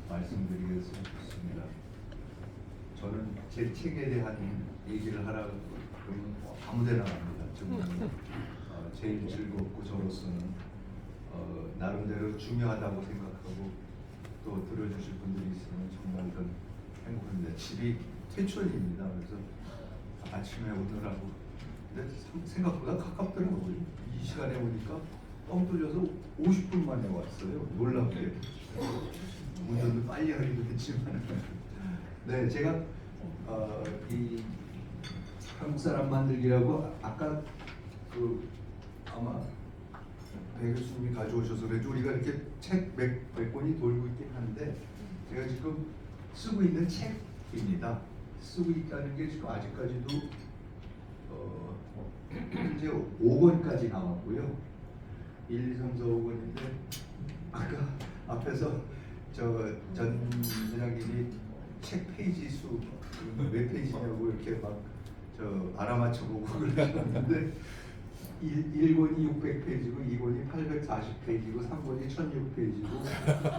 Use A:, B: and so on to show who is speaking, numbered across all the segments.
A: 말씀드리겠습니다. 저는 제 책에 대한 얘기를 하라고 그러면 아무데나 합니다. 정말 제일 즐겁고 저로서는 나름대로 중요하다고 생각하고 또 들어주실 분들이 있으면 정말 더 행복합니다. 집이 퇴촌입니다. 그래서 아침에 오느라고 근데 생각보다 가깝더라고요. 이 시간에 오니까 뻥 뚫려서 50분 만에 왔어요. 놀랍게. 운전도 빨리 하기도 했지만 네, 제가 이 한국 사람 만들기라고 아까 그 아마 배 교수님이 가져오셔서 그랬죠. 우리가 이렇게 책 몇 권이 돌고 있긴 한데 제가 지금 쓰고 있는 책입니다. 쓰고 있다는 게 지금 아직까지도 현재 5권까지 나왔고요. 1, 2, 3, 4, 5권인데 아까 앞에서 전 진학님이 책 페이지 수 몇 페이지냐고 이렇게 막 알아맞혀 보고 그러셨는데 1권이 600페이지고 2권이 840페이지고 3권이 1600페이지고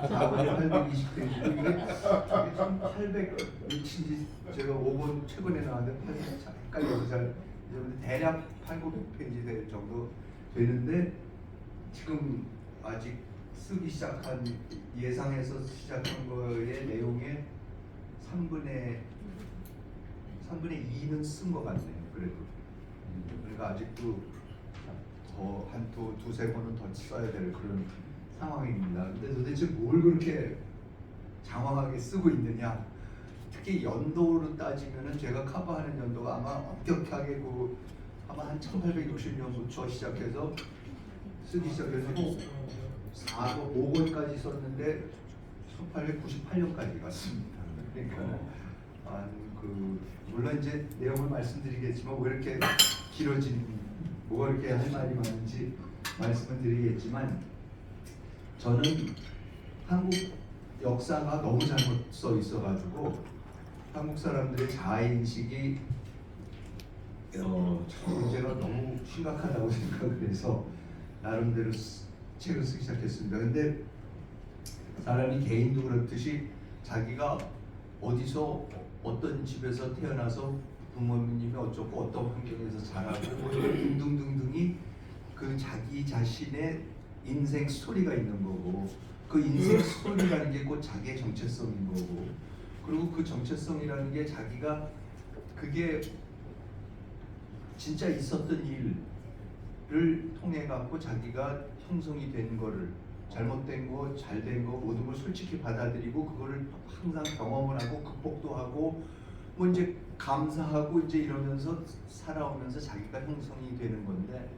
A: 4권이 820페이지고 이게 참 800 미친지 제가 5권 최근에 나왔는데 800 헷갈려서 잘 대략 800페이지 될 정도 되는데 지금 아직 쓰기 시작한 예상해서 시작한 거의 내용의 3분의 2는 쓴 것 같네요. 그래도 그러니까 아직도 더 두세 번은 더 써야 될 그런 상황입니다. 근데 도대체 뭘 그렇게 장황하게 쓰고 있느냐? 특히 연도로 따지면은 제가 커버하는 연도가 아마 엄격하게 아마 한 1860년부터 시작해서 쓰기 시작해서 4권, 5권까지 썼는데 1898년까지 갔습니다. 그러니까 물론 이제 내용을 말씀드리겠지만 왜 이렇게 길어진 뭐가 이렇게 할 말이 많은지 말씀을 드리겠지만 저는 한국 역사가 너무 잘못 써 있어가지고 한국 사람들의 자아인식이 문제가 너무 심각하다고 생각을 해서 나름대로 책을 쓰기 시작했습니다. 근데 사람이 개인도 그렇듯이 자기가 어디서 어떤 집에서 태어나서 부모님이 어쩌고 어떤 환경에서 자라고 등등등등이 그 자기 자신의 인생 스토리가 있는 거고 그 인생 스토리라는 게 곧 자기의 정체성인 거고 그리고 그 정체성이라는 게 자기가 그게 진짜 있었던 일을 통해 갖고 자기가 형성이 된 거를 잘못된 거, 잘된 거 모든 걸 솔직히 받아들이고 그거를 항상 경험을 하고 극복도 하고 뭐 이제 감사하고 이제 이러면서 살아오면서 자기가 형성이 되는 건데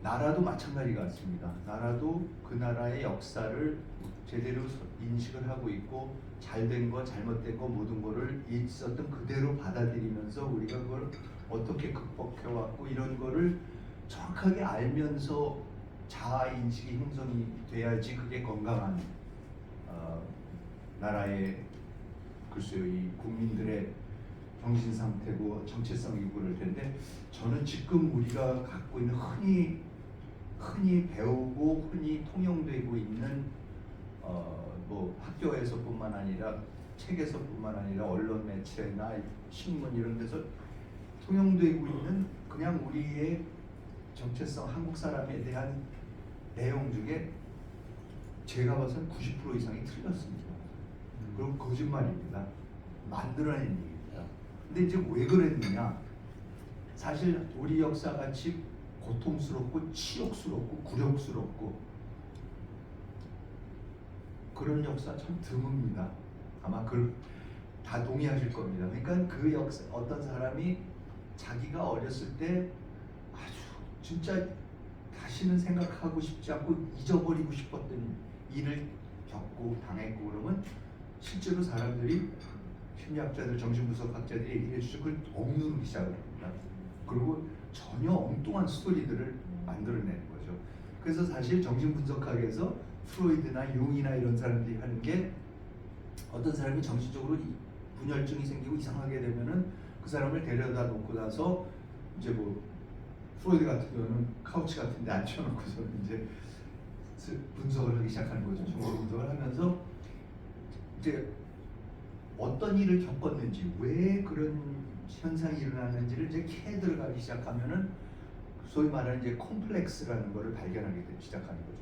A: 나라도 마찬가지 같습니다. 나라도 그 나라의 역사를 제대로 인식을 하고 있고 잘된 거, 잘못된 거 모든 거를 있었던 그대로 받아들이면서 우리가 그걸 어떻게 극복해왔고 이런 거를 정확하게 알면서 자아인식이 형성이 돼야지 그게 건강한 나라의 글쎄요 이 국민들의 정신 상태고 정체성이고 그럴 텐데 저는 지금 우리가 갖고 있는 흔히 배우고 흔히 통용되고 있는 뭐 학교에서뿐만 아니라 책에서뿐만 아니라 언론 매체나 신문 이런 데서 통용되고 있는 그냥 우리의 정체성 한국 사람에 대한 내용 중에 제가 봐서는 90% 이상이 틀렸습니다. 그럼 거짓말입니다. 만들어낸 얘기입니다. 근데 이제 왜 그랬느냐? 사실 우리 역사 같이 고통스럽고 치욕스럽고 굴욕스럽고 그런 역사 참 드뭅니다. 아마 다 동의하실 겁니다. 그러니까 그 역사 어떤 사람이 자기가 어렸을 때 아주 진짜 다시는 생각하고 싶지 않고 잊어버리고 싶었던 일을 겪고 당했고 그러면 실제로 사람들이 심리학자들, 정신분석학자들이 얘기해 주죠. 그걸 억누르기 시작을 합니다. 그리고 전혀 엉뚱한 스토리들을 만들어내는 거죠. 그래서 사실 정신분석학에서 프로이드나 융이나 이런 사람들이 하는 게 어떤 사람이 정신적으로 분열증이 생기고 이상하게 되면은 그 사람을 데려다 놓고 나서 이제 뭐 프로이드 같은 경우는 카우치 같은 데 앉혀놓고서 이제 분석을 하기 시작하는 거죠. 정신 분석을 하면서 이제 어떤 일을 겪었는지, 왜 그런 현상이 일어나는지를 이제 캐 들어가기 시작하면은 소위 말하는 이제 콤플렉스라는 거를 발견하게 시작하는 거죠.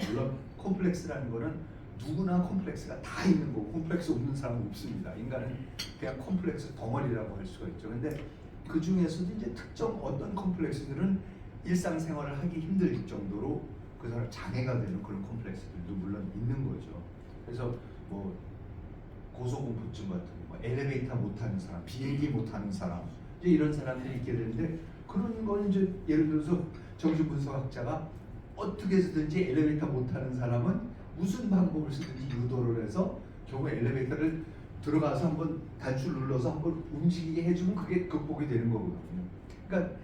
A: 물론 콤플렉스라는 거는 누구나 콤플렉스가 다 있는 거고 콤플렉스 없는 사람은 없습니다. 인간은 그냥 콤플렉스 덩어리라고 할 수가 있죠. 근데 그 중에서도 이제 특정 어떤 콤플렉스들은 일상생활을 하기 힘들 정도로 그 사람 장애가 되는 그런 콤플렉스들도 물론 있는 거죠. 그래서 뭐 고소공포증 같은 뭐 엘리베이터 못 타는 사람, 비행기 못 타는 사람, 이제 이런 사람들이 있게 되는데, 그런 건 이제 예를 들어서 정신분석학자가 어떻게 해서든지 엘리베이터 못 타는 사람은 무슨 방법을 쓰든지 유도를 해서 결국 엘리베이터를 들어가서 한번 단추 눌러서 한번 움직이게 해주면 그게 극복이 되는 거거든요. 그러니까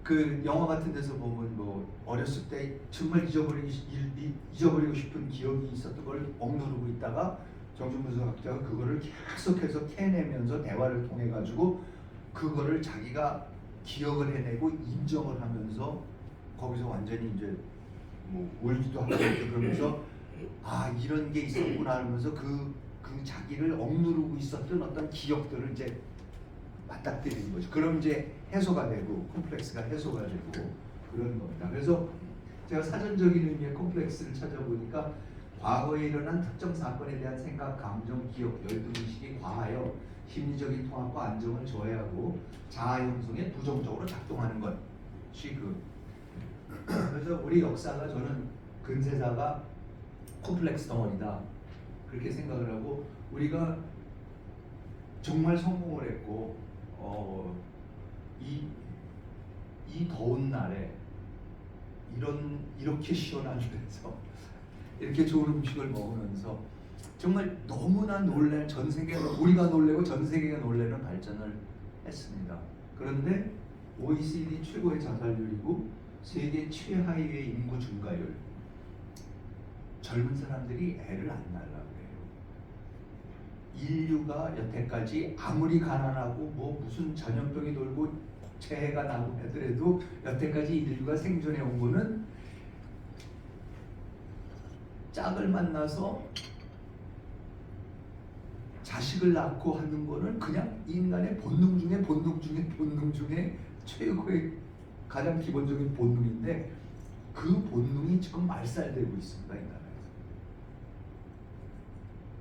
A: 그 영화 같은 데서 보면 뭐 어렸을 때 정말 잊어버리고 싶은 기억이 있었던 걸 억누르고 있다가 정신분석학자가 그거를 계속해서 캐내면서 대화를 통해 가지고 그거를 자기가 기억을 해내고 인정을 하면서 거기서 완전히 이제 뭐 울기도 하고 그러면서 아 이런 게 있었구나 하면서 그 자기를 억누르고 있었던 어떤 기억들을 이제 맞닥뜨리는 거죠. 그럼 이제 해소가 되고 콤플렉스가 해소가 되고 그런 겁니다. 그래서 제가 사전적인 의미의 콤플렉스를 찾아보니까 과거에 일어난 특정 사건에 대한 생각, 감정, 기억, 열등의식이 과하여 심리적인 통합과 안정을 저해하고 자아 형성에 부정적으로 작동하는 것이 그래서 우리 역사가 저는 근세사가 콤플렉스 덩어리다 그렇게 생각을 하고, 우리가 정말 성공을 했고 이 더운 날에 이렇게 시원한 데서 이렇게 좋은 음식을 먹으면서 정말 너무나 놀란 전 세계가 우리가 놀래고 전 세계가 놀라는 발전을 했습니다. 그런데 OECD 최고의 자살률이고 세계 최하위의 인구 증가율, 젊은 사람들이 애를 안 낳으려고 해요. 인류가 여태까지 아무리 가난하고 뭐 무슨 전염병이 돌고 재해가 나고 하더라도 여태까지 인류가 생존해 온 거는 짝을 만나서 자식을 낳고 하는 거는 그냥 인간의 본능 중에 최고의 가장 기본적인 본능인데, 그 본능이 지금 말살되고 있습니다. 이 나라에서.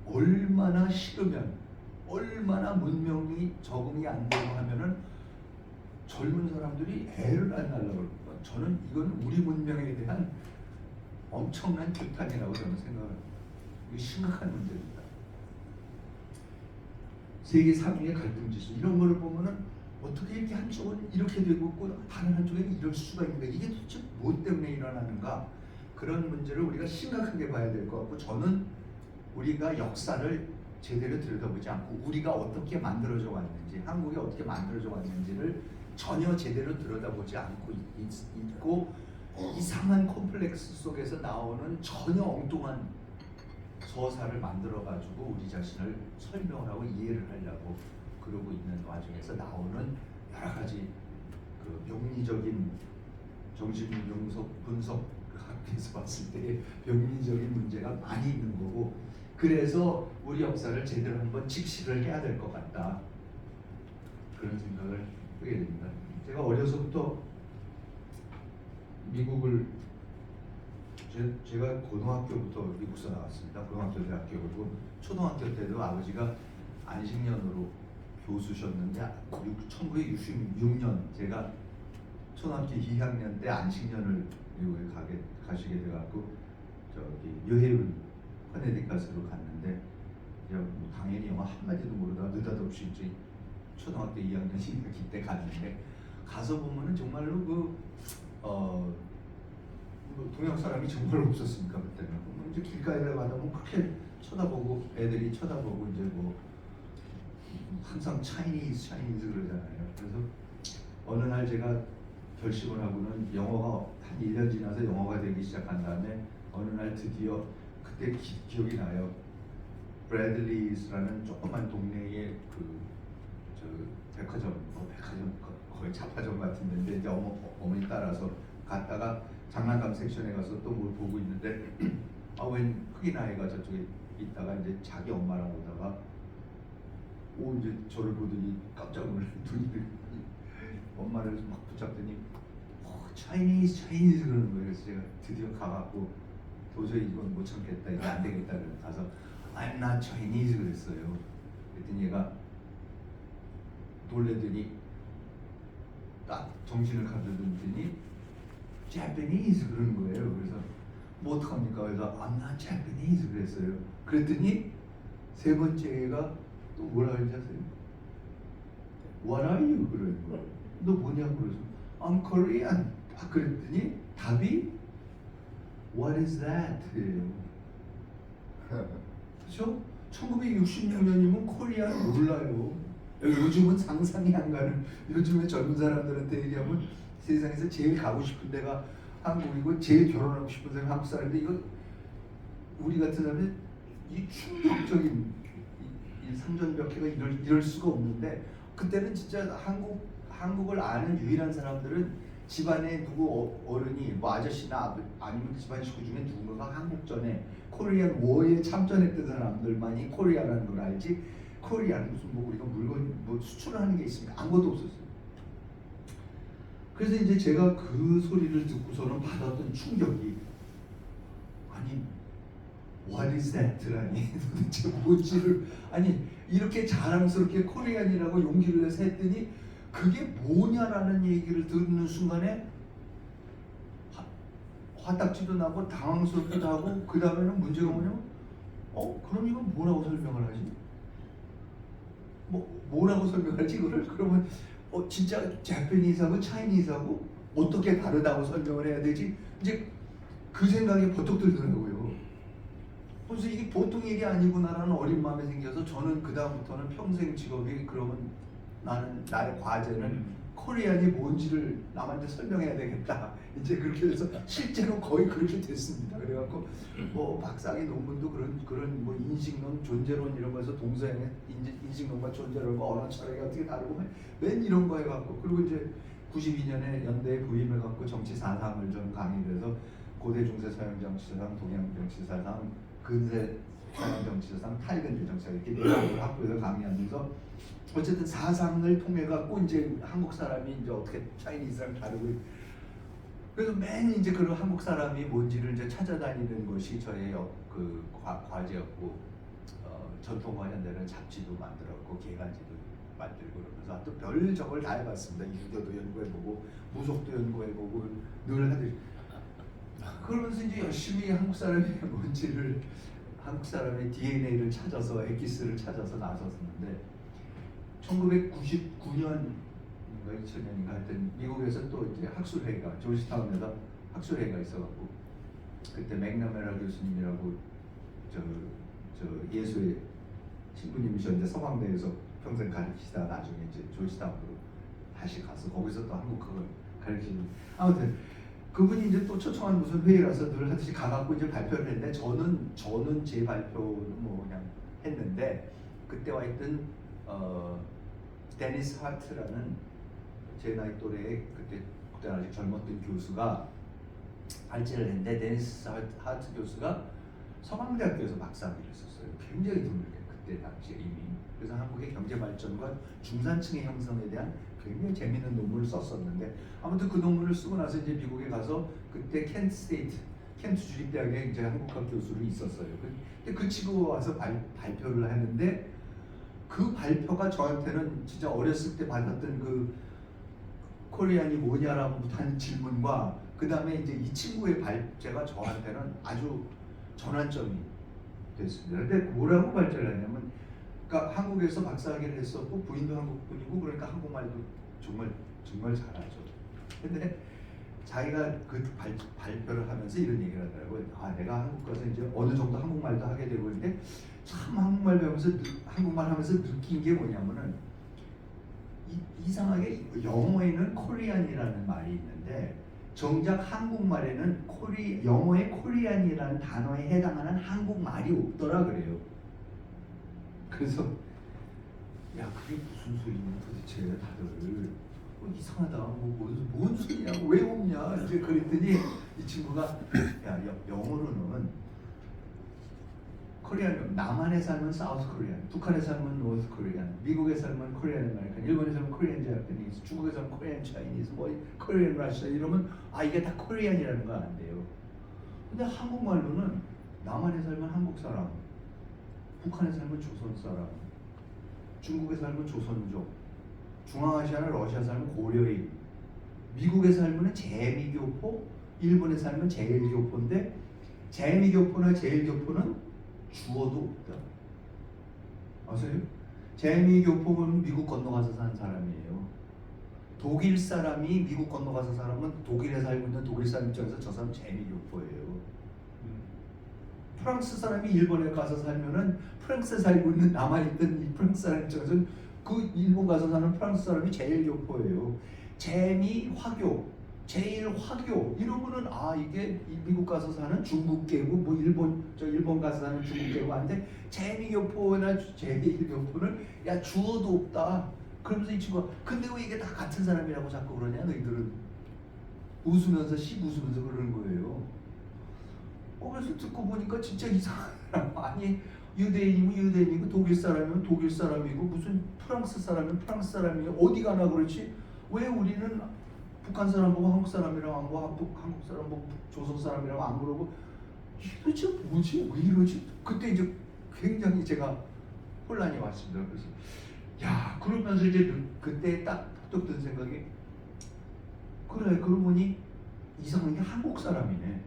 A: 얼마나 싫으면, 얼마나 문명이 적응이 안 되고 하면은 젊은 사람들이 애를 안 낳으려고 그럽니다. 저는 이건 우리 문명에 대한 엄청난 규탄이라고 저는 생각합니다. 이게 심각한 문제입니다. 세계 3위의 갈등 지수 이런 거를 보면은 어떻게 이렇게 한쪽은 이렇게 되고 있고 다른 한쪽에는 이럴 수가 있는가, 이게 도대체 뭐 때문에 일어나는가, 그런 문제를 우리가 심각하게 봐야 될 것 같고, 저는 우리가 역사를 제대로 들여다보지 않고 우리가 어떻게 만들어져 왔는지, 한국이 어떻게 만들어져 왔는지를 전혀 제대로 들여다보지 않고 있고 이상한 콤플렉스 속에서 나오는 전혀 엉뚱한 서사를 만들어 가지고 우리 자신을 설명을 하고 이해를 하려고 그러고 있는 와중에서 나오는 여러 가지 그 명리적인 정신 분석 학에서 봤을 때 명리적인 문제가 많이 있는 거고, 그래서 우리 역사를 제대로 한번 직시를 해야 될 것 같다 그런 생각을 하게 됩니다. 제가 어려서부터 미국을 제가 고등학교부터 미국서 나왔습니다. 고등학교, 대학교. 그리고 초등학교 때도 아버지가 안식년으로 교수셨는데 1966년 제가 초등학교 2학년 때 안식년을 미국에 가시게 돼갖고 저기 유해운 커네디컷으로 갔는데, 뭐 당연히 영어 한마디도 모르다가 느닷없이 이제 초등학교 2학년이니까 그때 갔는데, 가서 보면은 정말로 동양 사람이 정말 없었으니까 그때는 이제 길가에 가다 보면 그렇게 쳐다보고 애들이 쳐다보고 이제 뭐 항상 차이니즈 그러잖아요. 그래서 어느 날 제가 결심을 하고는 영어가 한 1년 지나서 영어가 되기 시작한 다음에 어느 날 드디어 그때 기억이 나요. 브래들리스라는 조그만 동네에 백화점 거의 잡화점 같은 데인데 이제 어머니 따라서 갔다가 장난감 섹션에 가서 또 뭘 보고 있는데 웬 흑인 아이가 저쪽에 있다가 이제 자기 엄마랑 오다가 이제 저를 보더니 깜짝 놀란 눈이 엄마를 막 붙잡더니 차이니즈 그러는 거예요. 그래서 제가 드디어 가갖고 도저히 이건 못 참겠다, 이제 안 되겠다 그래서 가서 I'm not Chinese 그랬어요. 그랬더니 얘가 놀래더니 딱 정신을 가져들더니 Japanese 그러는 거예요. 그래서 뭐 어떡합니까? 그래서 I'm not Japanese 그랬어요. 그랬더니 세 번째가 또 뭐라 그러는지 아세요? What are you? 그러는 거예요. 너 뭐냐고 그래서 I'm Korean. 딱 그랬더니 답이 What is that? 그렇죠? 1966년이면 코리아는 몰라요. 요즘은 상상이 안 가는, 요즘에 젊은 사람들한테 얘기하면 세상에서 제일 가고 싶은 데가 한국이고 제일 결혼하고 싶은 데가 한국 사람인데, 이거 우리 같은 사람은 이 충격적인 이 상전벽해가 이럴 수가 없는데, 그때는 진짜 한국을 아는 유일한 사람들은 집안에 누구 어른이 뭐 아저씨나 아니면 집안 식구 중에 누군가가 한국전에 코리안 워에 참전했던 사람들만이 코리아라는 걸 알지, 코리아는 무슨 뭐 우리가 물건 뭐 수출을 하는 게 있습니까? 아무것도 없었어요. 그래서 이제 제가 그 소리를 듣고서는 받았던 충격이, 아니 What is that라니 도대체 뭔지를, 아니 이렇게 자랑스럽게 코리안이라고 용기를 내서 했더니 그게 뭐냐라는 얘기를 듣는 순간에 화딱지도 나고 당황스럽기도 하고, 그 다음에는 문제가 뭐냐면 그럼 이건 뭐라고 설명을 하지? 뭐라고 설명할지 이거를? 그러면 진짜 재패니스하고 차이니스하고 어떻게 다르다고 설명을 해야 되지? 이제 그 생각이 버쩍 들더라고요. 그래서 이게 보통 일이 아니구나라는 어린 마음이 생겨서 저는 그 다음부터는 평생 직업이, 그러면 나의 과제는 코리안이 뭔지를 남한테 설명해야 되겠다. 이제 그렇게 돼서 실제로 거의 그렇게 됐습니다. 그래갖고 뭐 박사학위 논문도 그런 뭐 인식론, 존재론 이런 거에서 동서양의 인식론과 존재론과 언어 철학이 어떻게 다르고 맨 이런 거 해갖고, 그리고 이제 92년에 연대에 부임해갖고 정치 사상을 좀 강의를 해서 고대 중세 서양 정치사상, 동양 정치사상, 근세 서양 정치사상, 탈근대 정치사상 이렇게 네 학부에서 강의하면서 어쨌든 사상을 통해 갖고 이제 한국 사람이 이제 어떻게 차이니즈랑 다르고, 그래서 맨 이제 그런 한국 사람이 뭔지를 이제 찾아다니는 것이 저의 그 과제였고, 전통과 현대는 잡지도 만들었고 개간지도 만들고 그러면서 또 별적을 다 해봤습니다. 유교도 연구해보고 무속도 연구해보고 늘 하듯이. 그러면서 이제 열심히 한국 사람이 뭔지를, 한국 사람의 DNA를 찾아서 엑기스를 찾아서 나섰는데, 1999년인가 2000년인가 하여튼 미국에서 또 이제 학술회의가, 조지타운에서 학술회의가 있어갖고, 그때 맥너메라 교수님이라고 저 예수의 신부님이셨는데 서강대에서 평생 가르치다 나중에 이제 조지타운으로 다시 가서 거기서 또 한국학을 가르치는, 아무튼 그분이 이제 또 초청한 무슨 회의라서 늘 하듯이 가갖고 이제 발표를 했는데, 저는 제 발표는 뭐 그냥 했는데, 그때 와 있던 데니스 하트라는 제 나이 또래의 그때 아직 젊었던 교수가 발제를 했는데, 데니스 하트 교수가 서강대학교에서 박사학위를 했었어요. 굉장히 드물게 그때 당시에 이미. 그래서 한국의 경제 발전과 중산층의 형성에 대한 굉장히 재미있는 논문을 썼었는데, 아무튼 그 논문을 쓰고 나서 이제 미국에 가서 그때 켄트 주립대학에 이제 한국학 교수로 있었어요. 근데 그 친구가 와서 발표를 하는데, 그 발표가 저한테는 진짜 어렸을 때 받았던 그 코리안이 뭐냐라고 하는 질문과, 그 다음에 이제 이 친구의 발제가 저한테는 아주 전환점이 됐습니다. 근데 뭐라고 발제를 하냐면, 그러니까 한국에서 박사학위를 했었고 부인도 한국분이고, 그러니까 한국말도 정말 잘하죠. 근데 자기가 그 발표를 하면서 이런 얘기를 하더라고요. 내가 한국 가서 이제 어느 정도 한국말도 하게 되고 있는데, 참 한국말 배우면서 한국말 하면서 느낀 게 뭐냐면은, 이상하게 영어에는 코리안이라는 말이 있는데 정작 한국말에는 영어의 코리안이라는 단어에 해당하는 한국말이 없더라 그래요. 그래서 야, 그게 무슨 소리냐 도대체, 다들 이상하다, 뭔 소리냐고, 왜 없냐 이제 그랬더니 이 친구가, 야, 영어로는 코리안, 남한에 살면 사우스 코리안, 북한에 살면 노스 코리안, 미국에 살면 코리안 아메리칸, 일본에 살면 코리안 자파니즈, 중국에 살면 코리안 차이니즈, 뭐 코리안 러시아 이러면 이게 다 코리안이라는 거 안 돼요. 근데 한국말로는 남한에 살면 한국 사람, 북한에 살면 조선 사람, 중국에 살면 조선족, 중앙아시아나 러시아 살면 고려인, 미국에 살면 재미교포, 일본에 살면 제일교포인데 재미교포나 제일교포는 주어도 없다. 아세요? 재미교포는 미국 건너가서 산 사람이에요. 독일 사람이 미국 건너가서 살면 독일에 살고 있는 독일 사람 입장에서 저 사람 재미교포예요. 프랑스 사람이 일본에 가서 살면은 프랑스에 살고 있는 남아있던 이 프랑스 사람 입장에서는 그 일본 가서 사는 프랑스 사람이 제일 교포예요. 재미 화교, 제일 화교 이러면은 이게 미국 가서 사는 중국 계고 뭐 일본 가서 사는 중국 계고 한데 재미 교포나 제일 교포는 야 주어도 없다. 그러면서 이 친구가 근데 왜 이게 다 같은 사람이라고 자꾸 그러냐 너희들은 웃으면서 웃으면서 그러는 거예요. 그래서 듣고 보니까 진짜 이상한 사람. 아니 유대인이면 유대인이고 독일 사람이면 독일 사람이고 무슨 프랑스 사람이면 프랑스 사람이에요. 어디 가나 그렇지 왜 우리는 북한 사람 보고 한국 사람이라고 안 보고 한국 사람 보고 조선 사람이라고 안 그러고 도대체 뭐지? 왜 이러지? 그때 이제 굉장히 제가 혼란이 왔습니다. 그래서 야 그러면서 이제 그때 딱 톡 든 생각이 그래 그러고 보니 이상하게 한국 사람이네.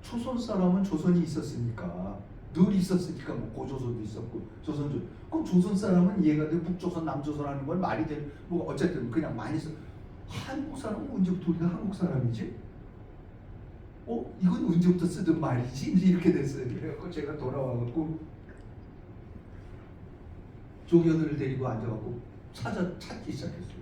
A: 조선 사람은 조선이 있었으니까 늘 있었으니까 뭐 고조선도 있었고 조선조 그럼 조선 사람은 이해가 돼 북조선 남조선 하는 건 말이 돼 뭐 어쨌든 그냥 많이 써 한국 사람은 언제부터 우리가 한국 사람이지? 이건 언제부터 쓰던 말이지? 이제 이렇게 됐어요. 그래갖고 제가 돌아와갖고 조교들을 데리고 앉아갖고 찾기 시작했어요.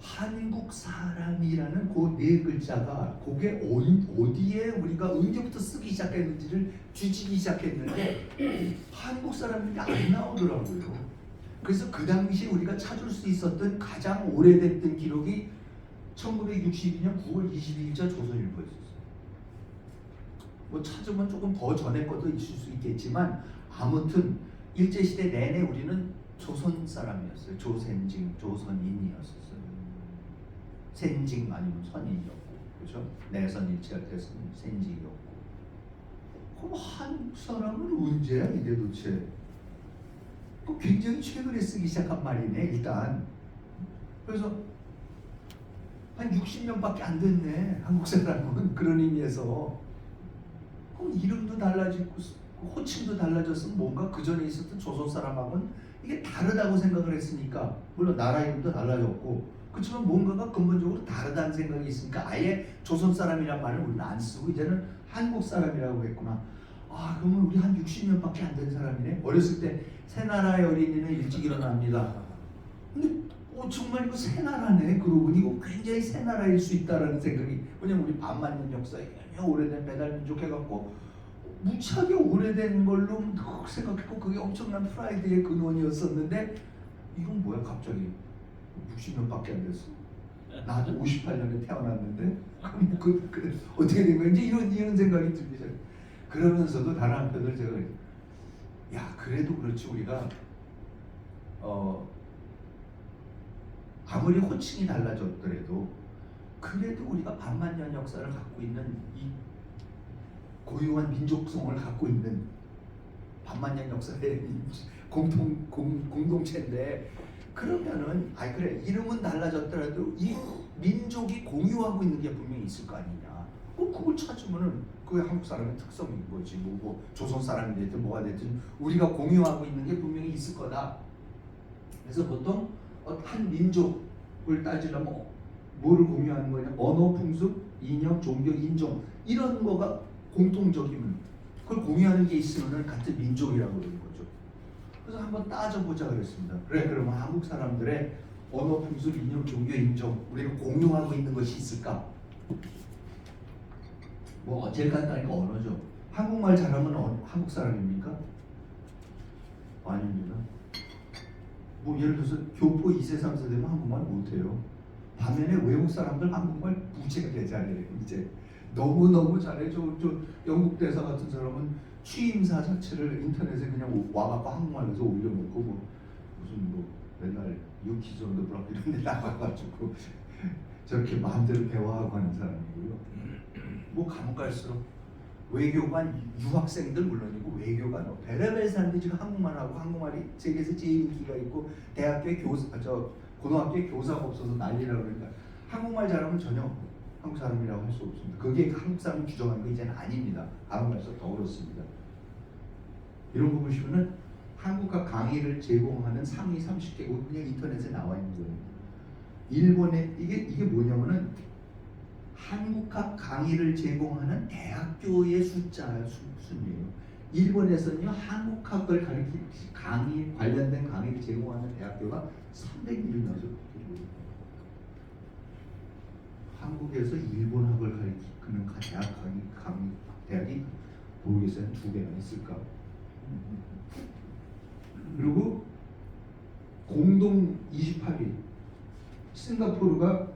A: 한국 사람이라는 그 네 글자가 그게 어디에 우리가 언제부터 쓰기 시작했는지를 뒤지기 시작했는데 한국 사람들이 안 나오더라고요. 그래서 그 당시 우리가 찾을 수 있었던 가장 오래됐던 기록이 1962년 9월 22일자 조선일보였어요. 뭐 찾으면 조금 더 전에 것도 있을 수 있겠지만 아무튼 일제시대 내내 우리는 조선 사람이었어요. 조선징, 조선인이었어요. 센징 아니면 선인이었고, 그렇죠? 내선 일치할 때 센징이었고. 그럼 한국 사람은 언제야 이게 도대체? 굉장히 최근에 쓰기 시작한 말이네 일단. 그래서 한 60년밖에 안 됐네 한국 사람은. 그런 의미에서 그럼 이름도 달라지고 호칭도 달라졌으면 뭔가 그 전에 있었던 조선 사람하고는 이게 다르다고 생각을 했으니까 물론 나라 이름도 달라졌고 그렇지만 뭔가가 근본적으로 다르다는 생각이 있으니까 아예 조선 사람이란 말을 우리는 안 쓰고 이제는 한국 사람이라고 했구나. 그러면 우리 한 60년밖에 안 된 사람이네. 어렸을 때 새나라의 어린이는 일찍 일어납니다. 근데 정말 이거 새나라네. 그러고 보니 이거 굉장히 새나라일 수 있다라는 생각이. 왜냐면 우리 반만년 역사에 굉장히 오래된 배달민족 해갖고 무지하게 오래된 걸로 생각했고 그게 엄청난 프라이드의 근원이었었는데 이건 뭐야 갑자기 60년밖에 안 됐어. 나도 58년에 태어났는데 그럼 어떻게 된 거야? 이제 이런 생각이 들기 시작. 그러면서도 다른 한편으로 제가 야 그래도 그렇지 우리가 아무리 호칭이 달라졌더라도 그래도 우리가 반만년 역사를 갖고 있는 이 고유한 민족성을 갖고 있는 반만년 역사의 공동체인데 그러면은 그래 이름은 달라졌더라도 이 민족이 공유하고 있는 게 분명히 있을 거 아니냐. 그걸 찾으면은 그게 한국 사람의 특성인 거지. 뭐 조선 사람이 됐든 뭐가 됐든 우리가 공유하고 있는 게 분명히 있을 거다. 그래서 보통 한 민족을 따지려면 뭐를 공유하는 거냐? 언어, 풍습, 이념, 종교, 인종 이런 거가 공통적이면 그걸 공유하는 게 있으면은 같은 민족이라고 그러는 거죠. 그래서 한번 따져보자 그랬습니다. 그래 그러면 한국 사람들의 언어, 풍습, 이념, 종교, 인종 우리가 공유하고 있는 것이 있을까? 뭐 제일 간단하니까 언어죠. 한국말 잘하면 한국 사람입니까? 아닙니다. 뭐 예를 들어서 교포 2세 3세 되면 한국말 못해요. 반면에 외국 사람들 한국말 무지하게 잘해요. 이제 너무너무 잘해. 저 영국 대사 같은 사람은 취임사 자체를 인터넷에 그냥 와갖고 한국말에서 올려놓고 뭐 무슨 뭐 맨날 유키 정도 브라 이런 데 나가가지고 저렇게 마음대로 대화하고 하는 사람이고요. 뭐 감옥 갈수록 외교관 유학생들 물론이고 외교관 별의별 사람들이 지금 한국말하고 한국말이 세계에서 제일 인기가 있고 대학교에 고등학교에 교사가 없어서 난리라 그러니까 한국말 잘하면 전혀 한국 사람이라고 할 수 없습니다. 그게 한국 사람을 규정하는 게 이제는 아닙니다. 한국말에서 더 어렵습니다. 이런 거 보시면은 한국학 강의를 제공하는 상위 30개국 그냥 인터넷에 나와 있는 거예요. 일본에 이게 뭐냐면은 한국학 강의를 제공하는 대학교의 순이에요. 일본에서는요 한국학을 가르치는 관련된 강의를 제공하는 대학교가 300일 나죠. 한국에서 일본학을 가르치는 대학이 모르겠어요. 2개나 있을까? 그리고 공동 28위 싱가포르가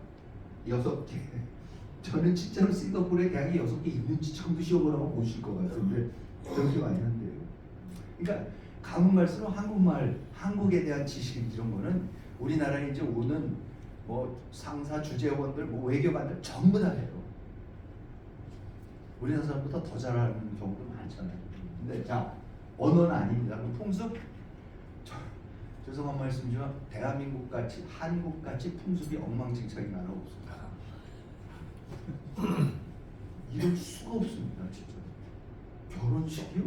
A: 6개. 저는 진짜로 싱가포르에 대학이 6개 있는지 처음도 시험을 보실 것 같은데 그렇게 많이 한대요. 그러니까 가문 갈수록 한국말, 한국에 대한 지식 이런 거는 우리나라에 이제 오는 뭐 상사 주재원들, 뭐 외교관들 전부 다 해요. 우리나라 사람보다 더 잘하는 경우도 많잖아요. 근데 자 언어는 아닙니다. 풍습 죄송한 말씀이지만 대한민국 같이 한국 같이 풍습이 엉망진창인 나라 없습니다. 이럴 수가 없습니다. 진짜 결혼식이요?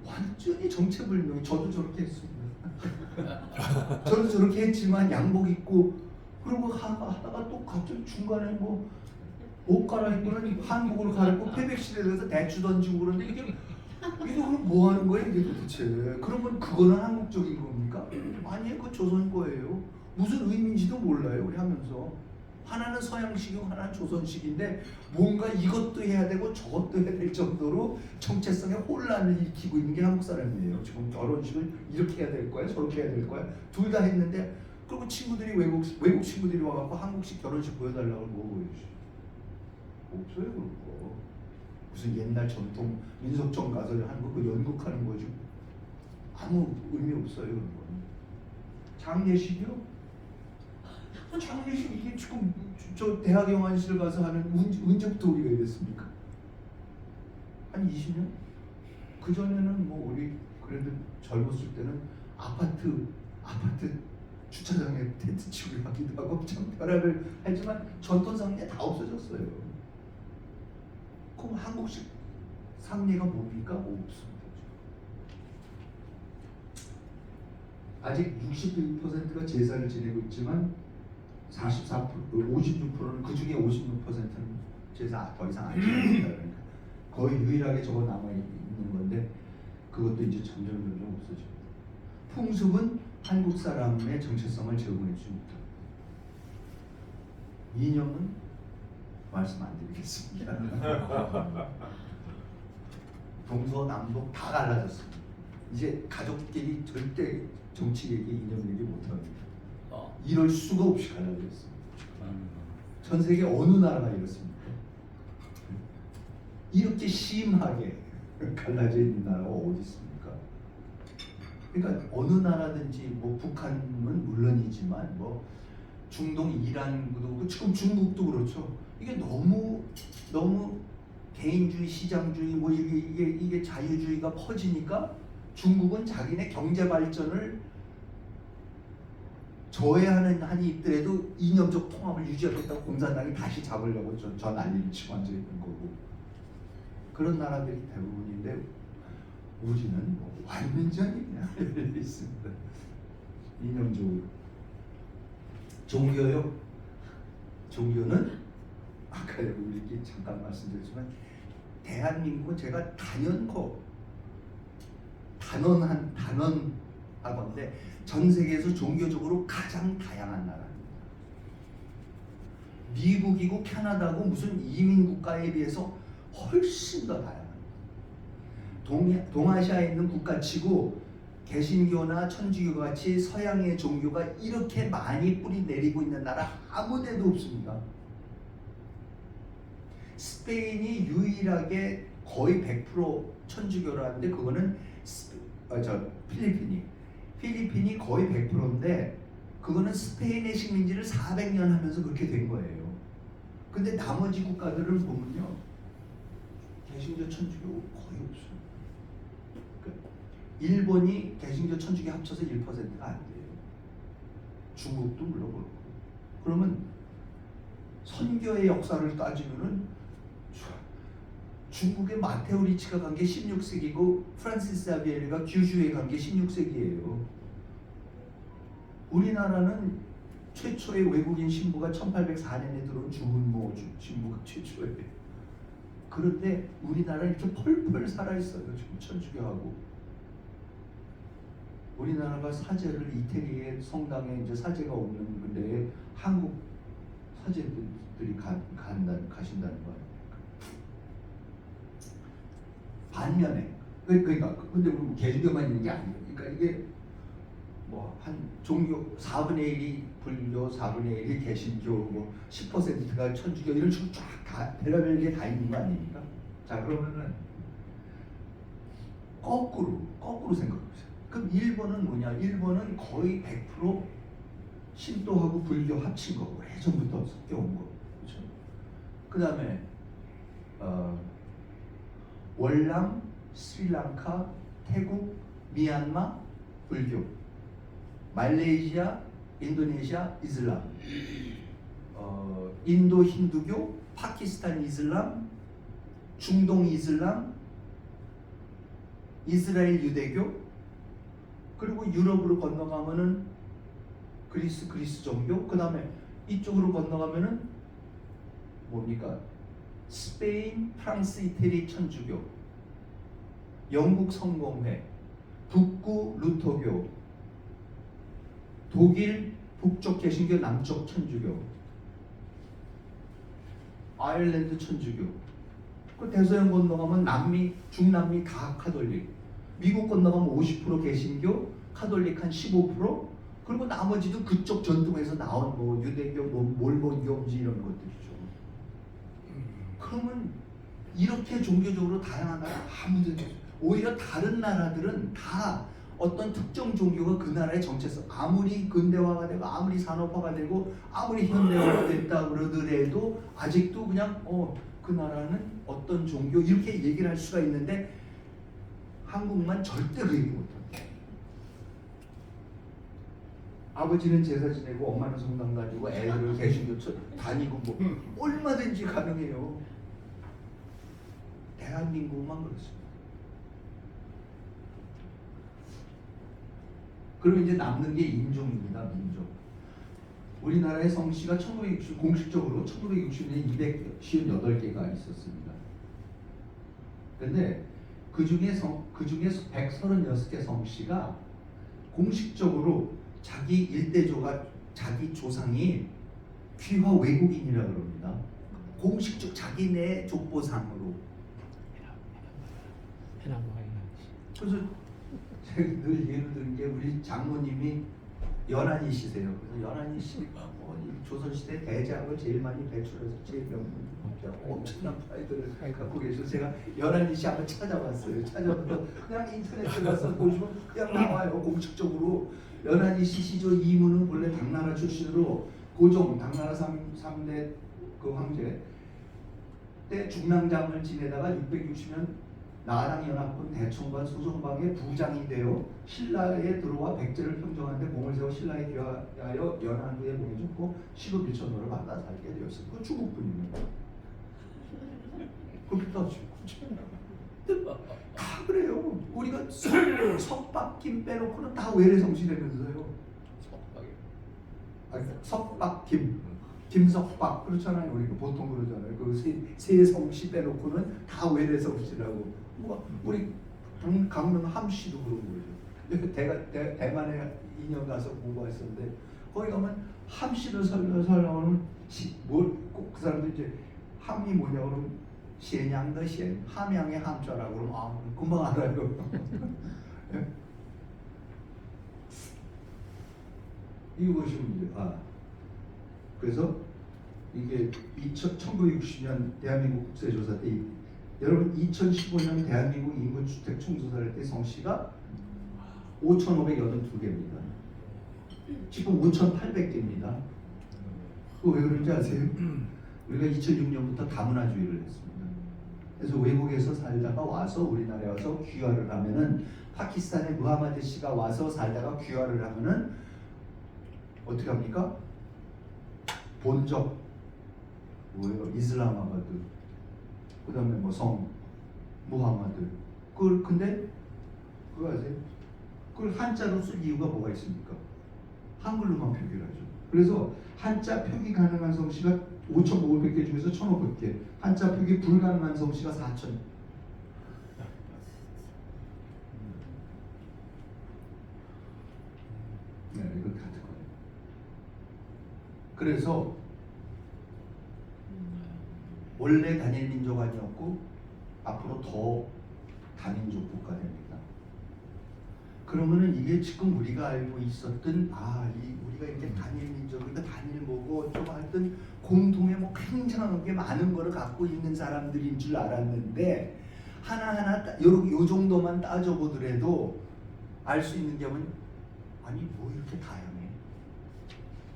A: 완전히 정체불명이. 저도 저렇게 했습니다. 저도 저렇게 했지만 양복 입고 그리고 하다가 또 갑자기 중간에 뭐 옷 갈아입고는 한국으로 갈아입고 패백실에 대해서 대추 던지고 그러는데 이게 그럼 뭐 하는 거예요 이게 도대체? 그러면 그거는 한국적인 겁니까? 아니에요. 그거 조선 거예요. 무슨 의미인지도 몰라요. 우리 하면서 하나는 서양식이고 하나는 조선식인데 뭔가 이것도 해야 되고 저것도 해야 될 정도로 정체성에 혼란을 일으키고 있는 게 한국 사람이에요. 지금 결혼식을 이렇게 해야 될 거야 저렇게 해야 될 거야 둘 다 했는데 그리고 친구들이 외국 친구들이 와갖고 한국식 결혼식 보여달라고 뭐 보여주지? 없어요 그런 거. 무슨 옛날 전통 민속촌 가서 하는 거 그 연극하는 거죠. 아무 의미 없어요 그런 거는. 장례식이요? 장례식 이게 지금 저 대학영안실 가서 하는 언제부터 우리가 이랬습니까? 한 20년? 그 전에는 뭐 우리 그래도 젊었을 때는 아파트 주차장에 텐트 치고 하기도 하고 참 별의별 하지만 전통상례 다 없어졌어요. 그럼 한국식 상례가 뭡니까? 없습니다. 아직 61%가 제사를 지내고 있지만 56%는 그 중에 56%는 제사 더 이상 안 지냅니다. 그러니까 거의 유일하게 저거 남아 있는 건데 그것도 이제 점점 없어집니다. 풍습은 한국 사람의 정체성을 제공해 줍니다. 이념은 말씀 안 드리겠습니다. 동서남북 다 갈라졌습니다. 이제 가족끼리 절대 정치 얘기, 이념 얘기 못합니다. 이럴 수가 없이 갈라졌습니다. 전 세계 어느 나라가 이렇습니까? 이렇게 심하게 갈라져 있는 나라가 어디 있습니까? 그러니까 어느 나라든지 뭐 북한은 물론이지만 뭐 중동 이란도 지금 중국도 그렇죠. 이게 너무 개인주의, 시장주의 뭐 이게 자유주의가 퍼지니까 중국은 자기네 경제 발전을 저해하는 한이 있더라도 이념적 통합을 유지하겠다고 공산당이 다시 잡으려고 저 난리를 치고 앉아 있는 거고 그런 나라들이 대부분인데 우리는 뭐 완전히 그냥 있습니다. 이념적으로. 종교요? 종교는 아까 우리 잠깐 말씀드렸지만 대한민국은 제가 단언하건데 전 세계에서 종교적으로 가장 다양한 나라입니다. 미국이고 캐나다고 무슨 이민 국가에 비해서 훨씬 더 다양합니다. 동아시아에 있는 국가치고 개신교나 천주교 같이 서양의 종교가 이렇게 많이 뿌리 내리고 있는 나라 아무데도 없습니다. 스페인이 유일하게 거의 100% 천주교라는데 그거는 필리핀이 거의 100%인데 그거는 스페인의 식민지를 400년 하면서 그렇게 된 거예요. 근데 나머지 국가들을 보면요, 개신교 천주교 거의 없어요. 그러니까 일본이 개신교 천주교 합쳐서 1%가 안 돼요. 중국도 물론 그렇고. 그러면 선교의 역사를 따지면은 중국의 마테오 리치가 간 게 16세기고 프란시스 자비에르가 규슈에 간 게 16세기예요. 우리나라는 최초의 외국인 신부가 1804년에 들어온 주문모 신부가 최초예요. 그런데 우리나라는 이렇게 펄펄 살아있어요. 지금 천주교하고. 우리나라가 사제를 이태리의 성당에 이제 사제가 없는 근데 한국 사제들이 가신다는 거예요. 반면에 그러니까 근데 우리 개신교만 있는 게 아니에요. 그러니까 이게 뭐 한 종교 4분의 1이 불교, 4분의 1이 개신교, 뭐 10%가 천주교 이런 식으로 쫙 다 별의별 게 다 있는 거 아닙니까? 자 그러면은 거꾸로 생각해보세요. 그럼 일본은 뭐냐? 일본은 거의 100% 신도하고 불교 합친 거고 예전부터 섞여온 거, 그렇죠? 그 다음에 월남, 스리랑카, 태국, 미얀마 불교, 말레이시아, 인도네시아 이슬람, 인도 힌두교, 파키스탄 이슬람, 중동 이슬람, 이스라엘 유대교, 그리고 유럽으로 건너가면은 그리스 종교, 그 다음에 이쪽으로 건너가면은 뭡니까? 스페인, 프랑스, 이태리 천주교, 영국 성공회, 북구 루터교, 독일 북쪽 개신교, 남쪽 천주교, 아일랜드 천주교. 그 대서양 건너가면 남미, 중남미 다 카톨릭. 미국 건너가면 50% 개신교, 카톨릭 한 15%, 그리고 나머지도 그쪽 전통에서 나온 뭐 유대교, 뭐 몰몬교인지 이런 것들이죠. 그러면 이렇게 종교적으로 다양한 나라 아무도 없어요. 오히려 다른 나라들은 다 어떤 특정 종교가 그 나라의 정체성, 아무리 근대화가 되고 아무리 산업화가 되고 아무리 현대화가 됐다 그러더라도 아직도 그냥 그 나라는 어떤 종교 이렇게 얘기를 할 수가 있는데 한국만 절대 그 얘기 못합니다. 아버지는 제사 지내고 엄마는 성당 다니고 애들은 개신교 다니고 뭐 얼마든지 가능해요. 대한민국만 그렇습니다. 그리고 이제 남는 게 인종입니다. 민족. 우리나라의 성씨가 1960 공식적으로 1960년에 258개가 있었습니다. 근데 그 중에 136개 성씨가 공식적으로 자기 일대조가 자기 조상이 귀화 외국인이라 그럽니다. 공식적 자기네 족보상으로. 그래서 제가 늘 예를 드는 게 우리 장모님이 연한이시세요. 그래서 연한이씨가 뭐 조선시대 대작을 제일 많이 배출해서 제일 엄청난 파이들을 갖고 계셔서 제가 연한이씨 한번 찾아봤어요. 찾아봐서 그냥 인터넷에 가서 보시면 그냥 나와요. 공식적으로 연한이씨 시조 이문은 원래 당나라 출신으로 고종 당나라 3대 그 황제 때 중랑장을 지내다가 660년 나랑 연합군 대총관 소정방의 부장이 되어 신라에 들어와 백제를 평정하는데 공을 세워 신라에 귀하여 연안부에 보내줬고 15 1천호를 받아 살게 되었어요. 그 중국분입니다. 그렇게 따지고 다 그래요. 우리가 석박김 빼놓고는 다 외래성씨라면서요. 석박김, 김석박 그렇잖아요. 우리가 보통 그러잖아요. 그 세 성씨 빼놓고는 다 외래성씨라고. 뭐 우리 강릉 함씨도 그런 거죠. 대만에 2년 가서 공부했었는데 거기 가면 함씨를 설명하면 꼭 그 사람들 이제 함이 뭐냐 그러면咸阳的咸, 함양의 함자라고 그러면 금방 알아요. 이것이 문제. 그래서 이게 1960년 대한민국 국세조사 때 여러분 2015년 대한민국 인구 주택 총조사할 때 성씨가 5,582개입니다. 지금 5,800개입니다. 그거 왜 그런지 아세요? 우리가 2006년부터 다문화주의를 했습니다. 그래서 외국에서 살다가 와서 우리나라에 와서 귀화를 하면은, 파키스탄의 무하마드 씨가 와서 살다가 귀화를 하면은 어떻게 합니까? 본적 뭐예요? 이슬람아바드, 그 다음에 뭐 성 무하마드. 그걸 근데 그거 아세요? 그걸 한자로 쓸 이유가 뭐가 있습니까? 한글로만 표기를 하죠. 그래서 한자 표기 가능한 성씨가 5,500개 중에서 1,500개, 한자 표기 불가능한 성씨가 4,000. 네, 이거 같은 거예요. 그래서 원래 단일 민족 아니었고 앞으로 더 다민족 국가 됩니다. 그러면은 이게 지금 우리가 알고 있었던 우리가 이렇게 단일 민족이니까 단일 뭐고 좀 하여튼 공통의 뭐 굉장하게 많은 거를 갖고 있는 사람들인 줄 알았는데, 하나하나 요 정도만 따져보더라도 알 수 있는 게 뭐냐면, 아니 뭐 이렇게 다양해?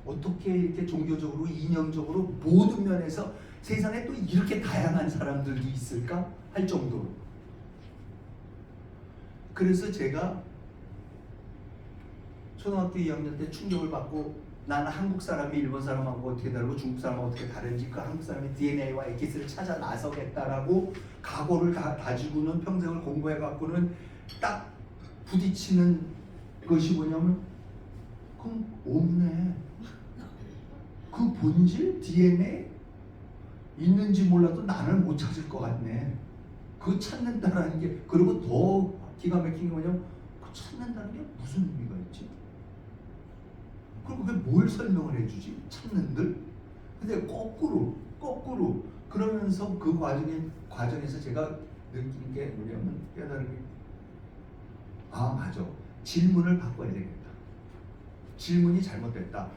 A: 어떻게 이렇게 종교적으로 이념적으로 모든 면에서 세상에 또 이렇게 다양한 사람들도 있을까? 할 정도로. 그래서 제가 초등학교 2학년 때 충격을 받고, 나는 한국 사람이 일본 사람하고 어떻게 다르고 중국 사람하고 어떻게 다른지 그 한국 사람의 DNA와 엑기스를 찾아 나서겠다라고 각오를 가지고는 평생을 공부해 갖고는 딱 부딪히는 것이 뭐냐면, 그럼 없네. 그 본질 DNA 있는지 몰라도 나는 못 찾을 것 같네. 그 찾는다라는 게, 그리고 더 기가 막힌 게 뭐냐면, 그 찾는다는 게 무슨 의미가 있지? 그럼 그게 뭘 설명을 해주지? 찾는들? 근데 거꾸로 그러면서 그 과정에서 제가 느낀 게 뭐냐면, 깨달은 게, 맞아, 질문을 바꿔야 되겠다. 질문이 잘못됐다.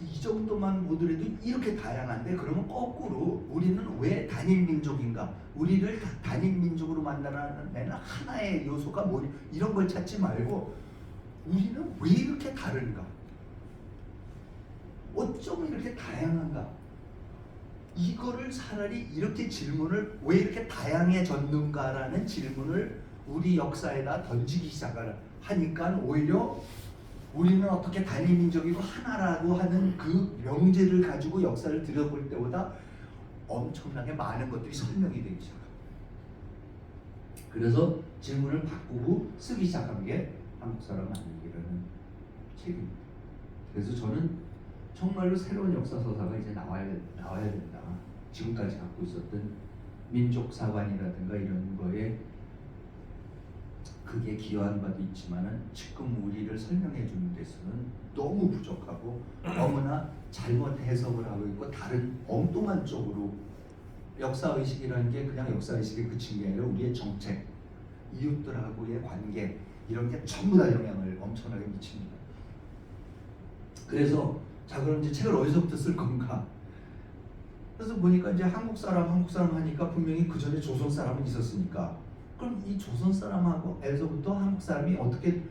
A: 이 정도만 보더라도 이렇게 다양한데, 그러면 거꾸로 우리는 왜 단일 민족인가? 우리를 단일 민족으로 만들어내는 하나의 요소가 뭐냐? 이런 걸 찾지 말고, 우리는 왜 이렇게 다른가? 어쩜 이렇게 다양한가? 이거를 차라리 이렇게 질문을, 왜 이렇게 다양해졌는가라는 질문을 우리 역사에다 던지기 시작하니까, 오히려 우리는 어떻게 단일 민족이고 하나라고 하는 그 명제를 가지고 역사를 들여볼 때보다 엄청나게 많은 것들이 설명이 되기 시작합니다. 그래서 질문을 바꾸고 쓰기 시작한 게 한국 사람 만들기라는 책입니다. 그래서 저는 정말로 새로운 역사 서사가 이제 나와야 된다. 지금까지 갖고 있었던 민족사관이라든가 이런 거에 그게 기여한 바도 있지만은, 지금 우리를 설명해 주는 데서는 너무 부족하고 너무나 잘못 해석을 하고 있고, 다른 엉뚱한 쪽으로 역사의식이라는 게 그냥 역사의식에 그친 게 아니라 우리의 정책, 이웃들하고의 관계, 이런 게 전부 다 영향을 엄청나게 미칩니다. 그래서 자, 그럼 이제 책을 어디서부터 쓸 건가? 그래서 보니까 이제 한국 사람 하니까 분명히 그 전에 조선 사람은 있었으니까, 그럼 이 조선 사람하고에서부터 한국 사람이 어떻게,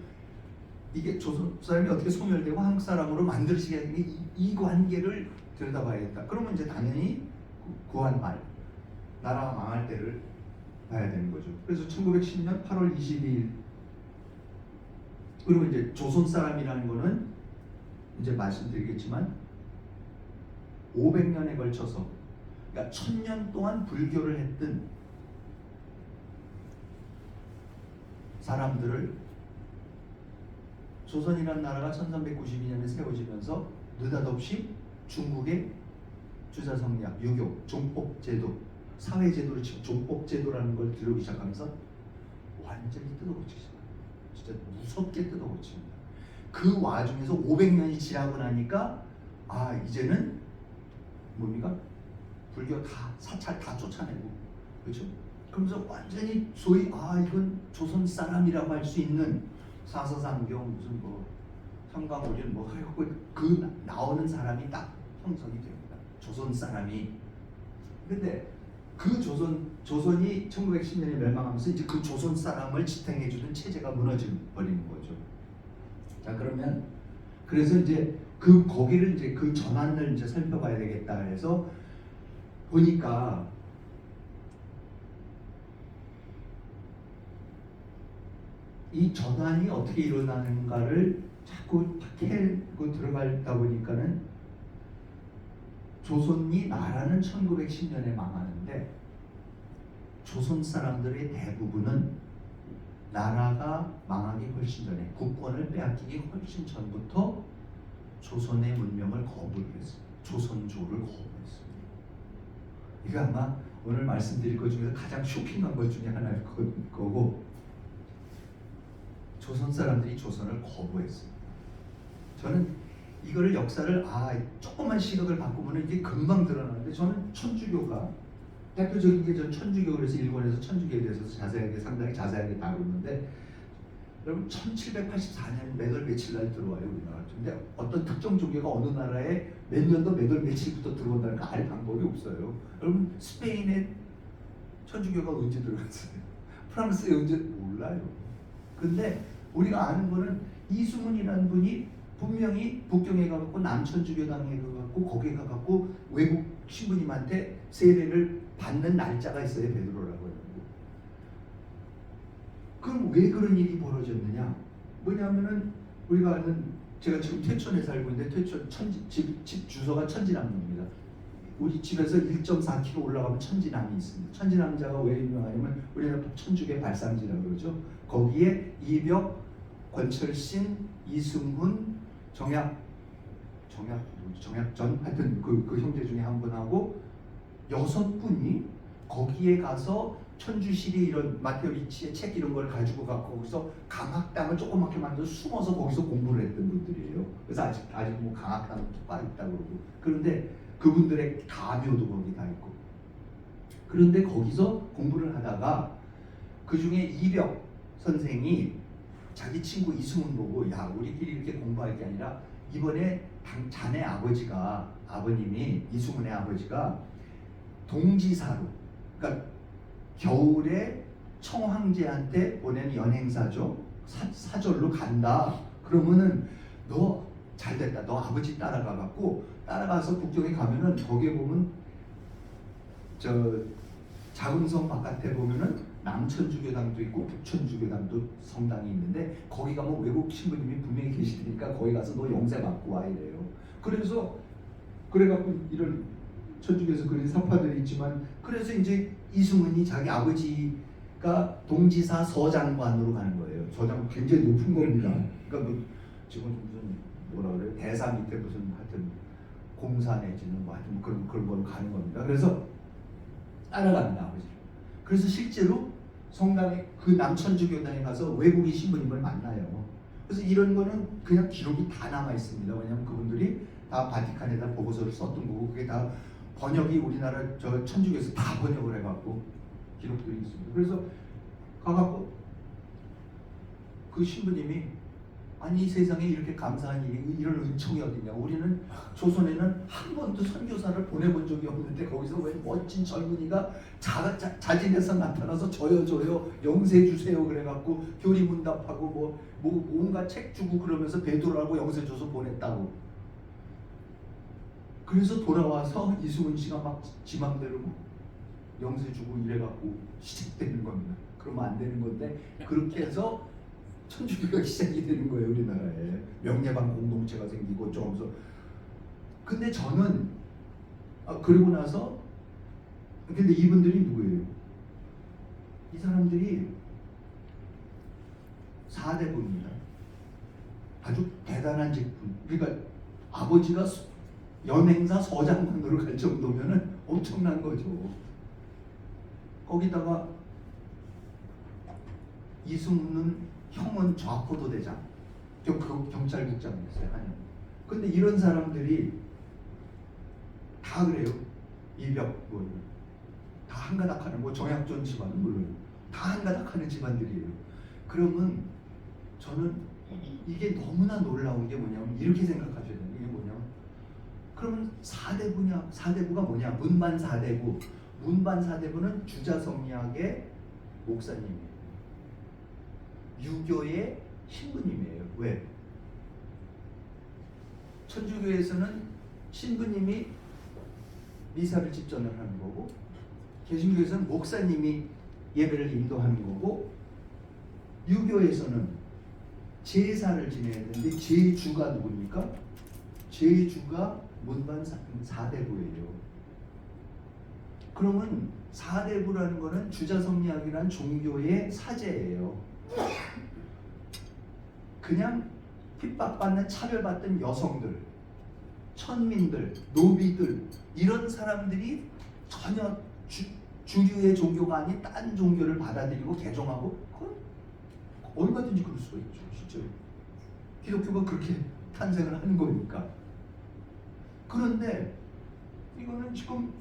A: 이게 조선 사람이 어떻게 소멸되고 한국 사람으로 만들어지게 되는 이 관계를 들여다봐야겠다. 그러면 이제 당연히 구한 말, 나라가 망할 때를 봐야 되는 거죠. 그래서 1910년 8월 22일, 그리고 이제 조선 사람이라는 거는 이제 말씀드리겠지만 500년에 걸쳐서, 그러니까 1000년 동안 불교를 했던 사람들을, 조선이라는 나라가 1392년에 세워지면서 느닷없이 중국의 주자성리학, 유교, 종법제도, 사회제도를 지금 종법제도라는 걸 들어오기 시작하면서 완전히 뜯어고치기 시작합니다. 진짜 무섭게 뜯어고칩니다. 그 와중에서 500년이 지나고 나니까 이제는 뭡니까? 불교 다 사찰 다 쫓아내고, 그렇죠? 그러면서 완전히 소위 이건 조선 사람이라고 할 수 있는 사서상경 무슨 뭐 삼강오륜 뭐 하고 그 나오는 사람이 딱 형성이 됩니다. 조선 사람이. 근데 그 조선 조선이 1910년에 멸망하면서 이제 그 조선 사람을 지탱해주던 체제가 무너져 버리는 거죠. 자, 그러면 그래서 이제 그 거기를 이제 그 전환을 이제 살펴봐야 되겠다 해서 보니까 이 전환이 어떻게 일어나는가를 자꾸 캐고 들어가다 보니까는 조선이 나라는 1910년에 망하는데 조선 사람들의 대부분은 나라가 망하기 훨씬 전에 국권을 빼앗기기 훨씬 전부터 조선의 문명을 거부를 했어요. 조선조를 거부했어요. 이거 아마 오늘 말씀드릴 것 중에서 가장 쇼킹한 것 중에 하나일 거고 조선 사람들이 조선을 거부했어요. 저는 이거를 역사를 조금만 시각을 바꾸면 이게 금방 드러나는데 저는 천주교가 대표적인 게 전 천주교 그래서 일본에서 천주교에 대해서 상당히 자세하게 다루는데 여러분 1784년 몇 월 며칠 날 들어와요 우리나라. 근데 어떤 특정 종교가 어느 나라에 몇 년도 몇 월 며칠부터 들어온다는 거 알 방법이 없어요. 여러분 스페인에 천주교가 언제 들어갔어요? 프랑스에 언제 몰라요. 근데 우리가 아는 거는 이수문이라는 분이 분명히 북경에 가갖고 남천주교당에 가갖고 거기에 가갖고 외국 신부님한테 세례를 받는 날짜가 있어요. 베드로라고 해가지고. 그럼 왜 그런 일이 벌어졌느냐? 뭐냐면은 우리가 아는 제가 지금 퇴촌에 살고 있는데 퇴촌 집 주소가 천지남로입니다. 우리 집에서 1.4km 올라가면 천지남이 있습니다. 천지남자가 왜 유명하냐면 우리나라 천주교 발상지라고 그러죠. 거기에 이벽, 권철신, 이승훈, 정약전 하여튼 그 형제 중에 한 분하고 6분이 거기에 가서 천주시리 이런 마테오리치의 책 이런 걸 가지고 갖고 거기서 강학당을 조그맣게 만들어서 숨어서 거기서 공부를 했던 분들이에요. 그래서 아직 뭐 강학당은 빠 있다고 그러고 그런데 그분들의 가묘도 거기 다 있고 그런데 거기서 공부를 하다가 그 중에 이벽 선생이 자기 친구 이승훈 보고 야 우리끼리 이렇게 공부할 게 아니라 이번에 자네 아버님이 이승훈의 아버지가 동지사로 그러니까 겨울에 청황제한테 보낸 연행사죠. 사절로 간다. 그러면은 너 잘됐다. 너 아버지 따라가서 북경에 가면은 거기에 보면 저 작은 성 바깥에 보면은 남천주교당도 있고 북천주교당도 성당이 있는데 거기 가면 외국 신부님이 분명히 계시니까 거기 가서 너 영세 받고 와 이래요. 그래갖고 이런 천주교에서 그런 사파들이 있지만 그래서 이제 이승훈이 자기 아버지가 동지사 서장관으로 가는 거예요. 서장 굉장히 높은 겁니다. 그러니까 뭐 지금 무슨 뭐라 그래요? 대사 밑에 무슨 하여튼 공사 내지는 뭐 하여튼 그런 걸 가는 겁니다. 그래서 따라갑니다 아버지를. 그래서 실제로 성당에 그 남천주교당에 가서 외국인 신부님을 만나요. 그래서 이런 거는 그냥 기록이 다 남아 있습니다. 왜냐하면 그분들이 다 바티칸에다 보고서를 썼던 거고 그게 다 번역이 우리나라 저 천주교에서 다 번역을 해갖고 기록들이 있습니다. 그래서 가갖고 그 신부님이 아니 이 세상에 이렇게 감사한 일이 이런 은총이 어딨냐. 우리는 조선에는 한 번도 선교사를 보내본 적이 없는데 거기서 왜 멋진 젊은이가 자진해서 나타나서 저요 영세 주세요 그래갖고 교리문답하고 뭐 온갖 책 주고 그러면서 베드로라고 영세 줘서 보냈다고. 그래서 돌아와서 이승훈 씨가 막 지 맘대로 영세 주고 이래갖고 시작되는 겁니다. 그러면 안 되는 건데 그렇게 해서 천주교가 시작이 되는 거예요. 우리나라에 명예반 공동체가 생기고 좀 근데 저는 그러고 나서 근데 이분들이 누구예요? 이 사람들이 4대부입니다. 아주 대단한 직분. 그러니까 아버지가 연행사 서장관으로 갈 정도면은 엄청난 거죠. 거기다가 이승훈은 형은 좌포도 대장, 경찰국장이었어요 한영. 근데 이런 사람들이 다 그래요. 이벽 다 한가닥하는 정약전 집안은 물론 다 한가닥하는 집안들이에요. 그러면 저는 이게 너무나 놀라운 게 뭐냐면 이렇게 생각하셔야 되는 게 뭐냐면 그러면 4대부가 뭐냐? 문만 4대부 문반 사대부는 주자성리학의 목사님이에요. 유교의 신부님이에요. 왜? 천주교에서는 신부님이 미사를 집전을 하는 거고, 개신교에서는 목사님이 예배를 인도하는 거고, 유교에서는 제사를 지내야 되는데 제주가 누굽니까? 제주가 문반 사대부예요. 그러면 사대부라는 거는 주자성리학이라는 종교의 사제예요. 그냥 핍박받는 차별받던 여성들, 천민들, 노비들 이런 사람들이 전혀 주류의 종교가 아닌 딴 종교를 받아들이고 개종하고 그건 얼마든지 그럴 수가 있죠. 실제로 기독교가 그렇게 탄생을 하는 거니까. 그런데 이거는 지금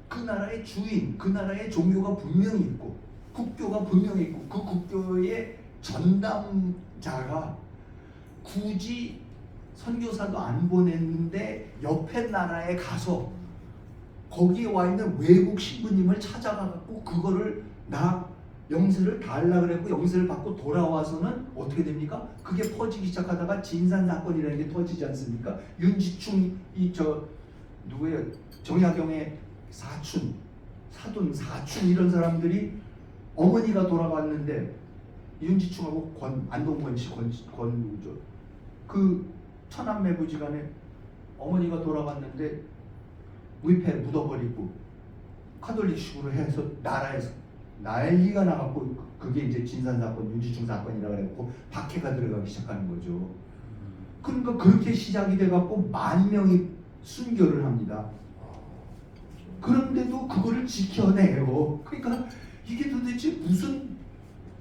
A: 그 나라의 주인, 그 나라의 종교가 분명히 있고 국교가 분명히 있고 그 국교의 전담자가 굳이 선교사도 안 보냈는데 옆에 나라에 가서 거기에 와 있는 외국 신부님을 찾아가고 그거를 나 영세를 달라 그랬고 영세를 받고 돌아와서는 어떻게 됩니까? 그게 퍼지기 시작하다가 진산 사건이라는 게 터지지 않습니까? 윤지충 누구예요? 정약용의 사촌, 사돈, 사촌 이런 사람들이 어머니가 돌아갔는데 윤지충하고 안동권 씨, 권우죠. 그 천안매 부지간에 어머니가 돌아갔는데 위패 묻어버리고 카톨릭식으로 해서 나라에서 난리가 나갖고 그게 이제 진산 사건, 윤지충 사건이라고 해갖고 박해가 들어가기 시작하는 거죠. 그러니까 그렇게 시작이 돼갖고 10,000명이 순교를 합니다. 그런데도 그거를 지켜내요. 그러니까 이게 도대체 무슨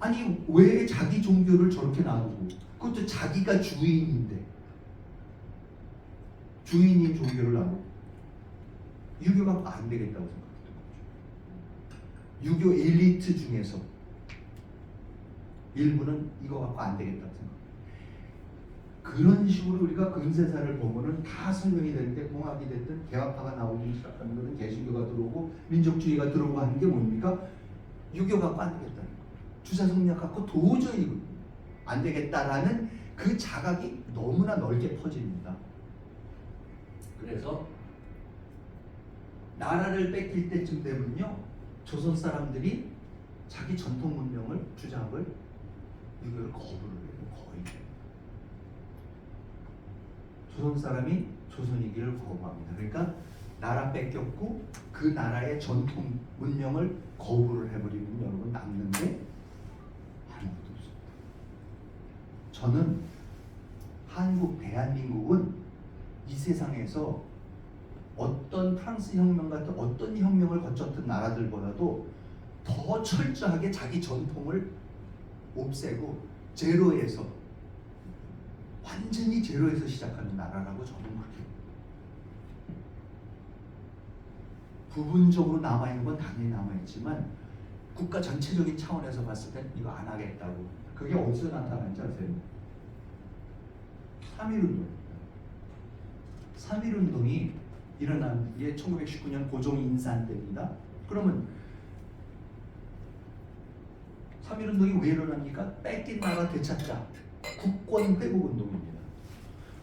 A: 아니 왜 자기 종교를 저렇게 놔두고 그것도 자기가 주인인데 주인인 종교를 놔두고 유교가 안 되겠다고 생각했던 거죠. 유교 엘리트 중에서 일부는 이거 갖고 안 되겠다고 생각해요. 그런 식으로 우리가 근세사를 보면은 다 설명이 되는데 공학이 됐든 개화파가 나오기 시작하는 거든 개신교가 들어오고 민족주의가 들어오고 하는 게 뭡니까? 유교 갖고 안 되겠다는 거예요. 주자성리학 갖고 도저히 안 되겠다라는 그 자각이 너무나 넓게 퍼집니다. 그래서 나라를 뺏길 때쯤 되면요 조선 사람들이 자기 전통 문명을 주장을 유교를 거부를 해요. 거의 조선 사람이 조선이기를 거부합니다. 그러니까 나라 뺏겼고 그 나라의 전통 문명을 거부를 해버리면 여러분 남는 게 아무것도 없습니다. 저는 한국 대한민국은 이 세상에서 어떤 프랑스 혁명 같은 어떤 혁명을 거쳤던 나라들보다도 더 철저하게 자기 전통을 없애고 제로에서 완전히 제로에서 시작하는 나라라고 저는 그렇게 부분적으로 남아있는 건 당연히 남아있지만 국가 전체적인 차원에서 봤을 땐 이거 안 하겠다고. 그게 어디서 나타나는지 아세요? 3.1운동. 3.1운동이 일어난 게 1919년 고종 인산 때입니다. 그러면 3.1운동이 왜 일어납니까? 뺏긴 나라 되찾자. 국권 회복 운동입니다.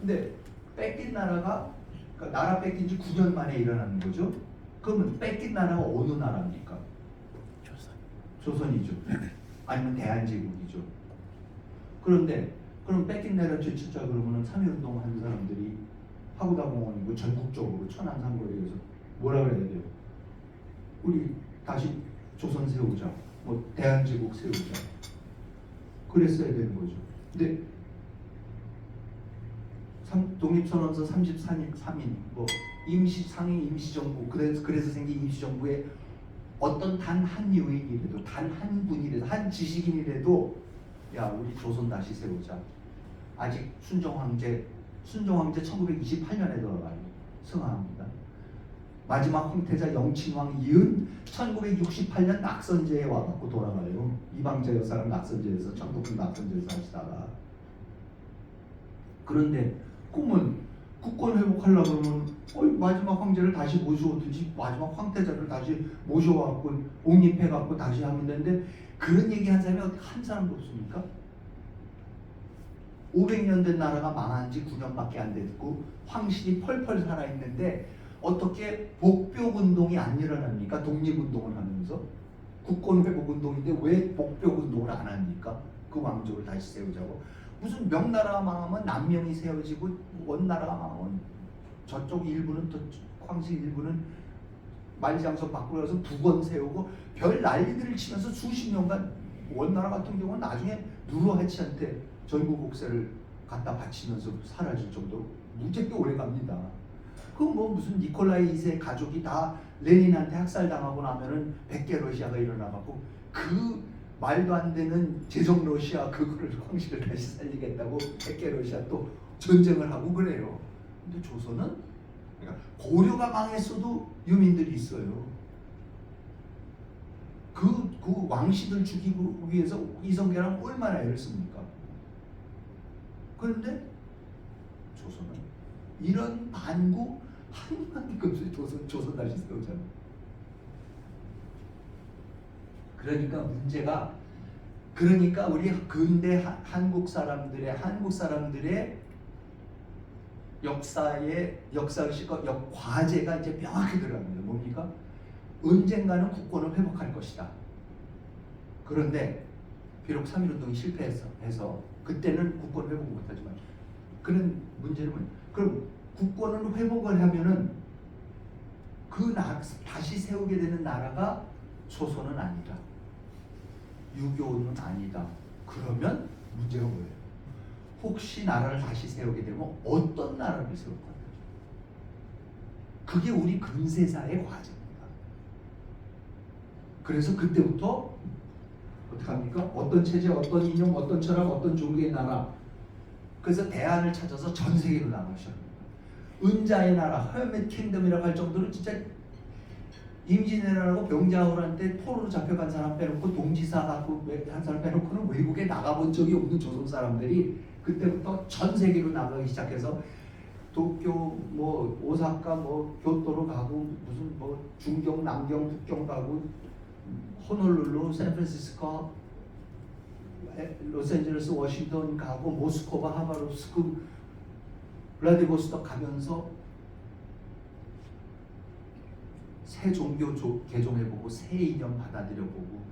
A: 근데 뺏긴 나라가 그러니까 나라 뺏긴 지 9년 만에 일어나는 거죠. 그러면 뺏긴 나라가 어느 나라입니까? 조선이죠. 아니면 대한제국이죠. 그런데 그럼 뺏긴 나라 되찾자 그러면은 3.1운동 하는 사람들이 파고다공원이고 전국적으로 천안 삼거리에서 뭐라 그래야 돼요? 우리 다시 조선 세우자, 뭐 대한제국 세우자. 그랬어야 되는 거죠. 근데 독립선언서 33인 뭐 임시상임 임시정부 그래서 생긴 임시정부에 어떤 단 한 요인이라도 단 한 분이라도 한 지식인이라도 야 우리 조선 다시 세우자. 아직 순종황제 1928년에 돌아가요. 승하합니다. 마지막 황태자 영친왕 이은 1968년 낙선제에 와갖고 돌아가요. 이방자 여사랑 낙선제에서 청독군 낙선제에서 하시다가. 그런데 꿈은 국권 회복하려고 그러면 마지막 황제를 다시 모셔오든지 마지막 황태자를 다시 모셔와갖고 옹립해갖고 다시 하면 되는데 그런 얘기 한 사람이 어떻게 한 사람도 없습니까? 500년 된 나라가 망한 지 9년밖에 안 됐고 황실이 펄펄 살아있는데 어떻게 복벽운동이 안 일어납니까? 독립운동을 하면서 국권회복운동인데 왜 복벽운동을 안 합니까? 그 왕족을 다시 세우자고. 무슨 명나라가 망하면 남명이 세워지고 원나라가 망하면 저쪽 일부는 또 황실 일부는 만리장성 바꾸어서 북원 세우고 별 난리들을 치면서 수십 년간 원나라 같은 경우는 나중에 누르하치한테 전국 국세를 갖다 바치면서 사라질 정도로 무지하게 오래 갑니다. 그 뭐 무슨 니콜라이 2세 가족이 다 레닌한테 학살당하고 나면은 백개 러시아가 일어나갖고 그 말도 안 되는 제정 러시아 그거를 황실을 다시 살리겠다고 백개 러시아 또 전쟁을 하고 그래요. 근데 조선은 그러니까 고려가 망했어도 유민들이 있어요. 그 왕씨들 죽이기 위해서 이성계랑 얼마나 애를 씁니까? 그런데 조선은 이런 반구 한마디도 없이 조선 다시 세우잖아. 그러니까 문제가 그러니까 우리 근대 한국 사람들의 역사의식과 과제가 이제 명확히 들어갑니다. 뭡니까? 언젠가는 국권을 회복할 것이다. 그런데 비록 3.1운동이 실패해서 그때는 국권 회복 못하지만 그런 문제는 뭐냐? 그럼 국권을 회복을 하면은 다시 세우게 되는 나라가 조선은 아니다. 유교는 아니다. 그러면 문제가 뭐예요? 혹시 나라를 다시 세우게 되면 어떤 나라를 세울 거냐? 그게 우리 근세사의 과제입니다. 그래서 그때부터 어떻게 합니까? 어떤 체제, 어떤 이념, 어떤 철학, 어떤 종교의 나라. 그래서 대안을 찾아서 전 세계로 나가셔야 합니다. 은자의 나라, 허밋 킹덤이라고 할 정도로 진짜 임진왜란하고 병자호란때 포로로 잡혀간 사람 빼놓고 동지사 갖고 한 사람 빼놓고는 외국에 나가본 적이 없는 조선 사람들이 그때부터 전 세계로 나가기 시작해서 도쿄, 뭐 오사카, 뭐 교토로 가고 무슨 뭐 중경, 남경, 북경 가고 호놀룰루, 샌프란시스코, 로스앤젤레스, 워싱턴 가고 모스크바, 하바롭스크, 블라디보스토크 가면서 새 종교 개종해보고 새 이념 받아들여보고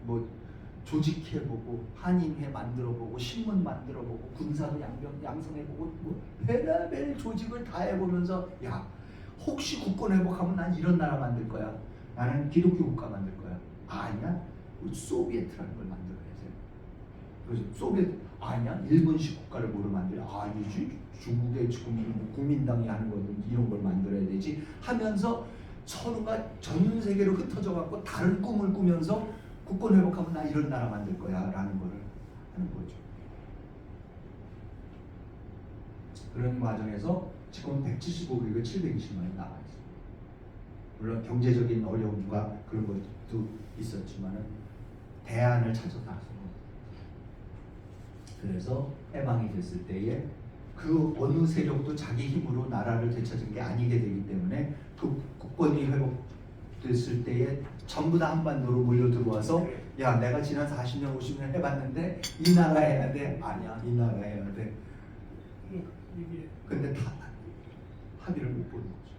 A: 뭐 조직해보고 한인회 만들어보고 신문 만들어보고 군사도 양성해보고 뭐 별의별 조직을 다 해보면서 야 혹시 국권 회복하면 난 이런 나라 만들 거야. 나는 기독교 국가 만들 거야. 아니야 소비에트라는 걸 만들어야지. 그래서 소비에트 아니야 일본식 국가를 뭐로 만들어? 아니지 중국의 지금 국민당이 하는 거는 이런 걸 만들어야 되지 하면서 서로가 전 세계로 흩어져 갖고 다른 꿈을 꾸면서 국권 회복하면 나 이런 나라 만들 거야 라는 거를 하는 거죠. 그런 과정에서 지금 175그리고 720만이 나와 있어요. 물론 경제적인 어려움과 그런 것도 있었지만은 대안을 찾아 나서 그래서 해방이 됐을 때에 그 어느 세력도 자기 힘으로 나라를 되찾은 게 아니게 되기 때문에 그 국권이 회복됐을 때에 전부 다 한반도로 몰려 들어와서 야 내가 지난 40년 50년 해봤는데 이 나라 해야 돼? 아니야 이 나라 해야 돼. 근데 다 합의를 못 보는 거죠.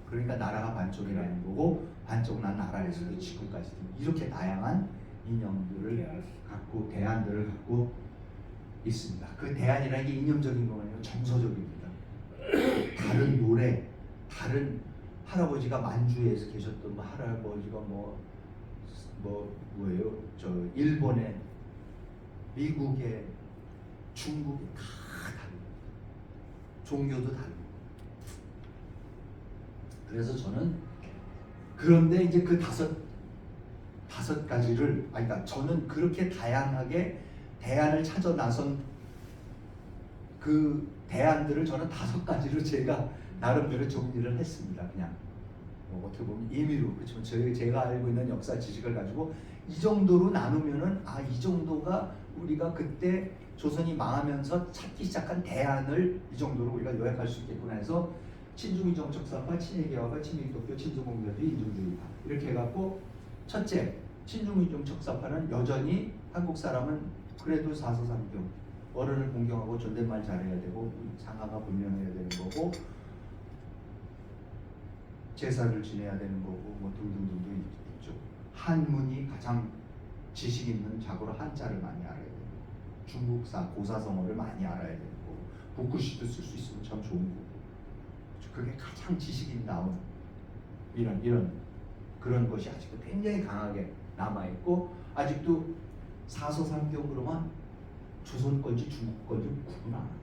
A: 그러니까 나라가 반쪽이라는 거고 반쪽 난 나라에서도 지금까지 이렇게 다양한 이념들을 갖고 대안들을 갖고 있습니다. 그 대안이라는 게 이념적인 거 아니고 정서적입니다. 다른 노래, 다른 할아버지가 만주에서 계셨던 뭐 할아버지가 뭐예요? 저 일본에, 미국에, 중국에 다 다르고 종교도 다르고. 그래서 저는 그런데 이제 그 다섯 가지를 그러니까 저는 그렇게 다양하게 대안을 찾아 나선 그 대안들을 저는 5가지로 제가 나름대로 정리를 했습니다. 그냥 뭐 어떻게 보면 임의로 그렇지만 제가 알고 있는 역사 지식을 가지고 이 정도로 나누면은 이 정도가 우리가 그때 조선이 망하면서 찾기 시작한 대안을 이 정도로 우리가 요약할 수 있겠구나 해서 친중의 정책사파, 친일개화파, 친일기독교, 친중공교도 인종주의파 이렇게 해갖고 첫째, 친중의 정책사파는 여전히 한국 사람은 그래도 사서삼경 어른을 공경하고 존댓말 잘해야 되고 상하가 분명해야 되는 거고 제사를 지내야 되는 거고 뭐 등등등도 있죠. 한문이 가장 지식 있는 자고로 한자를 많이 알아야 되고 중국사 고사성어를 많이 알아야 되는 거고 북구시도 쓸 수 있으면 참 좋은 거고 그게 가장 지식이 나온 이런 그런 것이 아직도 굉장히 강하게 남아 있고 아직도 사서삼경 그러면 조선 건지 중국 건지 구분 안 합니다.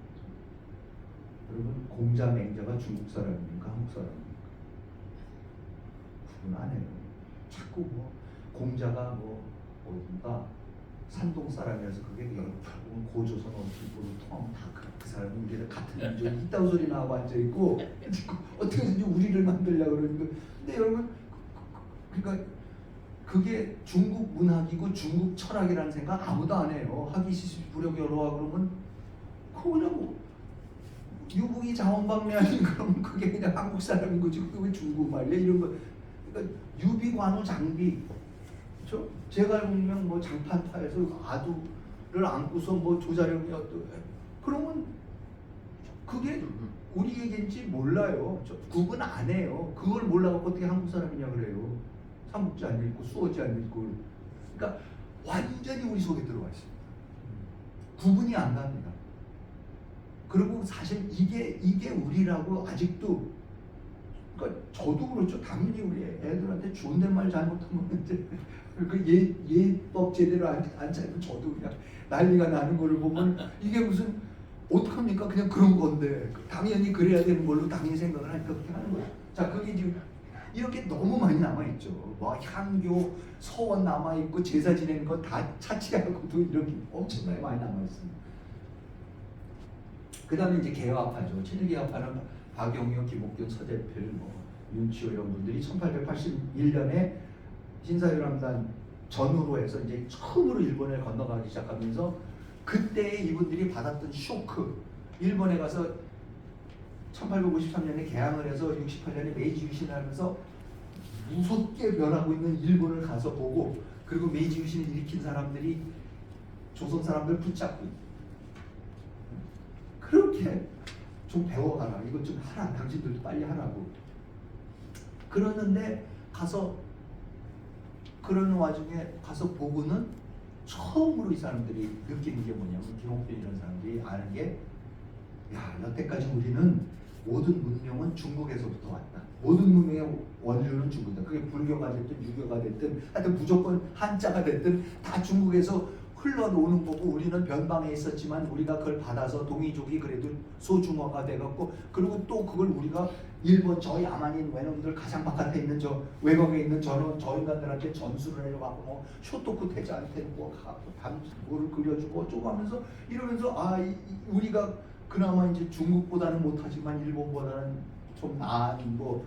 A: 여러분 공자 맹자가 중국 사람입니까 한국 사람입니까? 구분 안 해요. 자꾸 뭐 공자가 뭐 어딘가 산동 사람이라서 그게 여러 고조선 어디로 통하면 다 그 사람이 우리랑 같은 민족이 있다고 소리 나고 앉아 있고 어떻게든지 우리를 만들려고 그러는 거. 근데 여러분 그러니까 그게 중국 문학이고 중국 철학이라는 생각 아무도 안 해요. 학위시시 부력 여러와 그러면 그거 그냥 뭐 유붕이 자원방매하니 그러면 그게 그냥 한국 사람인 거지 그게 왜 중국말이야 이런 거. 그러니까 유비관우 장비 그렇죠? 제갈공명 뭐 장판타에서 아두를 안고서 뭐 조자룡이 그러면 그게 우리 얘기인지 몰라요. 구분 안 해요. 그걸 몰라갖고 어떻게 한국 사람이냐 그래요. 삼국지 안 읽고 수어지 안 읽고 그러니까 완전히 우리 속에 들어와 있습니다. 구분이 안 갑니다. 그리고 사실 이게 우리라고 아직도 그러니까 저도 그렇죠. 당연히 우리 애들한테 존댓말 잘못하면 그 예법 제대로 안 차리면 저도 그냥 난리가 나는 거를 보면 이게 무슨 어떡합니까? 그냥 그런 건데 당연히 그래야 되는 걸로 당연히 생각을 하니까 그렇게 하는 거예요. 자, 그게 지금 이렇게 너무 많이 남아있죠. 뭐 향교, 서원 남아있고 제사 지내는 거 다 차치하고도 이렇게 엄청나게 많이 남아있습니다. 그 다음에 이제 개화파죠. 친일개화파는 박영효, 김옥균, 서대필, 뭐 윤치호 이런 분들이 1881년에 신사유람단 전후로 해서 이제 처음으로 일본에 건너가기 시작하면서 그때 이분들이 받았던 쇼크, 일본에 가서 1853년에 개항을 해서 68년에 메이지 유신을 하면서 무섭게 변하고 있는 일본을 가서 보고 그리고 메이지 유신을 일으킨 사람들이 조선 사람들 붙잡고 그렇게 좀 배워가라. 이것 좀 하라. 당신들도 빨리 하라고. 그러는데 가서 그러는 와중에 가서 보고는 처음으로 이 사람들이 느끼는 게 뭐냐면 김옥균 이런 사람들이 아는 게 야, 여태까지 우리는 모든 문명은 중국에서부터 왔다. 모든 문명의 원류는 중국이다. 그게 불교가 됐든 유교가 됐든 하여튼 무조건 한자가 됐든 다 중국에서 흘러노는 거고 우리는 변방에 있었지만 우리가 그걸 받아서 동이족이 그래도 소중화가 돼갖고 그리고 또 그걸 우리가 일본 저 야만인 외놈들 가장 바깥에 있는 저 외곽에 있는 저 인간들한테 전수를 해갖고 뭐 쇼토쿠 태자한테 뭐 뭐를 그려주고 어쩌고 하면서 이러면서 우리가 그나마 이제 중국보다는 못하지만 일본보다는 좀 나은 뭐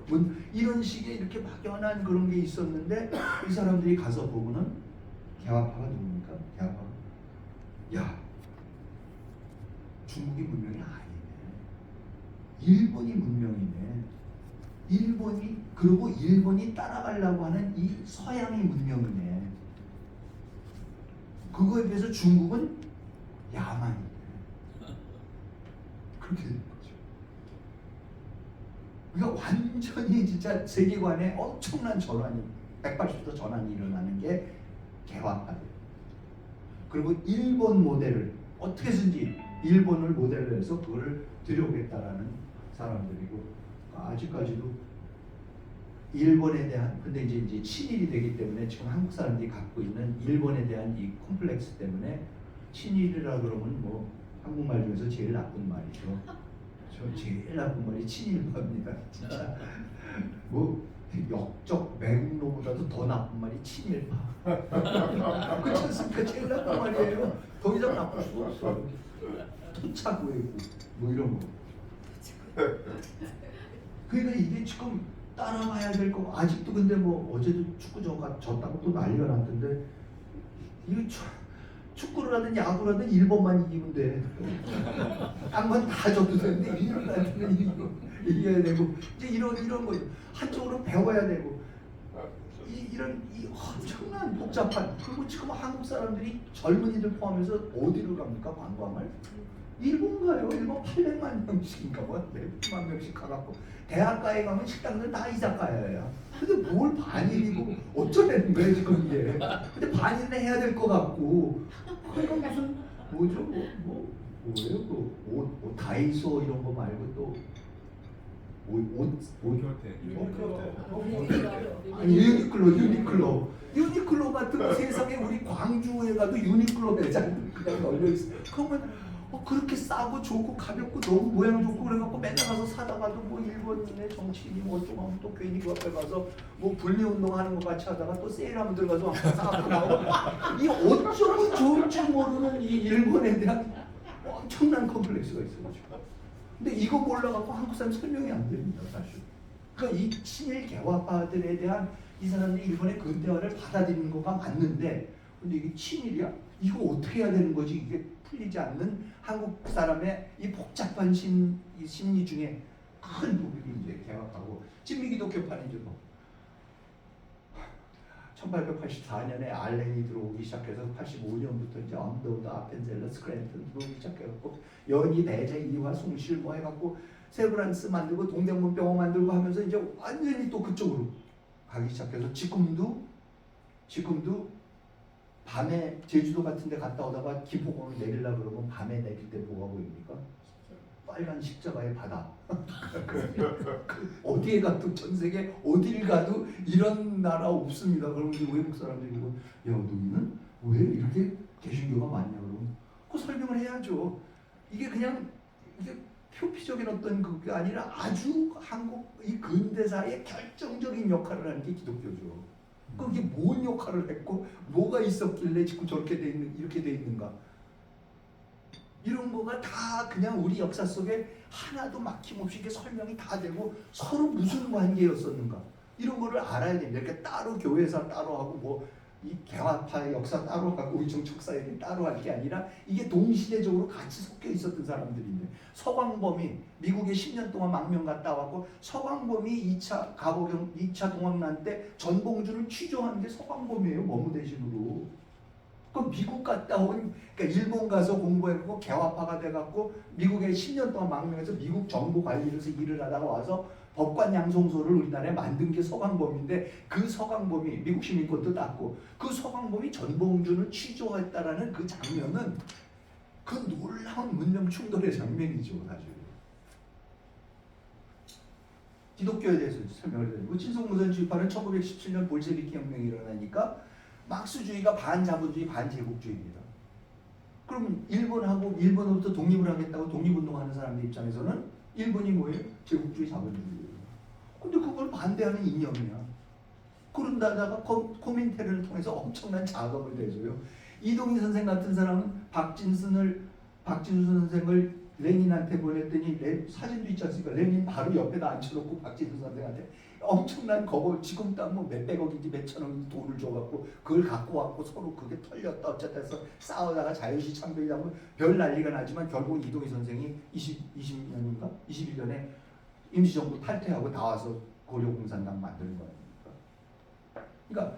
A: 이런 식의 이렇게 막연한 그런 게 있었는데 이 사람들이 가서 보고는 개화파가 누굽니까? 개화파. 야, 중국이 문명이 아니네. 일본이 문명이네. 그리고 일본이 따라가려고 하는 이 서양의 문명이네. 그거에 비해서 중국은 야만이네. 그렇게 된 거죠. 그러니까 완전히 진짜 세계관에 엄청난 전환이 180도 전환이 일어나는 게 개화파예요. 그리고 일본 모델을 어떻게 해서든지 일본을 모델로 해서 그거를 들여오겠다라는 사람들이고 아직까지도 일본에 대한 근데 이제 친일이 되기 때문에 지금 한국 사람들이 갖고 있는 일본에 대한 이 콤플렉스 때문에 친일이라 그러면 뭐 한국말 중에서 제일 나쁜 말이죠. 저 제일 나쁜 말이 친일파입니다. 진짜 뭐 역적 매국노보다도 더 나쁜 말이 친일파. 그렇지 않습니까? 제일 나쁜 말이에요. 더 이상 나쁠 수가 없어. 토착외국 뭐 이런 거. 그러니까 이게 지금 따라와야 될 거고 아직도 근데 뭐 어제도 축구전 졌다고 또 난리가 났던데 이거 축구를 하든 야구를 하든 일본만 이기면 돼. 딴 건 다 져도 되는데 일본한테는 이겨야 되고 이제 이런 거 한쪽으로 배워야 되고 이런 엄청난 복잡한. 그리고 지금 한국 사람들이 젊은이들 포함해서 어디를 갑니까? 관광을? 일본 가요. 일본 800만 명씩인가 뭐 100만 명씩 가갖고 대학가에 가면 식당들 다 이자카야야. 근데 뭘 반일이고 어쩌라는 거야 지금 이게. 근데 반일은 해야 될 것 같고 그러니까 무슨 뭐죠? 뭐예요? 옷 다이소 이런 거 말고 또 아니 유니클로 같은 거 세상에 우리 광주에 가도 유니클로 매장 그냥 널려 있어. 그러면 그렇게 싸고 좋고 가볍고 너무 모양 좋고 그래갖고 맨날 가서 사다가도 뭐 일본인의 정치인이 뭐 어쩌고 하면 또 괜히 그 앞에 가서 뭐 분리운동하는 거 같이 하다가 또 세일하면 들어가서 싸갖고 나오고 이 어쩌면 좋을지 모르는 이 일본에 대한 엄청난 컴플렉스가 있어가지고. 근데 이거 몰라갖고 한국 사람 설명이 안 됩니다 사실. 그러니까 이 친일 개화파들에 대한 이 사람들이 일본의 근대화를 받아들이는 거가 맞는데 근데 이게 친일이야? 이거 어떻게 해야 되는 거지? 이게 풀리지 않는 한국 사람의 이 복잡한 심리 중에 큰 부분이 이제 개화파고 진미기독교파는 이제 1884년에 알렌이 들어오기 시작해서 85년부터 이제 언더우드, 아펜젤러, 스크랜턴 들어오기 시작해갖고 연희, 대제, 이화, 숭실 뭐 해갖고 세브란스 만들고 동대문 병원 만들고 하면서 이제 완전히 또 그쪽으로 가기 시작해서 지금도 밤에 제주도 같은 데 갔다 오다가 김포공을 내리려고 그러면 밤에 내릴 때 뭐가 보입니까? 빨간 십자가의 바다. 어디에 가도 전 세계 어딜 가도 이런 나라 없습니다. 그러면 외국 사람들이 보고 야 너희는 왜 이렇게 개신교가 많냐 그러면 그 설명을 해야죠. 이게 그냥 이게 표피적인 어떤 그게 아니라 아주 한국 이 근대사의 결정적인 역할을 하는 게 기독교죠. 그게 뭔 역할을 했고 뭐가 있었길래 지금 저렇게 돼 있는 이렇게 돼 있는가? 이런 거가 다 그냥 우리 역사 속에 하나도 막힘없이 이렇게 설명이 다 되고 서로 무슨 관계였었는가 이런 거를 알아야 됩니다. 이렇게 따로 교회사 따로 하고 뭐 이 개화파의 역사 따로 하고 우리 정책사역이 따로 할 게 아니라 이게 동시대적으로 같이 섞여 있었던 사람들인데 서광범이 미국에 10년 동안 망명 갔다 왔고 서광범이 2차 동학난 때 전봉준을 취조한 게 서광범이에요. 머무 대신으로. 그럼 미국 갔다 온, 그러니까 일본 가서 공부했고 개화파가 돼갖고 미국에 10년 동안 망명해서 미국 정부 관리로서 일을 하다가 와서 법관 양성소를 우리나라에 만든 게 서광범인데 그 서광범이 미국 시민권도 땄고 그 서광범이 전봉준을 취조했다라는 그 장면은 그 놀라운 문명 충돌의 장면이죠 사실. 기독교에 대해서 설명을 드리고 친송무선주의파는 1917년 볼셰비키 혁명이 일어나니까 막스주의가 반자본주의 반제국주의입니다. 그럼 일본으로부터 독립을 하겠다고 독립운동하는 사람들 입장에서는 일본이 뭐예요? 제국주의 자본주의예요. 근데 그걸 반대하는 이념이야. 그런다다가 코민테르를 통해서 엄청난 자금을 내줘요. 이동희 선생 같은 사람은 박진수 선생을 레닌한테 보냈더니 사진도 있지 않습니까? 레닌 바로 옆에다 앉혀놓고 박진수 선생한테 엄청난 거고 지금 뭐 몇백억인지 몇천억인지 돈을 줘갖고 그걸 갖고 왔고 서로 그게 털렸다 어쨌다 해서 싸우다가 자유시 참배이다 보면 별 난리가 나지만 결국 이동희 선생이 20년인가? 21년에 임시정부 탈퇴하고 나와서 고려공산당 만드는 거니까. 그러니까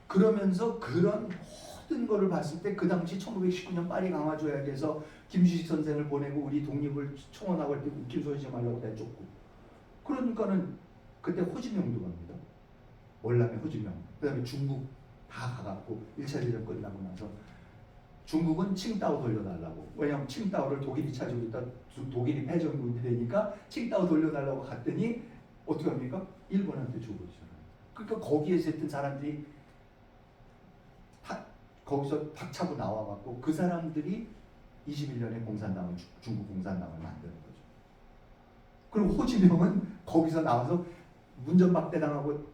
A: 그러면서 그런 모든 거를 봤을 때 그 당시 1919년 파리 강화조약에서 김주식 선생을 보내고 우리 독립을 청원하고 할 때 웃긴 소리 하지 말라고 내쫓고 그러니까는 그때 호지명도 갑니다. 월남의 호지명. 그 다음에 중국 다 가갖고 1차 대전 끝나고 나서 중국은 칭다오 돌려달라고. 왜냐하면 칭다오를 독일이 차지고 있다. 독일이 패전국이 되니까 칭다오 돌려달라고 갔더니 어떻게 합니까? 일본한테 줘버리잖아요. 그러니까 거기에서 했던 사람들이 거기서 박차고 나와갖고 그 사람들이 21년에 공산당을 중국 공산당을 만드는 거죠. 그리고 호지명은 거기서 나와서 문전박대당하고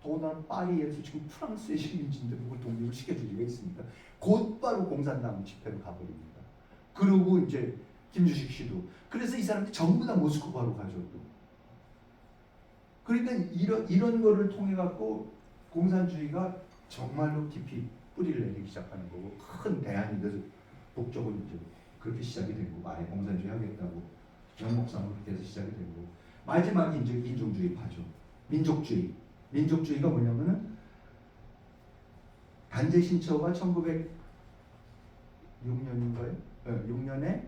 A: 더군다나 파리에서 지금 프랑스의 식민지인데 그걸 독립을 시켜줄 리가 있습니다. 곧바로 공산당 집회로 가버립니다. 그리고 이제 김주식 씨도 그래서 이 사람들이 전부 다 모스크바로 가죠. 또. 그러니까 이런 거를 통해 갖고 공산주의가 정말로 깊이 뿌리를 내리기 시작하는 거고 큰 대안이 돼서 북쪽은 이제 그렇게 시작이 된 거고 아예 공산주의 하겠다고 영목상으로 그렇게 해서 시작이 된 거고 마지막이 이제 인종주의파죠. 민족주의가 뭐냐면은 단재 신처가 1906년인가요? 6년에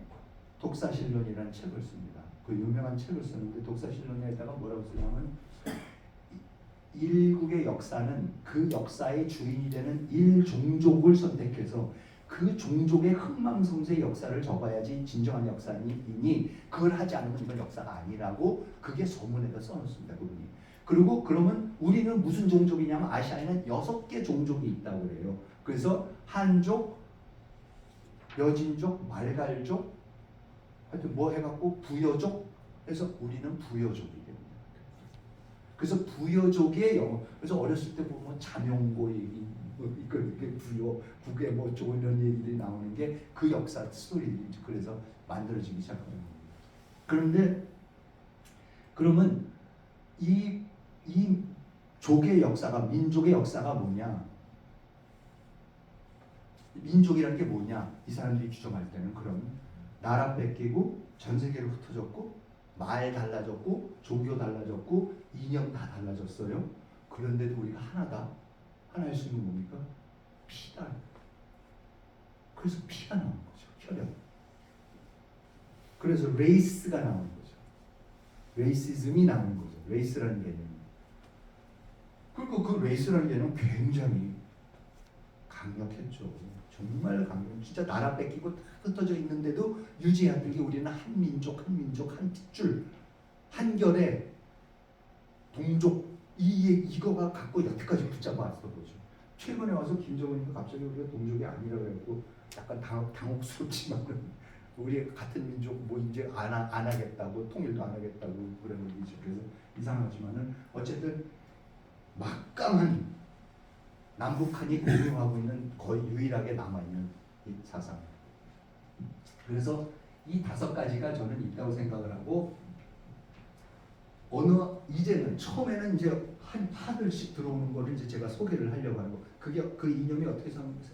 A: 독사실론이라는 책을 씁니다. 그 유명한 책을 썼는데 독사실론에다가 뭐라고 쓰냐면 일국의 역사는 그 역사의 주인이 되는 일종족을 선택해서 그 종족의 흥망성쇠의 역사를 적어야지 진정한 역사이니 그걸 하지 않으면 이건 역사가 아니라고 그게 서문에다 써놓습니다. 그분이. 그리고 그러면 우리는 무슨 종족이냐면 아시아에는 6개 종족이 있다고 그래요. 그래서 한족, 여진족, 말갈족 하여튼 뭐 해갖고 부여족 해서 우리는 부여족이 됩니다. 그래서 부여족의 영어 그래서 어렸을 때 보면 잠용고 얘기 이게 부여 국에 뭐 좋은 이런 얘기들이 나오는 게 그 역사 스토리들이 그래서 만들어지기 시작하는 겁니다. 그런데 그러면 이 족의 역사가 민족의 역사가 뭐냐? 민족이라는 게 뭐냐? 이 사람들이 규정할 때는 그럼 나라 뺏기고 전 세계로 흩어졌고 말 달라졌고 종교 달라졌고 이념 다 달라졌어요. 그런데도 우리가 하나다. 하나일 수 있는 뭡니까? 피다. 그래서 피가 나오는 거죠. 혈연. 그래서 레이스가 나오는 거죠. 레이시즘이 나오는 거죠. 레이스라는 개념. 그리고 그 레이스라는 개념은 굉장히 강력했죠. 정말 강력. 진짜 나라 뺏기고 다 흩어져 있는데도 유지했던 게 우리는 한 민족, 한 핏줄, 한결의 동족 이거가 갖고 여태까지 붙잡아 왔던 거죠. 최근에 와서 김정은이 갑자기 우리가 동족이 아니라고 했고 약간 당혹스럽지만은 우리 같은 민족 뭐 이제 안 하겠다고 통일도 안 하겠다고 그런 얘기죠. 그래서 이상하지만은 어쨌든 막강한 남북한이 공유하고 있는 거의 유일하게 남아 있는 이 사상. 그래서 이 5가지가 저는 있다고 생각을 하고 이제는 처음에는 이제 한 파들씩 들어오는 거를 이제 제가 소개를 하려고 하는 거. 그게 그 이념이 어떻게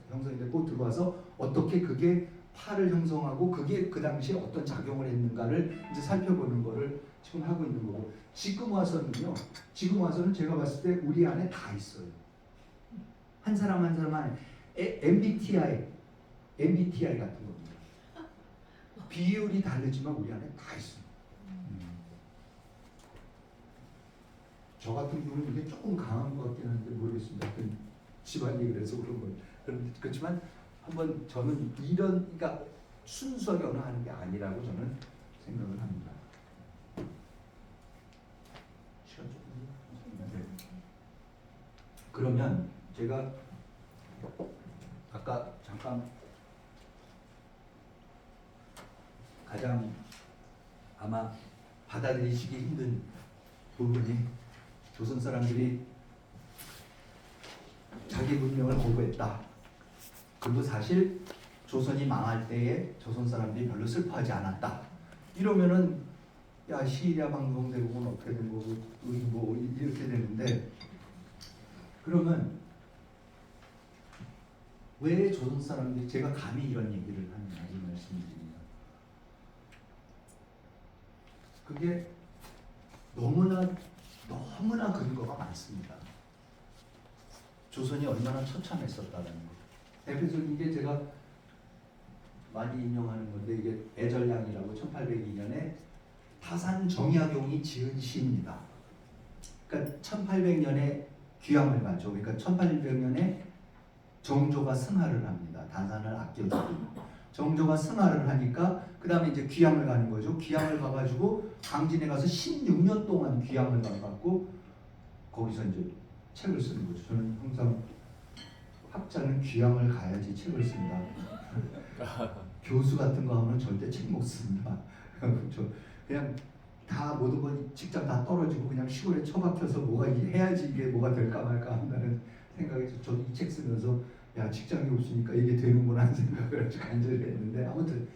A: 형성이 됐고 들어와서 어떻게 그게 파를 형성하고 그게 그 당시에 어떤 작용을 했는가를 이제 살펴보는 거를 지금 하고 있는 거고 지금 와서는 제가 봤을 때 우리 안에 다 있어요. 한 사람 한 사람 안에 MBTI 같은 겁니다. 비율이 다르지만 우리 안에 다 있어요. 저 같은 경우는 이게 조금 강한 것 같긴 한데 모르겠습니다. 집안이 그래서 그런 거예요. 그렇지만 한번 저는 그러니까 순수하게 어느 하는 게 아니라고 저는 생각을 합니다. 시간 조금 네. 그러면 제가 아까 잠깐 가장 아마 받아들이시기 힘든 부분이 조선 사람들이 자기 문명을 거부했다. 그리고 사실 조선이 망할 때에 조선 사람들이 별로 슬퍼하지 않았다. 이러면은 야 시리아 방송대국은 어떻게 된 거고 뭐 이렇게 되는데 그러면 왜 조선 사람들이 제가 감히 이런 얘기를 하느냐 이 말씀드립니다. 그게 너무나 근거가 많습니다. 조선이 얼마나 처참했었다는 거. 대표적인 게 제가 많이 인용하는 건데 이게 애절량이라고 1802년에 타산 정약용이 지은 시입니다. 그러니까 1800년에 귀향을 가죠. 그러니까 1800년에 정조가 승하를 합니다. 다산을 아껴주고 정조가 승하를 하니까 그 다음에 이제 귀향을 가는 거죠. 귀향을 가가지고 강진에 가서 16년 동안 귀향을 가갖고 거기서 이제 책을 쓰는 거죠. 저는 항상 학자는 귀향을 가야지 책을 쓴다. 교수 같은 거 하면 절대 책 못 씁니다. 그냥 다 모든 건 직장 다 떨어지고 그냥 시골에 처박혀서 뭐가 해야지 이게 뭐가 될까 말까 한다는 생각에서 저도 이 책 쓰면서 야 직장이 없으니까 이게 되는구나 하는 생각을 아주 간절히 했는데 아무튼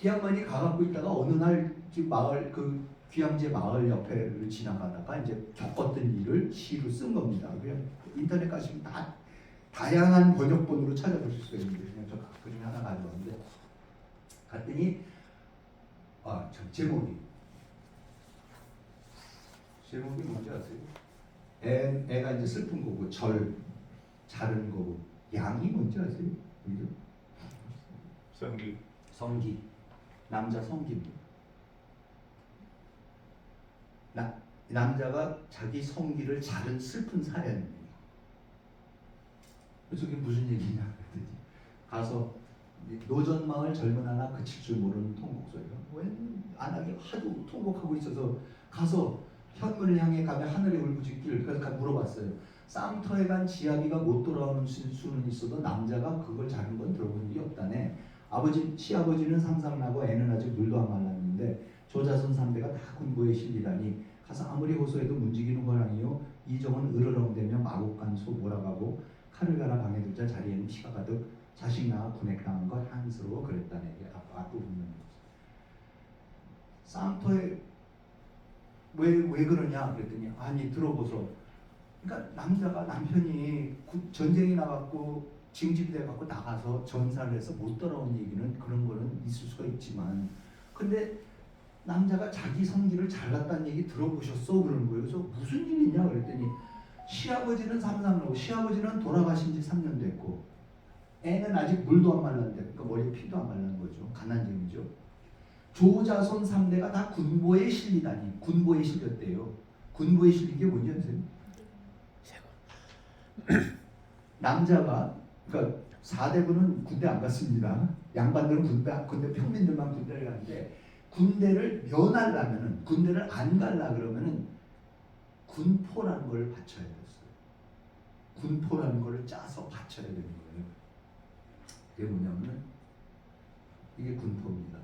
A: 이 양반이 가갖고 있다가 어느 날 마을 그 귀향제 마을 옆에를 지나가다가 이제 겪었던 일을 시로 쓴 겁니다. 그냥 인터넷 가시면 다 다양한 번역본으로 찾아보실 수가 있는데 그냥 저 그 중에 하나 가져왔는데 갔더니 저 제목이 뭔지 아세요? 애가 이제 슬픈 거고 자른 거고 양이 뭔지 아세요? 그죠? 성기 남자 성기입니다. 남자가 자기 성기를 자른 슬픈 사연입니다. 그래서 그게 무슨 얘기냐 그랬더니 가서 노전마을 젊은 하나 그칠 줄 모르는 통곡소리가 웬 안하게 하도 통곡하고 있어서 가서 현문을 향해 가면 하늘에 울부짖기를 그래서 물어봤어요. 쌍터에 간 지아비가 못 돌아오는 수는 있어도 남자가 그걸 자른 건 들어본 적이 없다네. 시아버지는 상상나고 애는 아직 물도 안 말랐는데 조자손 3대가 다 군부에 실리다니 가서 아무리 호소해도 문지기는 호랑이요 이정은 으르렁대며 마곡간 소 몰아가고 칼을 갈아 방에 들자 자리에는 피가 가득 자식 낳아 분액당한 것 한스러워 그랬다네. 이게 앞부분은 쌍터에 왜 그러냐 그랬더니 아니 들어보소. 그러니까 남편이 전쟁에 나갔고 징집돼 갖고 나가서 전사를 해서 못 돌아온 얘기는 그런 거는 있을 수가 있지만 근데 남자가 자기 성기를 잘랐다는 얘기 들어보셨어? 그러는 거예요. 그래서 무슨 일이냐 그랬더니 시아버지는 삼삼하고 시아버지는 돌아가신 지 3년 됐고 애는 아직 물도 안 말랐는데 그러니까 머리에 피도 안 말랐는 거죠. 가난쟁이죠. 조자손 3대가 다 군보에 실리다니 군보에 실렸대요. 군보에 실린 게 뭔지 아세요? 남자가 그러니까 4대부는 군대 안 갔습니다. 양반들은 군대 평민들만 군대를 가는데 군대를 면하려면은 군대를 안 갈라 그러면은 군포라는 걸 바쳐야 됐어요. 군포라는 걸 짜서 바쳐야 되는 거예요. 그게 뭐냐면은 이게 군포입니다.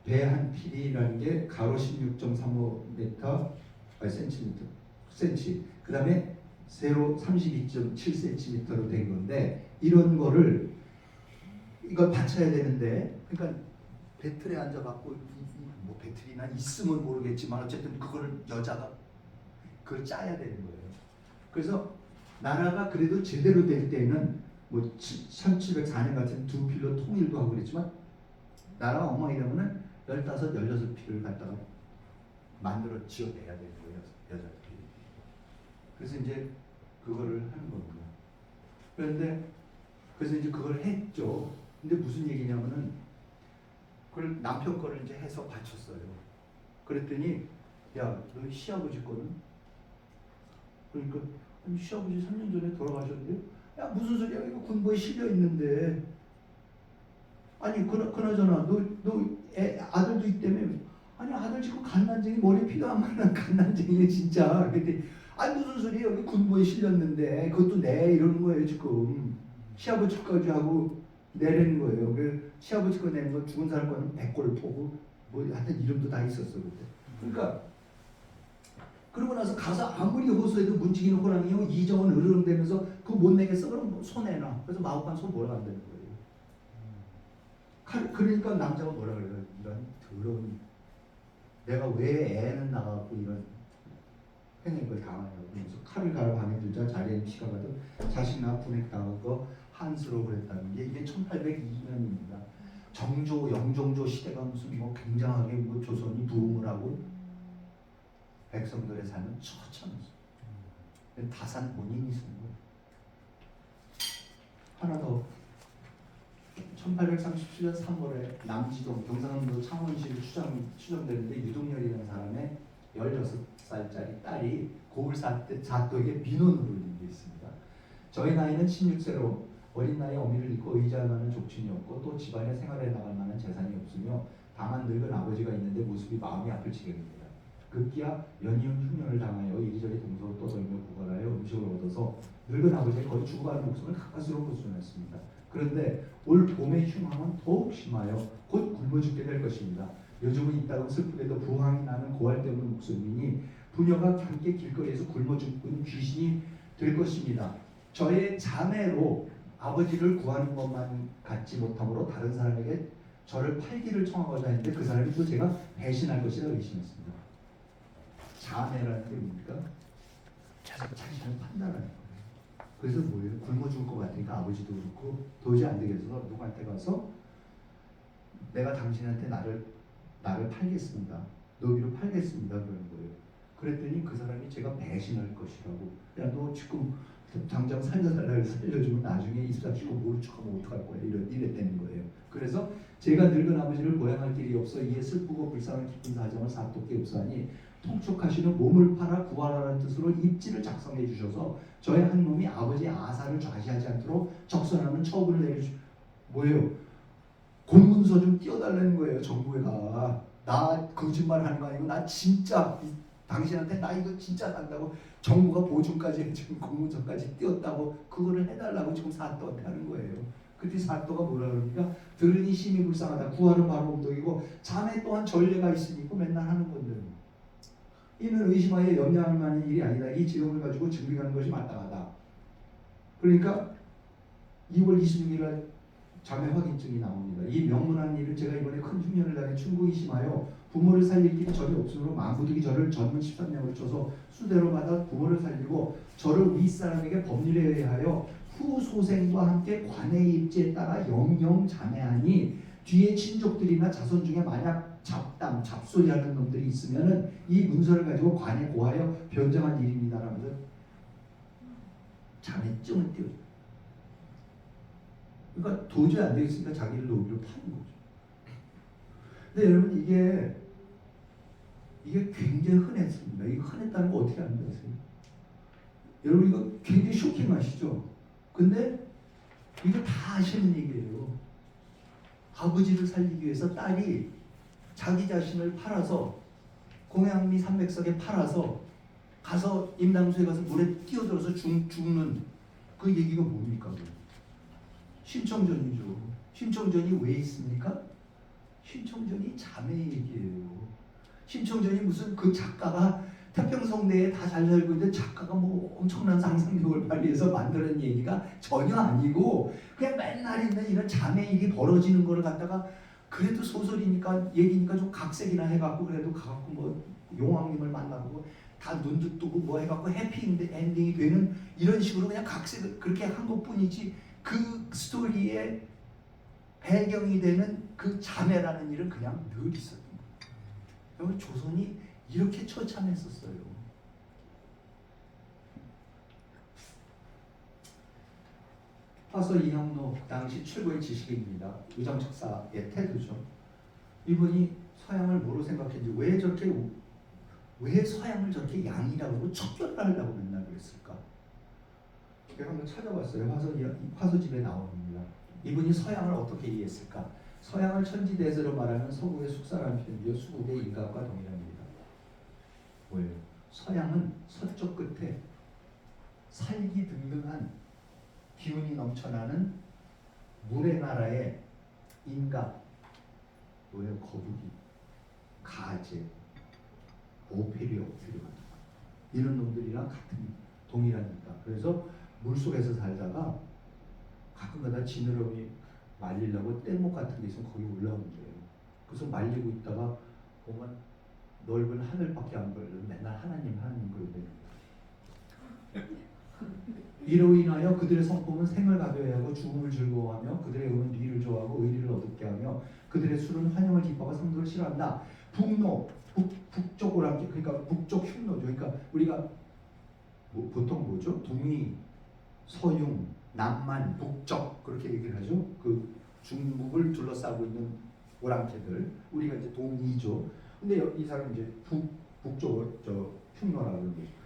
A: 배 한 필이라는 게 가로 16.35m, cm. 그 다음에 세로 32.7cm로 된 건데 이런 거를 이걸 받쳐야 되는데 그러니까 배틀에 앉아갖고 뭐 배틀이나 있으면 모르겠지만 어쨌든 그걸 여자가 그걸 짜야 되는 거예요. 그래서 나라가 그래도 제대로 될 때는 뭐 1704년 같은 두 필로 통일도 하고 그랬지만 나라가 엉망이라면은 15, 16필을 갖다가 만들어 지어내야 되는 거예요. 여자들이. 그래서 이제 그거를 하는 겁니다. 그래서 이제 그걸 했죠. 근데 무슨 얘기냐면은 그걸 남편 거를 이제 해서 바쳤어요. 그랬더니 야, 너 시아버지 거는? 그러니까 아니, 시아버지 3년 전에 돌아가셨는데 야 무슨 소리야 이거 군보에 실려 있는데 아니 그나저나 너 아들도 있다며 아니 아들 지금 갓난쟁이 머리 피도 안 마른 갓난쟁이 진짜 그랬더니 아니 무슨 소리야 여기 군보에 실렸는데 그것도 내 이러는 거예요 지금 시아버지 거까지 하고 내리는 거예요. 그 시아버지 거 내는 거 죽은 사람 거는 백골 포고 뭐 하여튼 이름도 다 있었어 그때. 그러니까 그러고 나서 가서 아무리 호소해도 문지기는 호랑이요 이정은 으르렁대면서 그거 못 내겠어 그럼 손해나. 그래서 마법관 손 몰아간다는 거예요. 그러니까 남자가 뭐라 그래요? 이런 더러운 내가 왜 애는 나가고 이런 행위를 당하냐고 그러면서 칼을 갈아 방에 들자 자리에 피가 가득 자식 낳아 분액당한 거 한스러워 그랬다는 게 이게 1802년입니다. 영종조 시대가 무슨 뭐 굉장하게 뭐 조선이 부흥을 하고 백성들의 삶은 처참했어요. 다산 본인이 쓴 거예요. 하나 더 1837년 3월에 남지동 경상도 창원시를 추정되는데 유동열이라는 사람의 16살짜리 딸이 고을 사또에게 민원을 올린 게 있습니다. 저희 나이는 16세로 어린 나이에 어미를 잃고 의지할 만한 족친이 없고 또 집안에 생활해 나갈 만한 재산이 없으며 다만 늙은 아버지가 있는데 모습이 마음이 아플 지경입니다. 급기야 연이은 흉년을 당하여 이리저리 동서로 떠돌며 구걸하여 음식을 얻어서 늙은 아버지의 거의 죽어가는 목숨을 가까스로 보존했습니다. 그런데 올 봄의 흉황은 더욱 심하여 곧 굶어 죽게 될 것입니다. 요즘은 이따금 슬프게도 부항이 나는 고할 데 없는 목숨이니 부녀가 함께 길거리에서 굶어 죽는 귀신이 될 것입니다. 저의 자매로 아버지를 구하는 것만 갖지 못함으로 다른 사람에게 저를 팔기를 청하고자 했는데 그 사람이 또 제가 배신할 것이라 의심했습니다. 자매라는 게 뭡니까? 자신을 판단하는 거예요. 그래서 뭐예요? 굶어 죽을 것 같으니까 아버지도 그렇고 도저히 안 되겠어서 누구한테 가서 내가 당신한테 나를 팔겠습니다. 노비로 팔겠습니다. 그러는 거예요. 그랬더니 그 사람이 제가 배신할 것이라고. 야, 너 지금 당장 살려달라고 살려주면 나중에 입사시고 모른 척하면 어떡할 거야. 이랬다는 거예요. 그래서 제가 늙은 아버지를 보양할 길이 없어 이에 슬프고 불쌍한 깊은 사정을 사토끼 없사니 통촉하시는 몸을 팔아 구하라는 뜻으로 입지를 작성해 주셔서 저의 한 몸이 아버지의 아사를 좌시하지 않도록 적선하는 처분을 내리시. 뭐예요? 공문서 좀 띄워달라는 거예요. 정부가. 나 거짓말 하는 거 아니고 나 진짜 당신한테 나 이거 진짜 산다고 정부가 보증까지 지금 공문서까지 띄웠다고 그거를 해달라고 지금 사또한테 하는 거예요. 그때 사또가 뭐라 그러니까 들으니 심히 불쌍하다. 구하는 바로 엉덩이고 자매 또한 전례가 있으니까 맨날 하는 건데 이는 의심하여 염려할 만한 일이 아니다. 이 지형을 가지고 증빙하는 것이 마땅하다. 그러니까 2월 26일 자매 확인증이 나옵니다. 이 명문한 일을 제가 이번에 큰 흉년을 당해 충고히 심하여 부모를 살릴 길이 전혀 없으므로 만부득이 저를 젊은 13년을 쳐서 수대로 받아 부모를 살리고 저를 윗사람에게 법률에 의하여 후소생과 함께 관의 입지에 따라 영영 자매하니 뒤에 친족들이나 자손 중에 만약 잡소리하는 놈들이 있으면은 이 문서를 가지고 관에 고하여 변정한 일입니다라면서 자매증을 띄워. 그러니까 도저히 안 되겠으니까 자기를 노비로 파는 거죠. 근데 여러분 이게 굉장히 흔했습니다. 이거 흔했다는 거 어떻게 아는 거세요? 여러분 이거 굉장히 쇼킹하시죠? 근데 이거 다 아시는 얘기예요. 아버지를 살리기 위해서 딸이 자기 자신을 팔아서 공양미 산맥석에 팔아서 가서 임당수에 가서 물에 뛰어들어서 죽는 그 얘기가 뭡니까? 심청전이죠. 심청전이 왜 있습니까? 심청전이 자매 얘기예요. 심청전이 무슨 그 작가가 태평성대에 다 잘 살고 있는데 작가가 뭐 엄청난 상상력을 발휘해서 만드는 얘기가 전혀 아니고 그냥 맨날 있는 이런 자매 일이 벌어지는 거를 갖다가 그래도 소설이니까 얘기니까 좀 각색이나 해갖고 그래도 가갖고 뭐 용왕님을 만나고 다 눈도 뜨고 뭐 해갖고 해피 엔딩이 되는 이런 식으로 그냥 각색을 그렇게 한 것뿐이지 그 스토리의 배경이 되는 그 자매라는 일은 그냥 늘 있었던 거예요. 조선이 이렇게 처참했었어요. 화서 이형록 당시 최고의 지식인입니다. 의정책사의 태도죠. 이분이 서양을 뭐로 생각했는지 왜 서양을 저렇게 양이라고 척결을 하려고 맨날 그랬을까? 제가 한번 찾아봤어요. 화서집에 나옵니다. 이분이 서양을 어떻게 이해했을까? 서양을 천지대세로 말하는 서구의 숙사라는 표현이요. 수국의 일각과 동일합니다. 뭐예요? 서양은 서쪽 끝에 살기 등등한 기운이 넘쳐나는 물의 나라의 인각, 뭐예요? 거북이, 가재, 오페리오 이런 놈들이랑 같은 동일합니다. 그래서 물속에서 살다가 가끔가다 지느러미 말리려고 뗏목 같은 데 있으면 거기 올라오는데요. 그래서 말리고 있다가 보면 넓은 하늘밖에 안 보여요. 맨날 하나님 그러대요. 이로 인하여 그들의 성품은 생을 가벼워야 하고 죽음을 즐거워하며 그들의 의는 리를 좋아하고 의리를 얻게 하며 그들의 술은 환영을 기뻐하고 상도를 싫어한다. 북노, 북쪽으로 함께 그러니까 북쪽 흉노죠. 그러니까 우리가 보통 뭐죠? 동이, 서융, 남만, 북적 그렇게 얘기를 하죠. 그 중국을 둘러싸고 있는 오랑캐들 우리가 이제 동이죠. 근데 이 사람은 이제 북쪽을 흉노라고 그러는 거죠.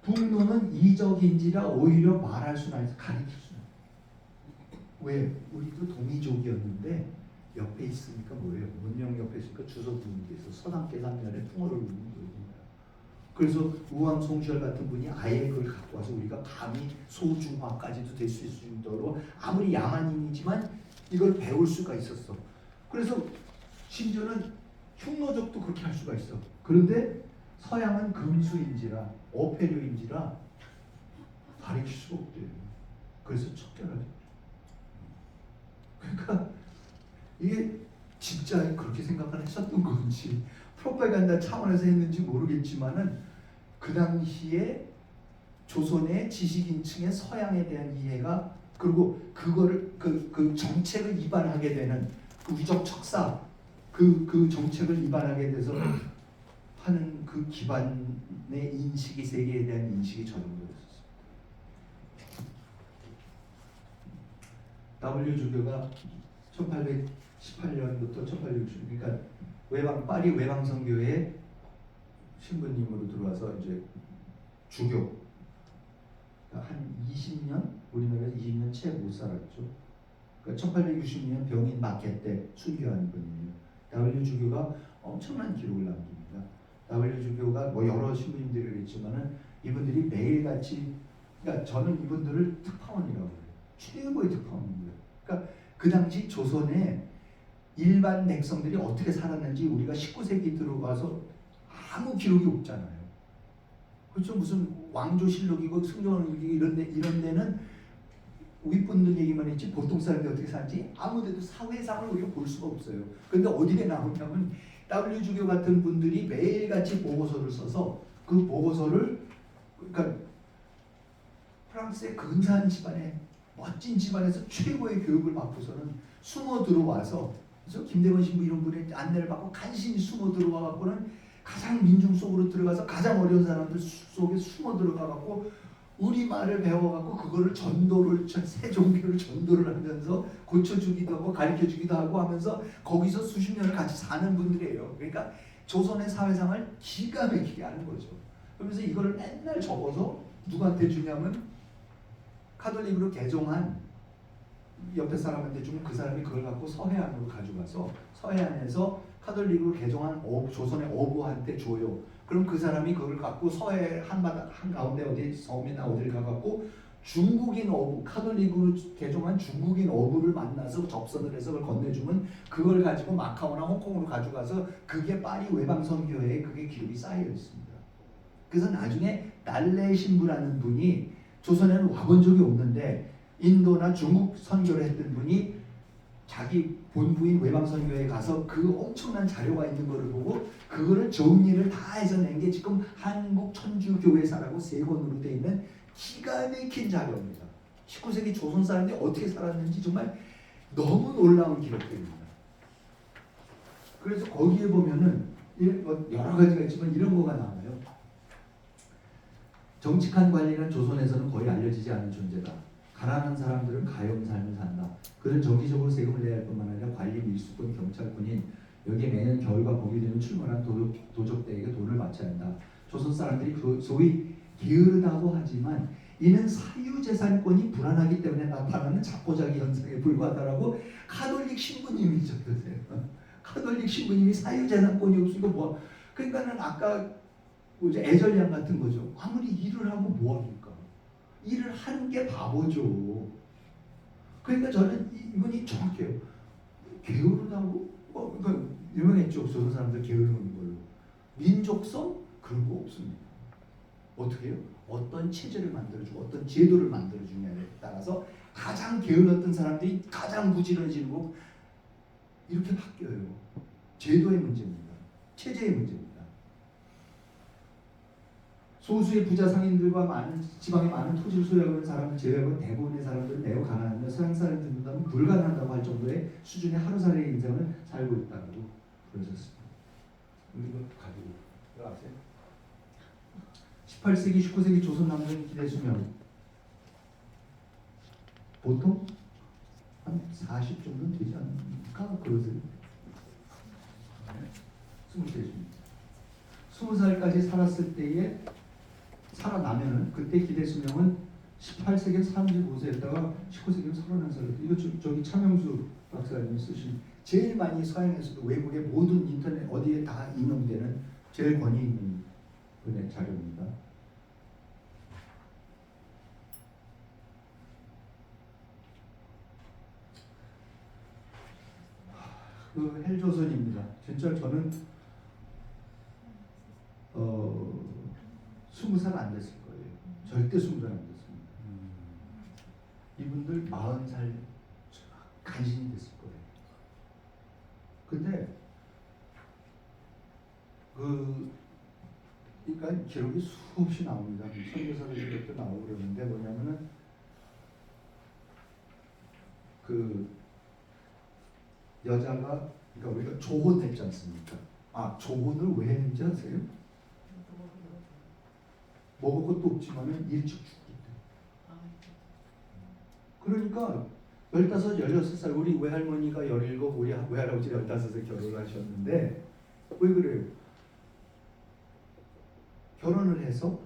A: 북노는 이적인지라 오히려 말할 수는 아니서 가리킬 수는. 왜? 우리도 동이족이었는데 옆에 있으니까 뭐예요? 문명 옆에 있으니까 주소 부는 게 있어. 서당계산면에 풍어를 놓는 거예요. 그래서 우왕송시열 같은 분이 아예 그걸 갖고 와서 우리가 감히 소중화까지도 될 수 있을 정도로 아무리 야만인이지만 이걸 배울 수가 있었어. 그래서 심지어는 흉노족도 그렇게 할 수가 있어. 그런데 서양은 금수인지라 어패류인지라 가리킬 수가 없대요. 그래서 척결하죠. 그러니까 이게 진짜 그렇게 생각을 했었던 건지 프로파간다 차원에서 했는지 모르겠지만은 그 당시에
B: 조선의 지식인층의 서양에 대한 이해가, 그리고 그거를 그 정책을 위반하게 되는 그 위적 척사, 그 정책을 위반하게 돼서 하는 그 기반의 인식이, 세계에 대한 인식이 저정되었습니다. W 주교가 1818년부터 1860, 그러니까 파리 외방선교회 신부님으로 들어와서 이제 주교, 그러니까 한 20년, 우리나라에서 20년 채 못 살았죠. 그러니까 1860년 병인 마켓 때 순교한 분이에요. W 주교가 엄청난 기록을 남깁니다. W 주교가 뭐 여러 신부님들이 그랬지만은 이분들이 매일같이, 그러니까 저는 이분들을 특파원이라고 해요. 최고의 특파원입니다. 그러니까 그 당시 조선에 일반 백성들이 어떻게 살았는지 우리가 19세기 들어가서 아무 기록이 없잖아요. 그렇죠. 무슨 왕조실록이고 승조원일기 이런 데는 윗분들 얘기만 했지 보통 사람들이 어떻게 사는지 아무데도 사회상을 우리가 볼 수가 없어요. 그런데 어디에 나오냐면 W 주교 같은 분들이 매일같이 보고서를 써서 그 보고서를, 그러니까 프랑스의 근사한 집안에, 멋진 집안에서 최고의 교육을 받고서는 숨어 들어와서, 그래서 김대건 신부 이런 분의 안내를 받고 간신히 숨어 들어와 갖고는 가장 민중 속으로 들어가서 가장 어려운 사람들 속에 숨어 들어가 갖고 우리말을 배워갖고 그거를 전도를, 새 종교를 전도를 하면서 고쳐주기도 하고 가르쳐주기도 하고 하면서 거기서 수십 년을 같이 사는 분들이에요. 그러니까 조선의 사회상을 기가 막히게 하는 거죠. 그러면서 이거를 맨날 적어서 누구한테 주냐면 카톨릭으로 개종한 옆에 사람한테 주면 그 사람이 그걸 갖고 서해안으로 가져가서 서해안에서 카톨릭으로 개종한 조선의 어부한테 줘요. 그럼 그 사람이 그걸 갖고 서해 한가운데 어디 섬이나 어디를 가갖고 중국인 어부, 카톨릭으로 개종한 중국인 어부를 만나서 접선을 해서 그걸 건네주면 그걸 가지고 마카오나 홍콩으로 가져가서 그게 파리 외방선교회에 그게 기록이 쌓여 있습니다. 그래서 나중에 날레 신부라는 분이 조선에는 와본 적이 없는데 인도나 중국 선교를 했던 분이 자기 본부인 외방선교회에 가서 그 엄청난 자료가 있는 거를 보고 그거를 정리를 다 해서 낸 게 지금 한국천주교회사라고 세 권으로 되어 있는 기가 막힌 자료입니다. 19세기 조선 사람들이 어떻게 살았는지 정말 너무 놀라운 기록들입니다. 그래서 거기에 보면은 여러 가지가 있지만 이런 거가 나와요. 정직한 관리는 조선에서는 거의 알려지지 않은 존재다. 가난한 사람들은 가여운 삶을 산다. 그는 정기적으로 세금을 내야 할 뿐만 아니라 관리, 밀수꾼, 경찰꾼인 여기에 매년 겨울과 봄이 되면 출몰한 도적들에게 돈을 바쳐야 한다. 조선 사람들이 소위 게으르다고 하지만 이는 사유재산권이 불안하기 때문에 나타나는 자포자기 현상에 불과하다라고 카톨릭 신부님이 적으세요. 카톨릭 신부님이 사유재산권이 없으니까 뭐, 그러니까는 아까 애절량 같은 거죠. 아무리 일을 하고 뭐 합니까? 일을 하는 게 바보죠. 그러니까 저는 이분이 정확해요. 게으르다고? 그러니까 유명했죠. 조선 사람들 게으르는 걸로. 민족성? 그런 거 없습니다. 어떻게 해요? 어떤 체제를 만들어주고 어떤 제도를 만들어주냐에 따라서 가장 게을렀던 사람들이 가장 부지런해지고 이렇게 바뀌어요. 제도의 문제입니다. 체제의 문제입니다. 소수의 부자 상인들과 많은 지방에 많은 토지를 소유하고 있는 사람을 제외하고 대부분의 사람들은 매우 가난하며 서양 사람들보다는 불가능하다고 할 정도의 수준의 하루살이의 인생을 살고 있다고 그러셨습니다. 이거 가지고 들어가세요. 18세기, 19세기 조선 남녀의 기대 수명 보통 한 40 정도는 되지 않을까 그러세요. 20살까지 살았을 때에 살아나면은 그때 기대 수명은 18세기에 35세였다가 19세기에 31살이었다. 이거 저기 차명수 박사님이 쓰신 제일 많이 서양에서도 외국의 모든 인터넷 어디에 다 인용되는 제일 권위 있는 분의 자료입니다. 그 헬조선입니다. 진짜 저는 20살 안 됐을 거예요. 절대 20살 안 됐습니다. 이분들 40살 간신히 됐을 거예요. 근데 그 그러니까 기록이 수없이 나옵니다. 선교사들도 나오고 그러는데 뭐냐면은 그 여자가 그러니까 우리가 조혼했지 않습니까? 아 조혼을 왜 했는지 아세요? 먹을 것도 없지만은 일찍 죽기 때문에. 그러니까 15, 16살 우리 외할머니가 17, 우리 외할아버지 15에 결혼을 하셨는데 왜 그래요? 결혼을 해서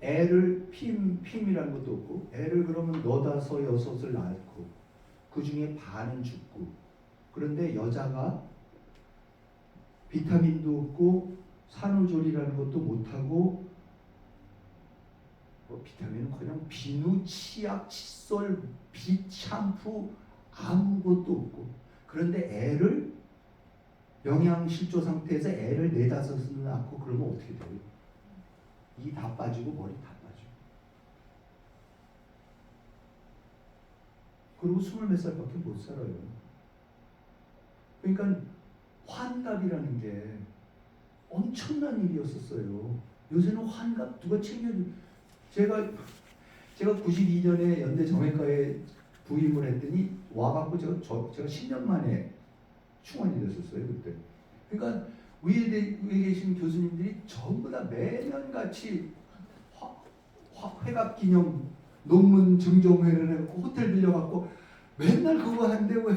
B: 애를 핌이라는 것도 없고 애를 그러면 4, 5, 6을 낳고 그 중에 반은 죽고 그런데 여자가 비타민도 없고 산후조리라는 것도 못하고 비타민은 그냥 비누, 치약, 칫솔, 빛, 샴푸 아무것도 없고 그런데 애를 영양실조 상태에서 애를 4, 5을 낳고 그러면 어떻게 돼요? 이 다 빠지고 머리 다 빠지고 그리고 20몇 살밖에 못 살아요. 그러니까 환갑이라는 게 엄청난 일이었었어요. 요새는 환갑 누가 챙겨줘? 제가 92년에 연대 정외과에 부임을 했더니 와갖고 제가 10년 만에 충원이 됐었어요 그때. 그러니까 위에 계신 교수님들이 전부 다 매년 같이 회갑 기념 논문 증정회를 해갖고 호텔 빌려갖고 맨날 그거 하는데 왜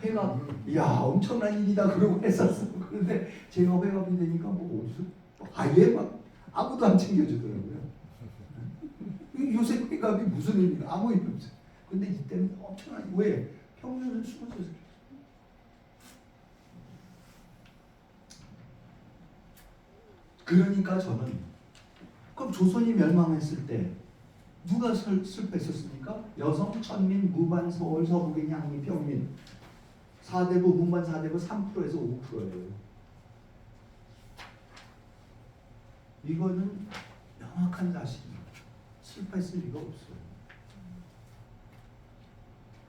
B: 회갑 이야 엄청난 일이다 그러고 했었어. 그런데 제가 회갑이 되니까 뭐 어디서 아예 막 아무도 안 챙겨주더라고요. 요새 회갑이 무슨 의미가 아무 의미 없어요. 근데 이때는 엄청난 왜 평균은 23살. 그러니까 저는 그럼 조선이 멸망했을 때 누가 슬퍼했었습니까? 여성, 천민, 무반, 서울, 서북인, 양미, 평민 4대부, 문반 4대부 3%에서 5%예요. 이거는 명확한 사실입니다. 슬퍼했을 리가 없어요.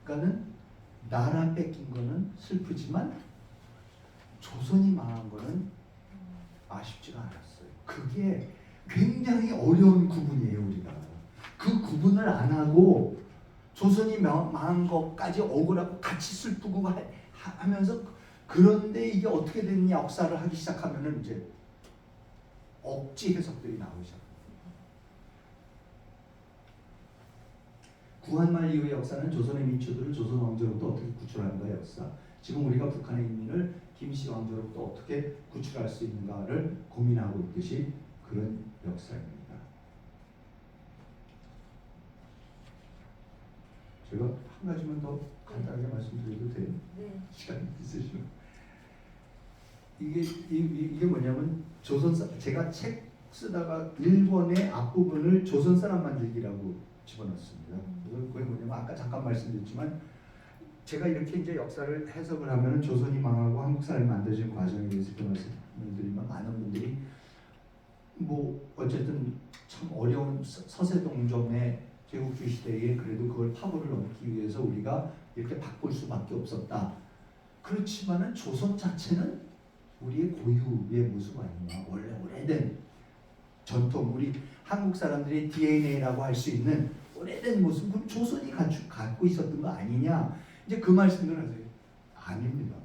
B: 그러니까는 나라 뺏긴 거는 슬프지만 조선이 망한 거는 아쉽지가 않았어요. 그게 굉장히 어려운 구분이에요. 우리가 그 구분을 안 하고 조선이 망한 것까지 억울하고 같이 슬프고 하면서 그런데 이게 어떻게 됐냐 역사를 하기 시작하면은 이제 억지 해석들이 나오기 시작합니다. 구한말 이후의 역사는 조선의 민초들을 조선 왕조로부터 어떻게 구출하는가 역사. 지금 우리가 북한의 인민을 김씨 왕조로부터 어떻게 구출할 수 있는가를 고민하고 있듯이 그런 역사입니다. 제가 한 가지만 더 간단하게 말씀드려도 돼요?
C: 네.
B: 시간이 있으시면. 이게 뭐냐면 제가 책 쓰다가 1권의 앞부분을 조선 사람 만들기라고 집어넣습니다. 그게 뭐냐면 아까 잠깐 말씀드렸지만 제가 이렇게 이제 역사를 해석을 하면 조선이 망하고 한국 사람이 만들어진 과정에 대해서 이렇게 말씀을 드리면 많은 분들이 뭐 어쨌든 참 어려운 서세동점의 제국주의 시대에 그래도 그걸 파고를 넘기 위해서 우리가 이렇게 바꿀 수밖에 없었다. 그렇지만은 조선 자체는 우리의 고유의 모습 아니냐. 원래 오래된 전통, 우리 한국 사람들의 DNA라고 할 수 있는 오래된 모습, 그럼 조선이 갖고 있었던 거 아니냐. 이제 그 말씀을 하세요. 아닙니다.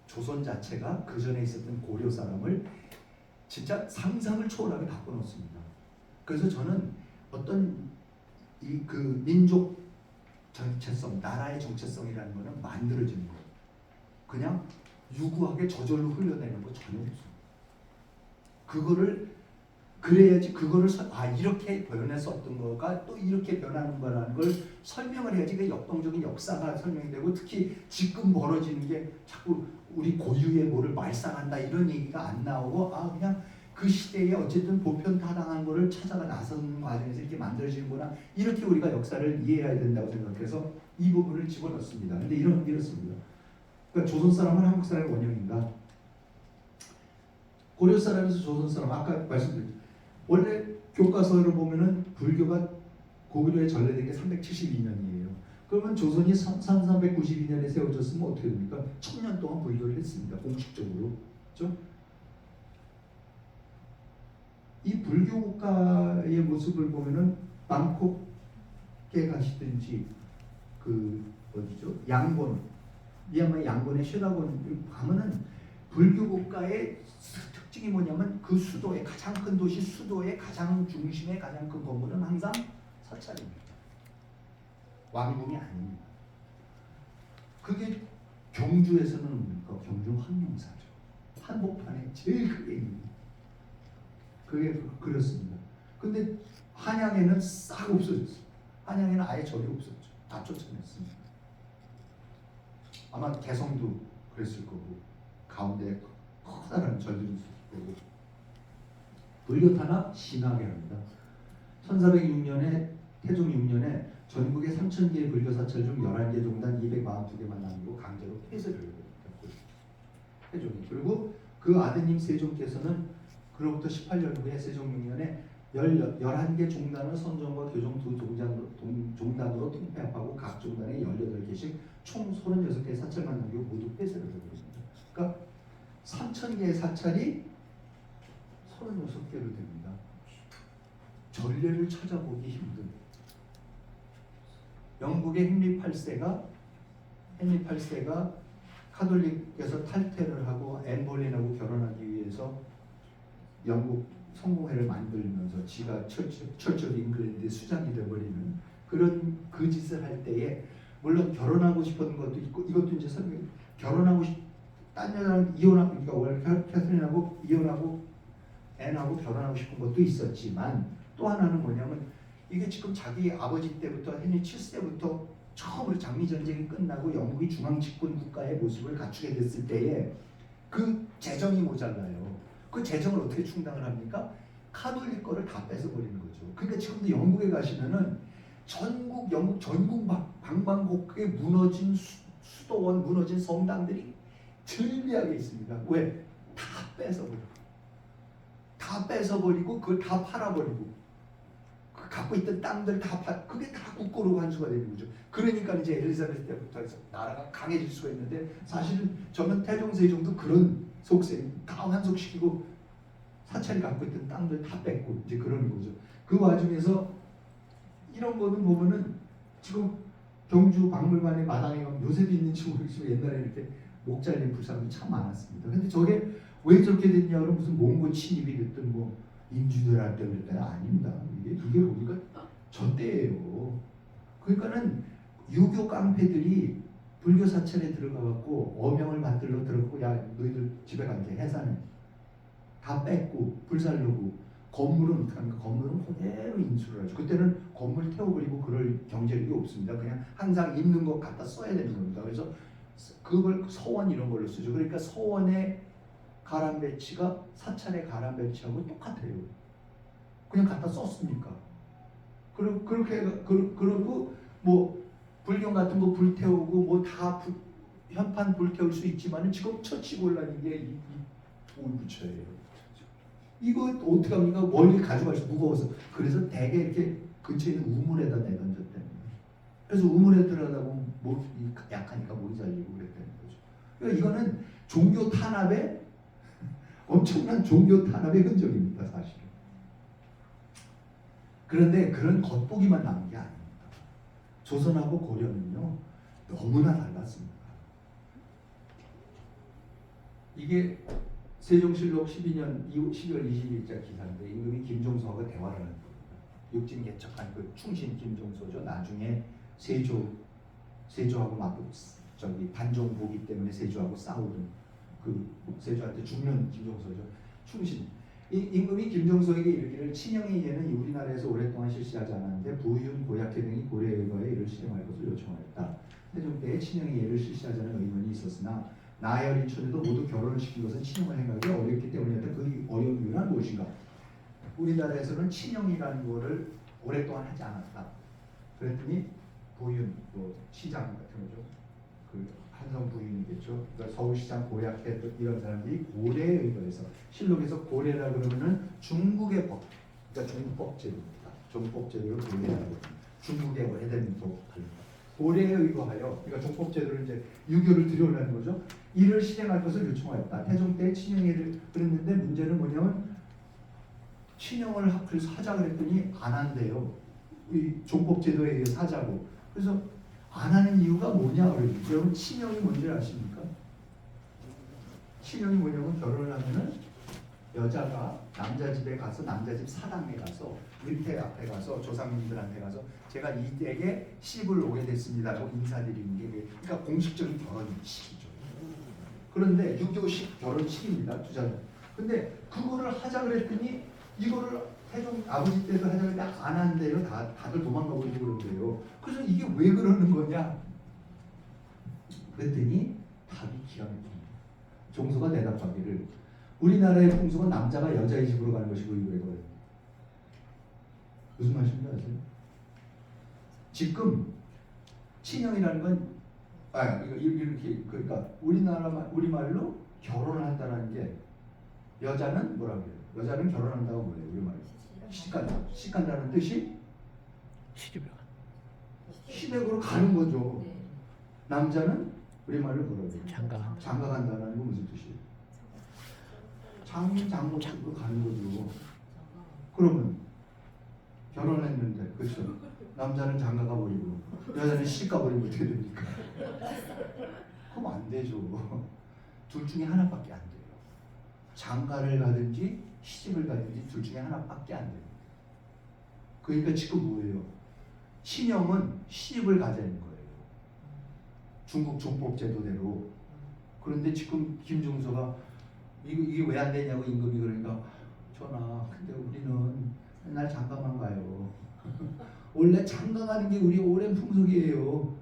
B: 조선 자체가 그 전에 있었던 고려 사람을 진짜 상상을 초월하게 바꿔놓습니다. 그래서 저는 어떤 그 민족 정체성, 나라의 정체성이라는 거는 만들어지는 거예요. 그냥 유구하게 저절로 흘러내는 거 전혀 없어요. 그거를 그래야지 그거를 이렇게 변했었던 거가 또 이렇게 변하는 거라는 걸 설명을 해야지 그 역동적인 역사가 설명이 되고 특히 지금 벌어지는 게 자꾸 우리 고유의 뭐를 말살한다 이런 얘기가 안 나오고 그냥 그 시대에 어쨌든 보편타당한 거를 찾아가 나서는 과정에서 이렇게 만들어지는구나 이렇게 우리가 역사를 이해해야 된다고 생각해서 이 부분을 집어넣습니다. 근데 이렇습니다. 그러니까 조선 사람은 한국 사람의 원형인가? 고려 사람에서 조선 사람 아까 말씀드렸죠. 원래 교과서를 보면은 불교가 고구려에 전래된 게 372년이에요. 그러면 조선이 392년에 세워졌으면 어떻게 됩니까? 1000년 동안 불교를 했습니다. 공식적으로. 그렇죠? 이 불교 국가의 모습을 보면은 방콕에 가시든지 그 어디죠? 양곤, 미얀마의 양곤의 쉐라곤 가면은 불교 국가의 특징이 뭐냐면 그 수도의 가장 큰 도시 수도의 가장 중심의 가장 큰 건물은 항상 사찰입니다. 왕궁이 아닙니다. 그게 경주에서는 뭡니까? 경주 황룡사죠. 한복판에 제일 크게 있는 그게 그렇습니다. 근데 한양에는 싹 없어졌어요. 한양에는 아예 절이 없었죠. 다 쫓아냈습니다. 아마 개성도 그랬을 거고 가운데 커다란 절들이 있을 거고. 불교 탄압 심하게 합니다. 1406년에 태종 6년에 전국의 3,000개의 불교 사찰 중 11개 종단 242개만 남기고 강제로 폐쇄를 했고요. 태종이. 그리고 그 아드님 세종께서는 그로부터 18년 후에 세종 6년에 11개 종단을 선정과 교정 두 종단으로 통폐합하고 각 종단에 18개씩 총 36개의 사찰만 남기고 모두 폐쇄를 해버립니다. 그러니까 3,000개의 사찰이 36개로 됩니다. 전례를 찾아보기 힘든. 영국의 헨리 8세가 카톨릭에서 탈퇴를 하고 앤 볼린하고 결혼하기 위해서 영국 성공회를 만들면서 지가 처치 오브 잉글랜드의 수장이 되어버리는 그런 그 짓을 할 때에 물론 결혼하고 싶은 것도 있고 이것도 이제 설명 결혼하고 딴 여자랑 이혼하고 그러니까 캐서린하고 이혼하고 앤하고 결혼하고 싶은 것도 있었지만 또 하나는 뭐냐면 이게 지금 자기 아버지 때부터 헨리 7세부터 처음으로 장미전쟁이 끝나고 영국이 중앙집권 국가의 모습을 갖추게 됐을 때에 그 재정이 모자라요. 그 재정을 어떻게 충당을 합니까? 카톨릭 거를 다 뺏어버리는 거죠. 그러니까 지금도 영국에 가시면은 영국 전국 방방곡곡에 무너진 수도원, 무너진 성당들이 즐비하게 있습니다. 왜? 다 뺏어버리고 그걸 다 팔아버리고 그 갖고 있던 땅들 다 그게 다 국고로 환수가 되는 거죠. 그러니까 이제 엘리자베스 때부터 해서 나라가 강해질 수가 있는데 사실은 저는 태종 세종도 그런 속셈 다 환속시키고 사찰이 갖고 있던 땅들 다 뺏고 이제 그러는 거죠. 그 와중에서 이런 거는 보면은 지금 경주 박물관의 마당에 가면 요새도 있는지 모르겠지만 옛날에 이렇게 목 잘린 불상도 참 많았습니다. 근데 저게 왜 저렇게 됐냐 그러면 무슨 몽골 침입이 됐든 뭐 인주들 때 그럴 때는 아닙니다. 이게 보니까 저 때예요. 그러니까는 유교 깡패들이 불교 사찰에 들어가갖고 어명을 받들러 들어가고 야 너희들 집에 가게 해산해 다 뺏고 불살르고 건물은 어떻게 합니까? 건물은 그대로 인수를 하죠. 그때는 건물 태워버리고 그럴 경제력이 없습니다. 그냥 항상 있는 것 갖다 써야 되는 겁니다. 그래서 그걸 서원 이런 걸로 쓰죠. 그러니까 서원의 가람 배치가 사찰의 가람 배치하고 똑같아요. 그냥 갖다 썼으니까. 그러고 뭐 불경 같은 거 불태우고 뭐 다 현판 불태울 수 있지만은 지금 처치곤란인 게 이 돌부처예요. 이거 어떻게 합니까? 멀리 가져갈 수 무거워서 그래서 대개 이렇게 근처에 있는 우물에다 내던졌대요. 그래서 우물에 들어가다 보면 약하니까 목이 잘리고 그랬다는 거죠. 그러니까 이거는 종교 탄압의 엄청난 종교 탄압의 흔적입니다, 사실은. 그런데 그런 겉보기만 남은 게 아닙니다. 조선하고 고려는요 너무나 달랐습니다. 이게 세종실록 12년 12월 20일자 기사인데 임금이 김종서하고 대화를 하는 겁니다. 육진 개척한 그 충신 김종서죠. 나중에 세조하고 단종 보기 때문에 세조하고 싸우는 그 세조한테 죽는 김종서죠. 충신. 이 임금이 김종서에게 이르기를 친형의 예는 우리나라에서 오랫동안 실시하지 않았는데 부윤 고약회 등이 고려에 의거해 이를 실행할 것을 요청하였다. 세종 때에 친형의 예를 실시하자는 의문이 있었으나 나열인 초대도 모두 결혼을 시킨 것은 친형을 행하기 어렵기 때문이었다. 그 어려운 이유는 무엇인가? 우리나라에서는 친형이라는 거를 오랫동안 하지 않았다. 그랬더니 부윤, 뭐 시장 같은 거죠. 그 한성 부윤이겠죠. 그러니까 서울시장 고약회 이런 사람들이 고려에 의거해서 실록에서 고려라 그러면은 중국의 법, 그러니까 종법제도입니다. 종법제도를 고려라고 중국의 오래된 법입니다. 고려에 의거하여 그러니까 종법제도를 이제 유교를 들여오라는 거죠. 이를 실행할 것을 요청하였다. 태종 때 친형회를 그랬는데 문제는 뭐냐면 친형을 그래서 하자 그랬더니 안 한대요. 이 종법제도에 의해서 하자고. 그래서 안 하는 이유가 뭐냐 그러죠. 여러분 친형이 뭔지 아십니까? 친형이 뭐냐면 결혼을 하면은 여자가 남자 집에 가서 남자 집 사당에 가서 은퇴 앞에 가서 조상님들한테 가서 제가 이 댁에 시집을 오게 됐습니다라고 인사드리는 게 그러니까 공식적인 결혼식이죠. 그런데 유교식 결혼식입니다. 두 자녀. 근데 그거를 하자 그랬더니 이거를 태종 아버지 때도 하자 그랬는데 안 한대요. 다들 도망가 버리고 그런대요. 그래서 이게 왜 그러는 거냐? 그랬더니 답이 기가 막힙니다. 종소가 대답하기를 우리나라의 풍속은 남자가 여자의 집으로 가는 것이고 이거예요. 무슨 말씀인지 아세요? 지금 친형이라는 건 이렇게 그러니까 우리말로 결혼을 한다는 게 여자는 뭐라고 해요? 여자는 결혼한다고 뭐예요? 우리말로 시집간다는 뜻이 시댁으로 가는 거죠. 남자는 우리말로 뭐라고 해요? 장가간다는 건 무슨 뜻이에요? 장모 집으로 가는 거죠. 그러면 결혼했는데 그렇죠? 남자는 장가가 버리고 여자는 시집가 버리면 어떻게 됩니까? 그럼 안 되죠. 둘 중에 하나밖에 안 돼요. 장가를 가든지 시집을 가든지 둘 중에 하나밖에 안 돼요. 그러니까 지금 뭐예요? 친형은 시집을 가자는 거예요. 중국 종법제도대로. 그런데 지금 김종서가 이게 왜 안 되냐고 임금이 그러니까 전하 근데 우리는 맨날 장가만 가요. 원래 장가 가는 게 우리 오랜 풍속이에요.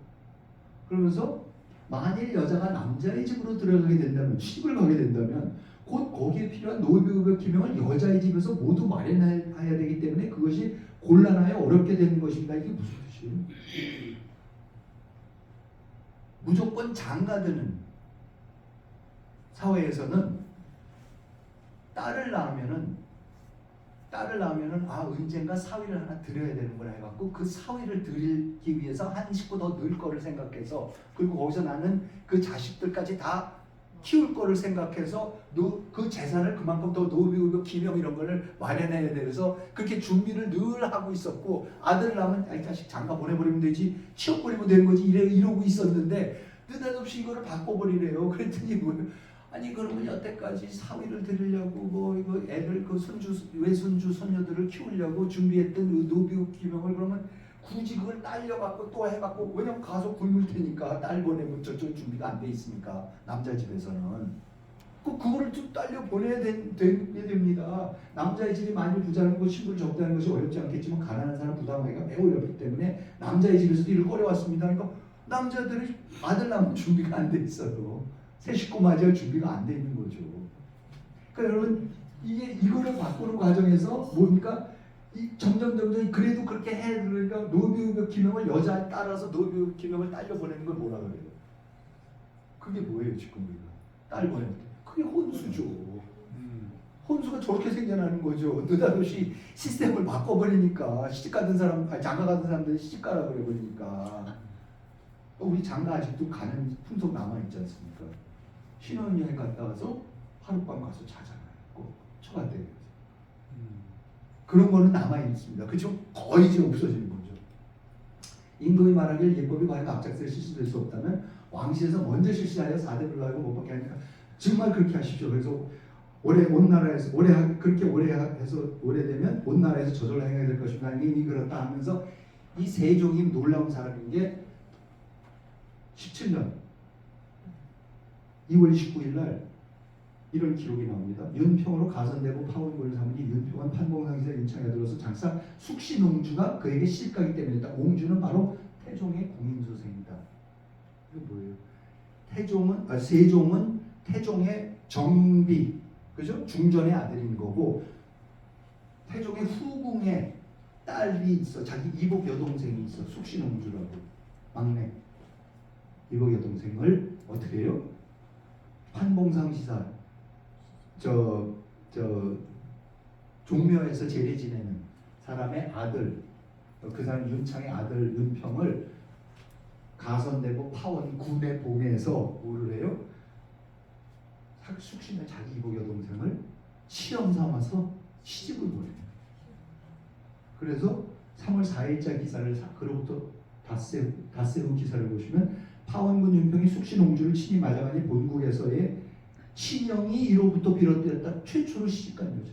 B: 그러면서 만일 여자가 남자의 집으로 들어가게 된다면 시집을 가게 된다면 곧 거기에 필요한 노비의 기명을 여자의 집에서 모두 마련해야 되기 때문에 그것이 곤란하여 어렵게 되는 것입니다. 이게 무슨 뜻이에요? 무조건 장가드는 사회에서는 딸을 낳으면은 언젠가 사위를 하나 드려야 되는구나 해갖고 그 사위를 드리기 위해서 한 식구 더 늘 거를 생각해서 그리고 거기서 나는 그 자식들까지 다 키울 거를 생각해서 그 재산을 그만큼 더 노비우고 기명 이런 거를 마련해야 돼서 그렇게 준비를 늘 하고 있었고 아들을 낳으면 이 자식 장가 보내버리면 되지 치워버리면 되는 거지 이러고 있었는데 느닷없이 이거를 바꿔버리래요. 그랬더니 아니 그러면 여태까지 사위를 드리려고 이거 애들 그 외손주 손녀들을 키우려고 준비했던 그 노비우 기명을 그러면 굳이 그걸 딸려갖고 또 해갖고 왜냐면 가서 굶을 테니까 딸 보내면 저쪽 준비가 안 돼 있으니까 남자 집에서는 그거를 좀 딸려 보내야 됩니다. 남자의 집이 많이 부자는 거 신분 적다는 것이 어렵지 않겠지만 가난한 사람 부담하기가 매우 어렵기 때문에 남자의 집에서도 일을 꺼려왔습니다. 그러니까 남자들이 아들 낳으면 준비가 안 돼 있어요. 새 식구 맞이할 준비가 안 돼 있는 거죠. 그러니까 여러분 이거를 바꾸는 과정에서 뭡니까? 점점 그래도 그렇게 해 그러니까 노비우병 기명을 여자에 따라서 노비우 기명을 딸려 보내는 걸 뭐라 그래요? 그게 뭐예요 지금 우리가 딸 보낼 때? 그게 혼수죠. 혼수가 저렇게 생겨나는 거죠. 느닷없이 시스템을 바꿔버리니까 시집가던 사람, 장가가던 사람들이 시집가라 그래버리니까 우리 장가 아직도 가는 풍속 남아있지 않습니까? 신혼여행 갔다 와서 하룻밤 가서 자잖아요. 꼭 처갓댁에 가서. 그런 거는 남아있습니다. 그죠? 거의 이제 없어지는 거죠. 임금이 말하길 예법이 과연 앞장서 실시될 수 없다면 왕실에서 먼저 실시하여 4대 불가하고 못 받게 하니까 정말 그렇게 하십시오. 그래서 온 나라에서 그렇게 오래되면 온 나라에서 저절로 행해야 될 것입니다. 이미 그렇다 하면서 이 세종이 놀라운 사람인 게 17년 2월 29일 날 이런 기록이 나옵니다. 윤평으로 가선되고 파원군을 삼으니 윤평은 판봉상시에 윤창에 들어서 장사 숙신옹주가 그에게 시집가기 때문이다. 옹주는 바로 태종의 공인수생이다. 이게 뭐예요? 세종은 태종의 정비, 그죠? 중전의 아들인 거고 태종의 후궁의 딸이 있어. 자기 이복 여동생이 있어. 숙신옹주라고 막내 이복 여동생을 어떻게 해요? 판봉상시사 종묘에서 제례 지내는 사람의 아들, 그 사람 윤창의 아들 윤평을 가선되고 파원 군에 봉해서 뭐를 해요? 숙신의 자기 이복 여동생을 시험 삼아서 시집을 보내요. 그래서 3월 4일자 기사를 그로부터 닷새우 기사를 보시면 파원군 윤평이 숙신옹주를 친히 맞아가니 본국에서의 친형이 이로부터 비롯되었다. 최초로 시집간 거죠.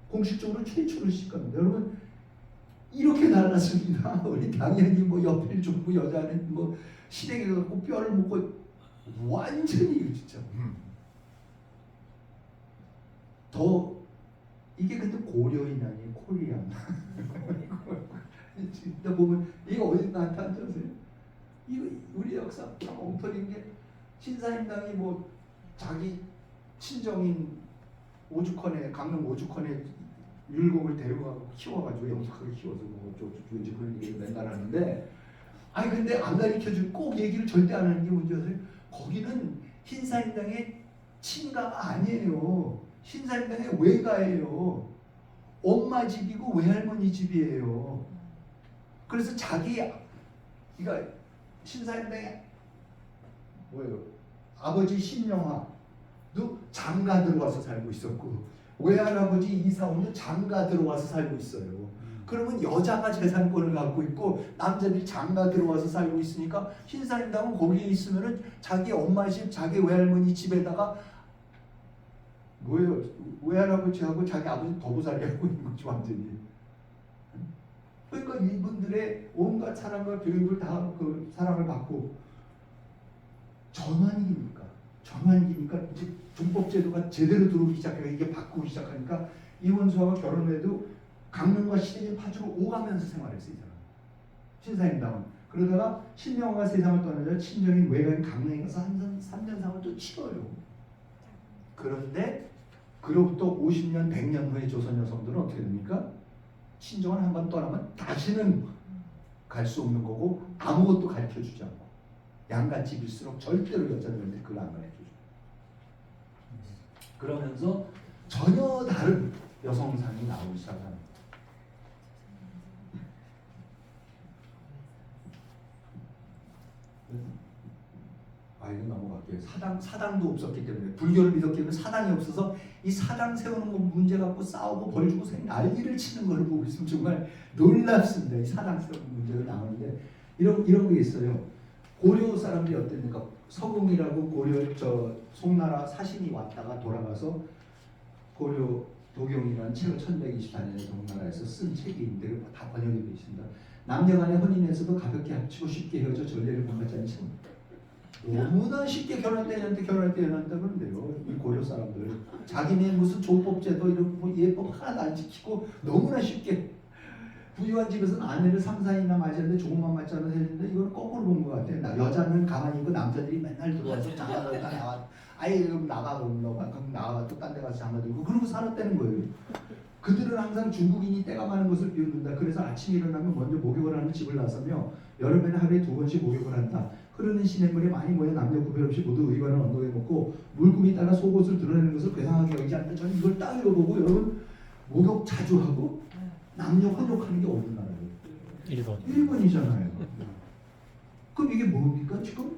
B: 공식적으로 최초로 시집갑니다. 여러분 이렇게 달랐습니다. 우리 당연히 뭐 옆에 좁고 여자는 뭐 시댁에 갖고 뼈를 먹고 완전히 진짜 더 이게 근데 고려인 아니에요? 코리안. 진짜 보면 이거 어디 나타나세요? 이거 우리 역사 참 엉터리인 게 신사임당이 뭐 자기 친정인 오죽헌에 강릉 오죽헌에 율곡을 데려가고 키워가지고 영특하게 키워서 뭐 어쩌고 이제 그런 얘기를 맨날 하는데 아니 근데 안 가르쳐주고 꼭 얘기를 절대 안 하는 게 뭔지 아세요? 거기는 신사임당의 친가가 아니에요. 신사임당의 외가예요. 엄마 집이고 외할머니 집이에요. 그래서 그러니까 신사임당의 뭐예요? 아버지 신영화도 장가 들어와서 살고 있었고 외할아버지 이사원도 장가 들어와서 살고 있어요. 그러면 여자가 재산권을 갖고 있고 남자들이 장가 들어와서 살고 있으니까 신사임당은 거기에 있으면은 자기 엄마 집, 자기 외할머니 집에다가 뭐예요? 외할아버지하고 자기 아버지 더부살이 하고 있는 거지 완전히. 그러니까 이분들의 온갖 사랑과 교육을 다 그 사랑을 받고 전환기니까 이제 종법제도가 제대로 들어오기 시작해서 이게 바꾸기 시작하니까 이원수와 결혼해도 강릉과 시댁의 파주로 오가면서 생활했어요. 이 사람. 신사임당은. 그러다가 신명화가 세상을 떠나자 친정인 외가인 강릉에 가서 한 3년상을 또 치러요. 그런데 그로부터 50년, 100년 후에 조선 여성들은 어떻게 됩니까? 친정을 한 번 떠나면 다시는 갈 수 없는 거고 아무것도 가르쳐주지 않고 양갓집일수록 절대로 여자들한테 그걸 안 가르쳐줘. 그러면서 전혀 다른 여성상이 나오기 시작합니다. 이거 넘어갈게요. 사당도 없었기 때문에 불교를 믿었기 때문에 사당이 없어서 이 사당 세우는 거 문제 갖고 싸우고 벌 주고 난리를 치는 걸 보고 있으면 정말 놀랍습니다. 이 사당 세우는 문제가 나오는데 이런 게 있어요. 고려 사람들이 어땠는가? 서궁이라고 고려 송나라 사신이 왔다가 돌아가서 고려 도경이라는 책을 1124년에 송나라에서 쓴 책이 있는데 다 번역이 되어 있습니다. 남녀간의 혼인에서도 가볍게 합치고 쉽게 헤어져 전례를 본받지 않는 책. 너무나 쉽게 결혼할 때 연한다 그런데요. 이 고려 사람들 자기네 무슨 조법제도 이런 뭐 예법 하나도 안 지키고 너무나 쉽게 부유한 집에서는 아내를 3, 4일이나 맞이하는데 조금만 맞지 않아서 했는데 이거는 거꾸로 본 것 같아. 여자는 가만히 있고 남자들이 맨날 들어와서 장가들다 나와. 아예 그럼 나가 그럼 너가 그럼 나가 또 딴 데 가서 장가들고 그러고 살았다는 거예요. 그들은 항상 중국인이 때가 많은 것을 비웃는다. 그래서 아침에 일어나면 먼저 목욕을 하는 집을 나서며 여름에는 하루에 2번씩 목욕을 한다. 흐르는 시냇물에 많이 모여 남녀 구별 없이 모두 의관을 언덕에 먹고 물금이 따라 속옷을 드러내는 것을 괴상하게 여기지 않는다. 저는 이걸 딱 읽어보고 여러분 목욕 자주 하고 남녀 혼욕하는 게 어느 나라예요? 일본이잖아요. 그럼 이게 뭡니까 지금?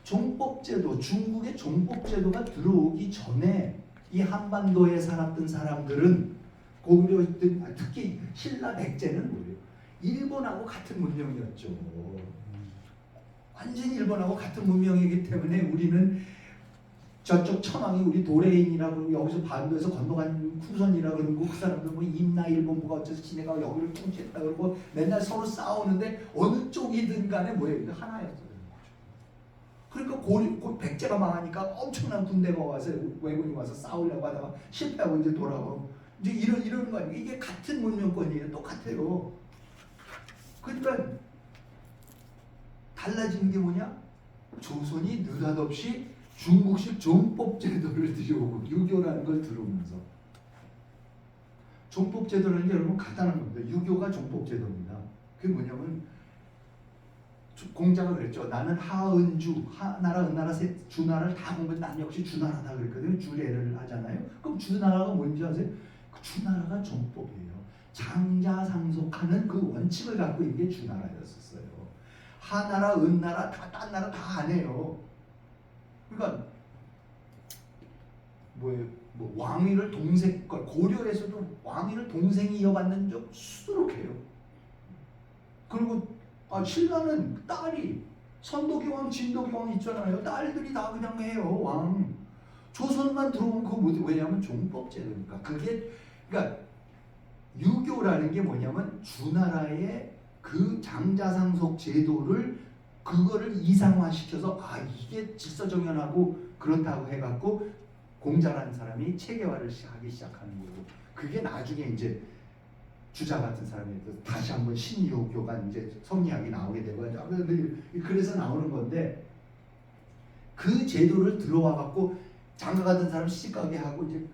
B: 종법제도, 중국의 종법제도가 들어오기 전에 이 한반도에 살았던 사람들은 고구려 특히 신라 백제는 뭐예요? 일본하고 같은 문명이었죠. 완전히 일본하고 같은 문명이기 때문에 우리는 저쪽 천황이 우리 도레인이라고 여기서 반도에서 건너간 후손이라고 그러고 그 사람들 뭐 임나 일본부가 어째서 지네가 여기를 통치했다 그러고 맨날 서로 싸우는데 어느 쪽이든 간에 뭐예요? 하나였어요. 그러니까 백제가 망하니까 엄청난 군대가 와서 왜군이 와서 싸우려고 하다가 실패하고 이제 돌아오고 이제 이런 거 아니에요. 이게 같은 문명권이에요. 똑같아요. 그러니까 달라지는 게 뭐냐? 조선이 느닷없이 중국식 종법제도를 들여오고 유교라는 걸 들어오면서 종법제도라는 게 여러분 간단한 겁니다. 유교가 종법제도입니다. 그게 뭐냐면 공자가 그랬죠. 나는 하은주, 하나라, 은나라, 주나라를 다 보면 난 역시 주나라다 그랬거든요. 주례를 하잖아요. 그럼 주나라가 뭔지 아세요? 그 주나라가 종법이에요. 장자상속하는 그 원칙을 갖고 있는 게 주나라였었어요. 하나라, 은나라, 딴 나라 다 안 해요. 그러니까 뭐예요? 뭐 왕위를 고려에서도 왕위를 동생이 이어받는 적 수두룩해요. 그리고 신라는 딸이 선덕여왕, 진덕여왕 있잖아요. 딸들이 다 그냥 해요 왕. 조선만 들어오면 그거 왜냐하면 종법제도니까. 그러니까 유교라는 게 뭐냐면 주나라의 그 장자상속 제도를 그거를 이상화시켜서 이게 질서정연하고 그렇다고 해갖고 공자라는 사람이 체계화를 하기 시작하는 거고, 그게 나중에 이제 주자 같은 사람이 다시 한번 신유교가 이제 성리학이 나오게 되고 그래서 나오는 건데, 그 제도를 들어와 갖고 장가 같은 사람 시집가게 하고 이제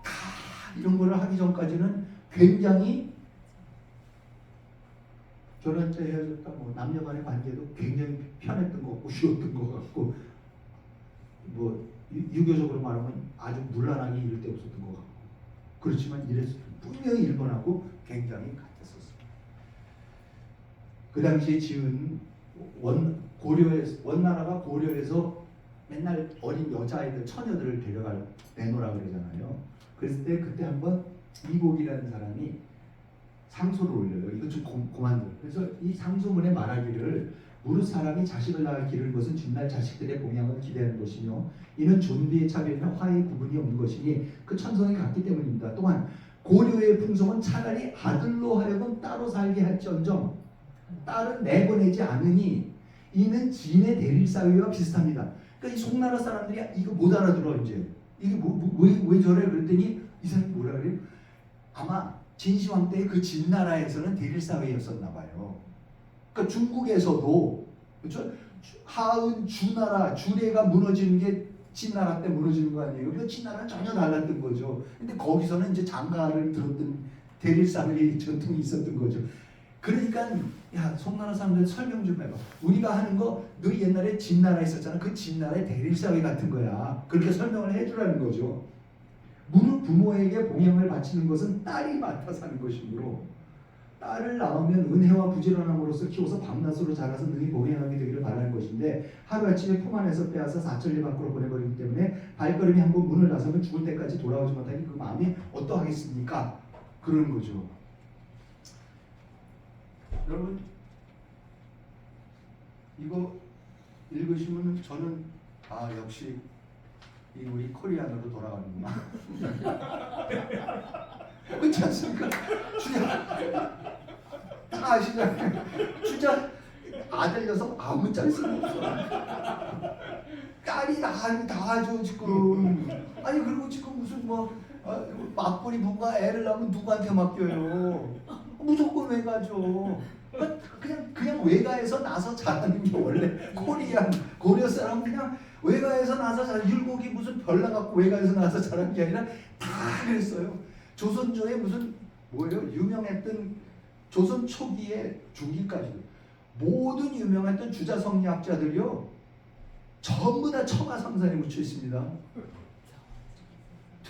B: 다 이런 거를 하기 전까지는 굉장히 결혼 때 헤어졌다 뭐 남녀간의 관계도 굉장히 편했던 것 같고 쉬웠던 것 같고, 뭐 유교적으로 말하면 아주 문란하게 이럴 때 없었던 것 같고, 그렇지만 분명히 일본하고 굉장히 같았었습니다. 그 당시에 지은 원나라가 고려에서 맨날 어린 여자아이들 처녀들을 내놓으라 그러잖아요. 그랬을 때 그때 한번 이복이라는 사람이 상소를 올려요. 이거 좀 고만들. 그래서 이 상소문에 말하기를, 무릇 사람이 자식을 낳아 기르는 것은 뒷날 자식들의 봉양을 기대하는 것이며 이는 존비의 차별이나 화해의 구분이 없는 것이니 그 천성이 같기 때문입니다. 또한 고려의 풍속은 차라리 아들로 하여금 따로 살게 할지언정 딸은 내보내지 않으니 이는 진의 대립사회와 비슷합니다. 그러니까 이 송나라 사람들이 이거 못 알아들어. 이제 이게 왜 저래 그랬더니 이 사람이 뭐라 그래요? 아마 진시황 때 그 진나라에서는 대립사회였었나 봐요. 그러니까 중국에서도 그렇죠? 하은 주나라 주례가 무너지는 게 진나라 때 무너지는 거 아니에요? 그 진나라는 전혀 달랐던 거죠. 근데 거기서는 이제 장가를 들었던 대립사회의 전통이 있었던 거죠. 그러니까 야 송나라 사람들 설명 좀 해봐. 우리가 하는 거 너 옛날에 진나라 있었잖아. 그 진나라의 대립사회 같은 거야. 그렇게 설명을 해주라는 거죠. 무릇 부모에게 봉양을 바치는 것은 딸이 맡아서 하는 것이므로 딸을 낳으면 은혜와 부지런함으로써 키워서 밤낮으로 자라서 능히 봉양하게 되기를 바라는 것인데 하루아침에 품 안에서 빼앗아 사천리 밖으로 보내버리기 때문에 발걸음이 한번 문을 나서면 죽을 때까지 돌아오지 못하니 그 마음이 어떠하겠습니까? 그러는 거죠. 여러분 이거 읽으시면 저는 역시 이 우리 코리안으로 돌아가는구나. 그렇지 않습니까? 주자 다 아시잖아요. 주자 아들 녀석 아무 짤 쓸모없어. 딸이 다 하죠 지금. 아니 그리고 지금 무슨 맞벌이 부부가 애를 낳으면 누구한테 맡겨요? 무조건 외가죠. 그냥 외가에서 나서 자라는 게 원래 고려 사람 그냥 외가에서 나서 율곡이 무슨 별 나갖고 외가에서 나서 자란 게 아니라 다 그랬어요. 조선조에 무슨 유명했던 조선 초기에 중기까지도 모든 유명했던 주자 성리학자들이요 전부 다 처가 삼산에 묻혀 있습니다.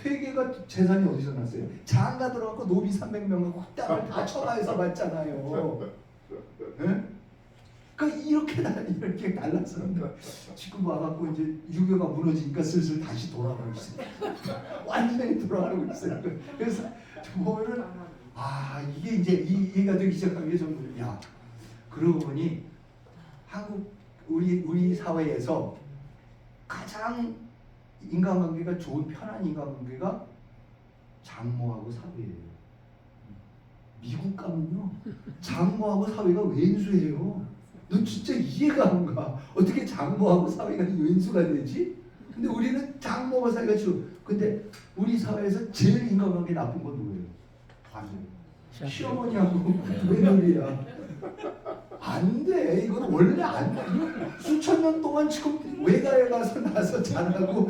B: 퇴계가 재산이 어디서 났어요? 장가 들어가고 노비 300명하고 땅을 다 처가에서 받잖아요. 네? 그러니까 이렇게 달랐었는데 지금 와갖고 이제 유교가 무너지니까 슬슬 다시 돌아가고 있어요. 완전히 돌아가고 있어요. 그래서 보면은 이게 이제 이해가 되기 시작한 게 좀 그러고 보니 한국 우리 사회에서 가장 인간관계가 좋은 편한 인간관계가 장모하고 사위예요. 미국 가면요 장모하고 사위가 왼수예요. 너 진짜 이해가 안 가. 어떻게 장모하고 사위가 왼수가 되지? 근데 우리는 장모하고 사위가 좋아. 근데 우리 사회에서 제일 인간관계 나쁜 건 누구예요? 시어머니하고 며느리야. 안 돼. 이건 원래 안 돼. 수천 년 동안 지금 외가에 가서 나서 자라고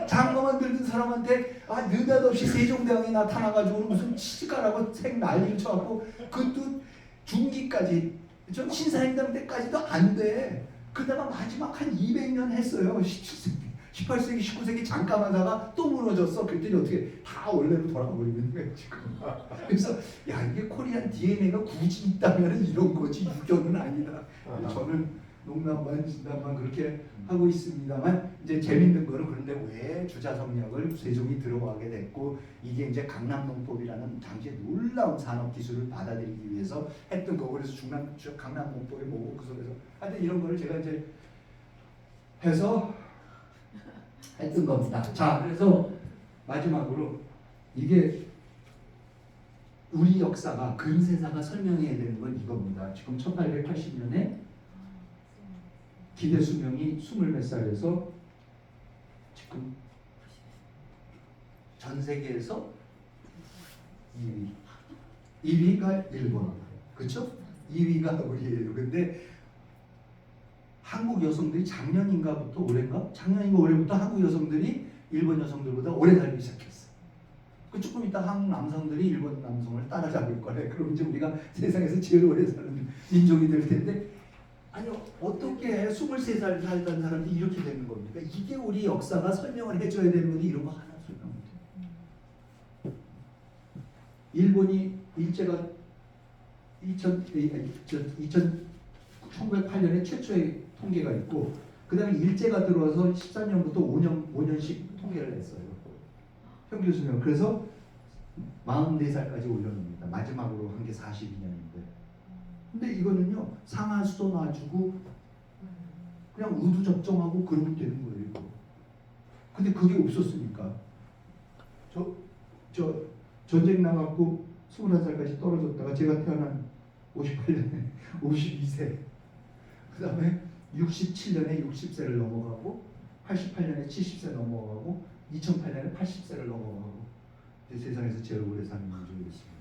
B: 장가만 들던 사람한테 느닷없이 세종대왕이 나타나가지고 무슨 치가라고 생 난리를 쳐갖고 그것도 중기까지 좀 신사임당 때까지도 안 돼. 그러다가 마지막 한 200년 했어요. 17세기, 18세기, 19세기 잠깐만 하다가 또 무너졌어. 그랬더니 어떻게 다 원래로 돌아가 버리는 거예요 지금. 그래서 이게 코리안 DNA가 굳이 있다면 이런 거지 유교는 아니다. 저는 농담반 진담반 그렇게 하고 있습니다만 이제 재밌는 거는 그런데 왜 주자성략을 세종이 들어가게 됐고 이게 이제 강남농법이라는 당시에 놀라운 산업 기술을 받아들이기 위해서 했던 거 그래서 강남농법이 뭐고 그 속에서 하여튼 이런 거를 제가 이제 해서 했던 겁니다. 자 그래서 마지막으로 이게 우리 역사가 근세사가 설명해야 되는 건 이겁니다. 지금 1880년에 기대 수명이 20몇 살에서 지금 전 세계에서 2위. 1위가 일본. 그렇죠? 2위가 우리예요. 근데 한국 여성들이 작년인가부터 올해인가? 작년인가 올해부터 한국 여성들이 일본 여성들보다 오래 살기 시작했어. 그 조금 이따 한국 남성들이 일본 남성을 따라잡을 거래. 그럼 이제 우리가 세상에서 제일 오래 사는 민족이 될 텐데 아니 어떻게 23살 살던 사람들이 이렇게 되는 겁니까? 이게 우리 역사가 설명을 해줘야 되는 건데 이런 거 하나 설명 못해. 일본이 일제가 1908년에 최초의 통계가 있고 그 다음에 일제가 들어와서 14년부터 5년씩 통계를 냈어요. 평균 수명. 그래서 44살까지 올려놓습니다. 마지막으로 한 게 42년인데. 근데 이거는요 상하수도 놔주고 그냥 의두 접종하고 그러면 되는 거예요. 이거. 근데 그게 없었으니까 저 전쟁 나갖고 21살까지 떨어졌다가 제가 태어난 58년에 52세 그 다음에 67년에 60세를 넘어가고 88년에 70세 넘어가고 2008년에 80세를 넘어가고 이제 세상에서 제일 오래 사는 민족이 됐습니다.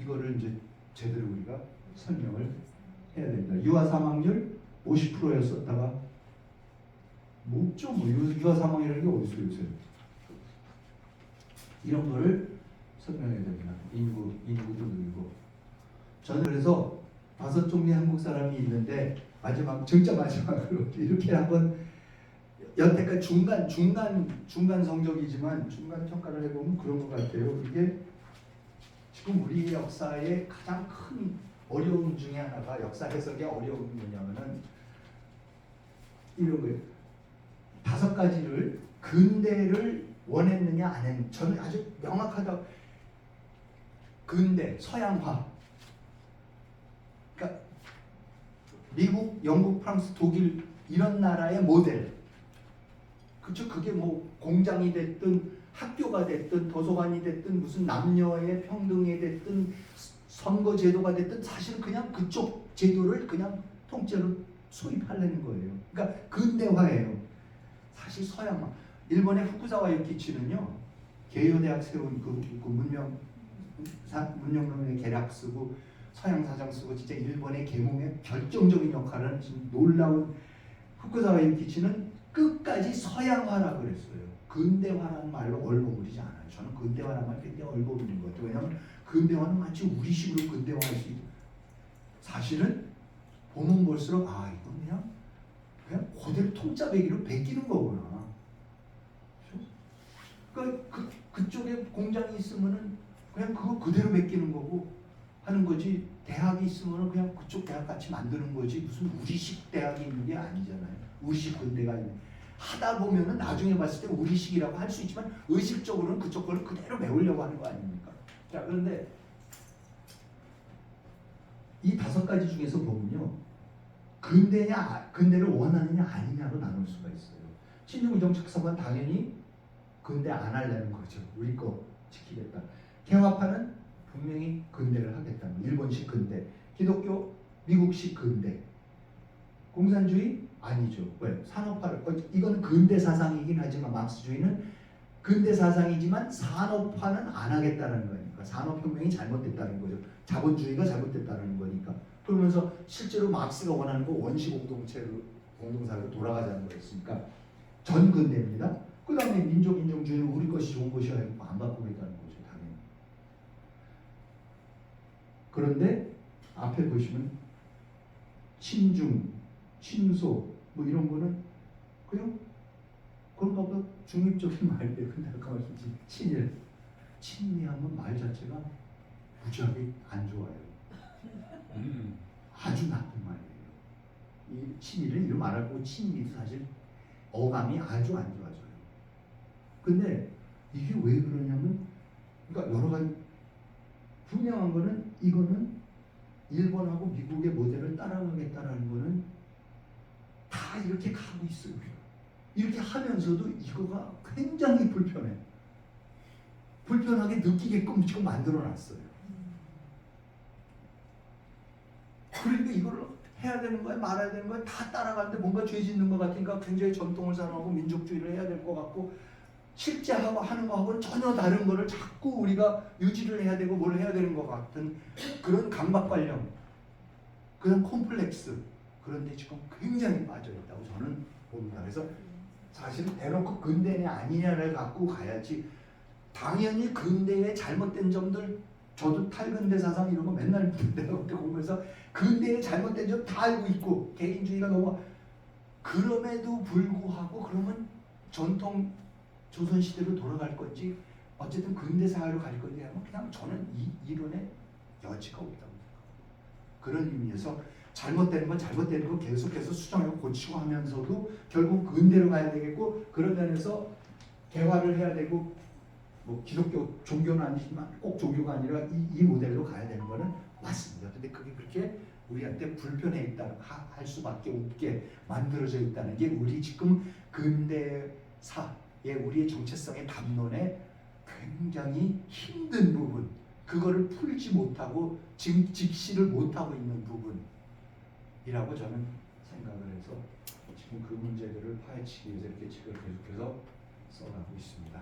B: 이거를 이제 제대로 우리가 설명을 해야 됩니다. 유아 사망률 50%였었다가 뭐죠? 유아 사망이라는 게 어디서 요새 이런 거를 설명해야 됩니다. 인구도 늘고 저는 그래서 5종류의 한국 사람이 있는데 진짜 마지막으로 이렇게 한번 여태까지 중간 성적이지만 중간 평가를 해보면 그런 것 같아요. 이게 지금 우리 역사의 가장 큰 어려움 중에 하나가 역사 해석의 어려움이 뭐냐면은 이런 거예요. 5가지를 근대를 원했느냐 안 했느냐 저는 아주 명확하다. 근대 서양화 그러니까 미국, 영국, 프랑스, 독일 이런 나라의 모델 그쵸? 그게 뭐 공장이 됐든 학교가 됐든 도서관이 됐든 무슨 남녀의 평등이 됐든 선거 제도가 됐든 사실은 그냥 그쪽 제도를 그냥 통째로 수입하려는 거예요. 그러니까 근대화예요. 사실 서양화. 일본의 후쿠자와 유키치는요. 게이오 대학 세운 그 문명론의 계략 쓰고 서양 사상 쓰고 진짜 일본의 계몽에 결정적인 역할을 지금 놀라운 후쿠자와 유키치는 끝까지 서양화라고 그랬어요. 근대화라는 말로 얼버무리지 않아요. 저는 근대화라는 말 굉장히 얼버무리는 것 같아요. 왜냐하면 근대화는 마치 우리식으로 근대화할 수 있고 사실은 보면 볼수록 이건 그냥 그대로 통짜배기로 베끼는 거구나. 그러니까 그쪽에 공장이 있으면은 그냥 그거 그대로 베끼는 거고 하는 거지. 대학이 있으면은 그냥 그쪽 대학 같이 만드는 거지. 무슨 우리식 대학이 있는 게 아니잖아요. 우리식 근대가 있는. 하다 보면은 나중에 봤을 때 우리식이라고 할 수 있지만 의식적으로는 그쪽 거를 그대로 메우려고 하는 거 아닙니까? 자 그런데 이 5가지 중에서 보면요. 근대를 원하느냐 아니냐로 나눌 수가 있어요. 신중의정착성은 당연히 근대 안 하려는 거죠. 우리 거 지키겠다. 개화파는 분명히 근대를 하겠다는 거. 일본식 근대. 기독교, 미국식 근대. 공산주의 아니죠. 왜? 산업화를 이건 근대 사상이긴 하지만 막스주의는 근대 사상이지만 산업화는 안 하겠다는 거니까 산업혁명이 잘못됐다는 거죠. 자본주의가 잘못됐다는 거니까. 그러면서 실제로 막스가 원하는 거 원시 공동사회로 돌아가자는 거였으니까 전 근대입니다. 그 다음에 민족 인종주의는 우리 것이 좋은 것이야 안 바꾸겠다는 거죠. 당연히. 그런데 앞에 보시면 친중, 친소 뭐 이런 거는 그냥 그런가 봐 중립적인 말이에요. 근데 아까 말씀드린 친일하면 말 자체가 무지하게 안 좋아요. 아주 나쁜 말이에요. 이 친일은 이런 말하고 친일이 사실 어감이 아주 안 좋아져요. 근데 이게 왜 그러냐면 그러니까 여러 가지 분명한 거는 이거는 일본하고 미국의 모델을 따라가겠다라는 거는 다 이렇게 가고 있어요. 이렇게 하면서도 이거가 굉장히 불편해. 불편하게 느끼게끔 지금 만들어놨어요. 그러니까 이걸 해야 되는 거야 말아야 되는 거야 다 따라가는데 뭔가 죄 짓는 것 같으니까 굉장히 전통을 사랑하고 민족주의를 해야 될 것 같고 실제 하고 하는 거하고는 전혀 다른 거를 자꾸 우리가 유지를 해야 되고 뭘 해야 되는 것 같은 그런 강박관념, 그런 콤플렉스 그런데 지금 굉장히 빠져 있다고 저는 봅니다. 그래서 사실은 대놓고 근대냐 아니냐를 갖고 가야지. 당연히 근대의 잘못된 점들 저도 탈근대 사상 이런 거 맨날 내가 그때 공부해서 근대의 잘못된 점 다 알고 있고 개인주의가 너무 그럼에도 불구하고 그러면 전통 조선시대로 돌아갈 건지 어쨌든 근대사회로 갈 건지 하면 그냥 저는 이 이론에 여지가 없다고 생각합니다. 그런 의미에서 잘못되는 건 잘못되는 거 계속해서 수정하고 고치고 하면서도 결국 근대로 가야 되겠고 그런 면에서 개화를 해야 되고 뭐 기독교 종교는 아니지만 꼭 종교가 아니라 이 모델로 가야 되는 거는 맞습니다. 근데 그게 그렇게 우리한테 불편해 있다 할 수밖에 없게 만들어져 있다는 게 우리 지금 근대사의 우리의 정체성의 담론에 굉장히 힘든 부분, 그거를 풀지 못하고 지금 직시를 못하고 있는 부분이라고 저는 생각을 해서 지금 그 문제들을 파헤치기 위해서 이렇게 책을 계속해서 써가고 있습니다.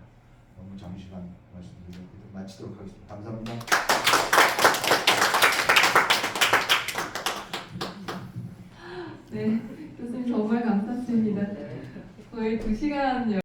B: 너무 장시간 말씀드리고 마치도록 하겠습니다. 감사합니다.
C: 네, 교수님 정말 감사드립니다. 거의 2시간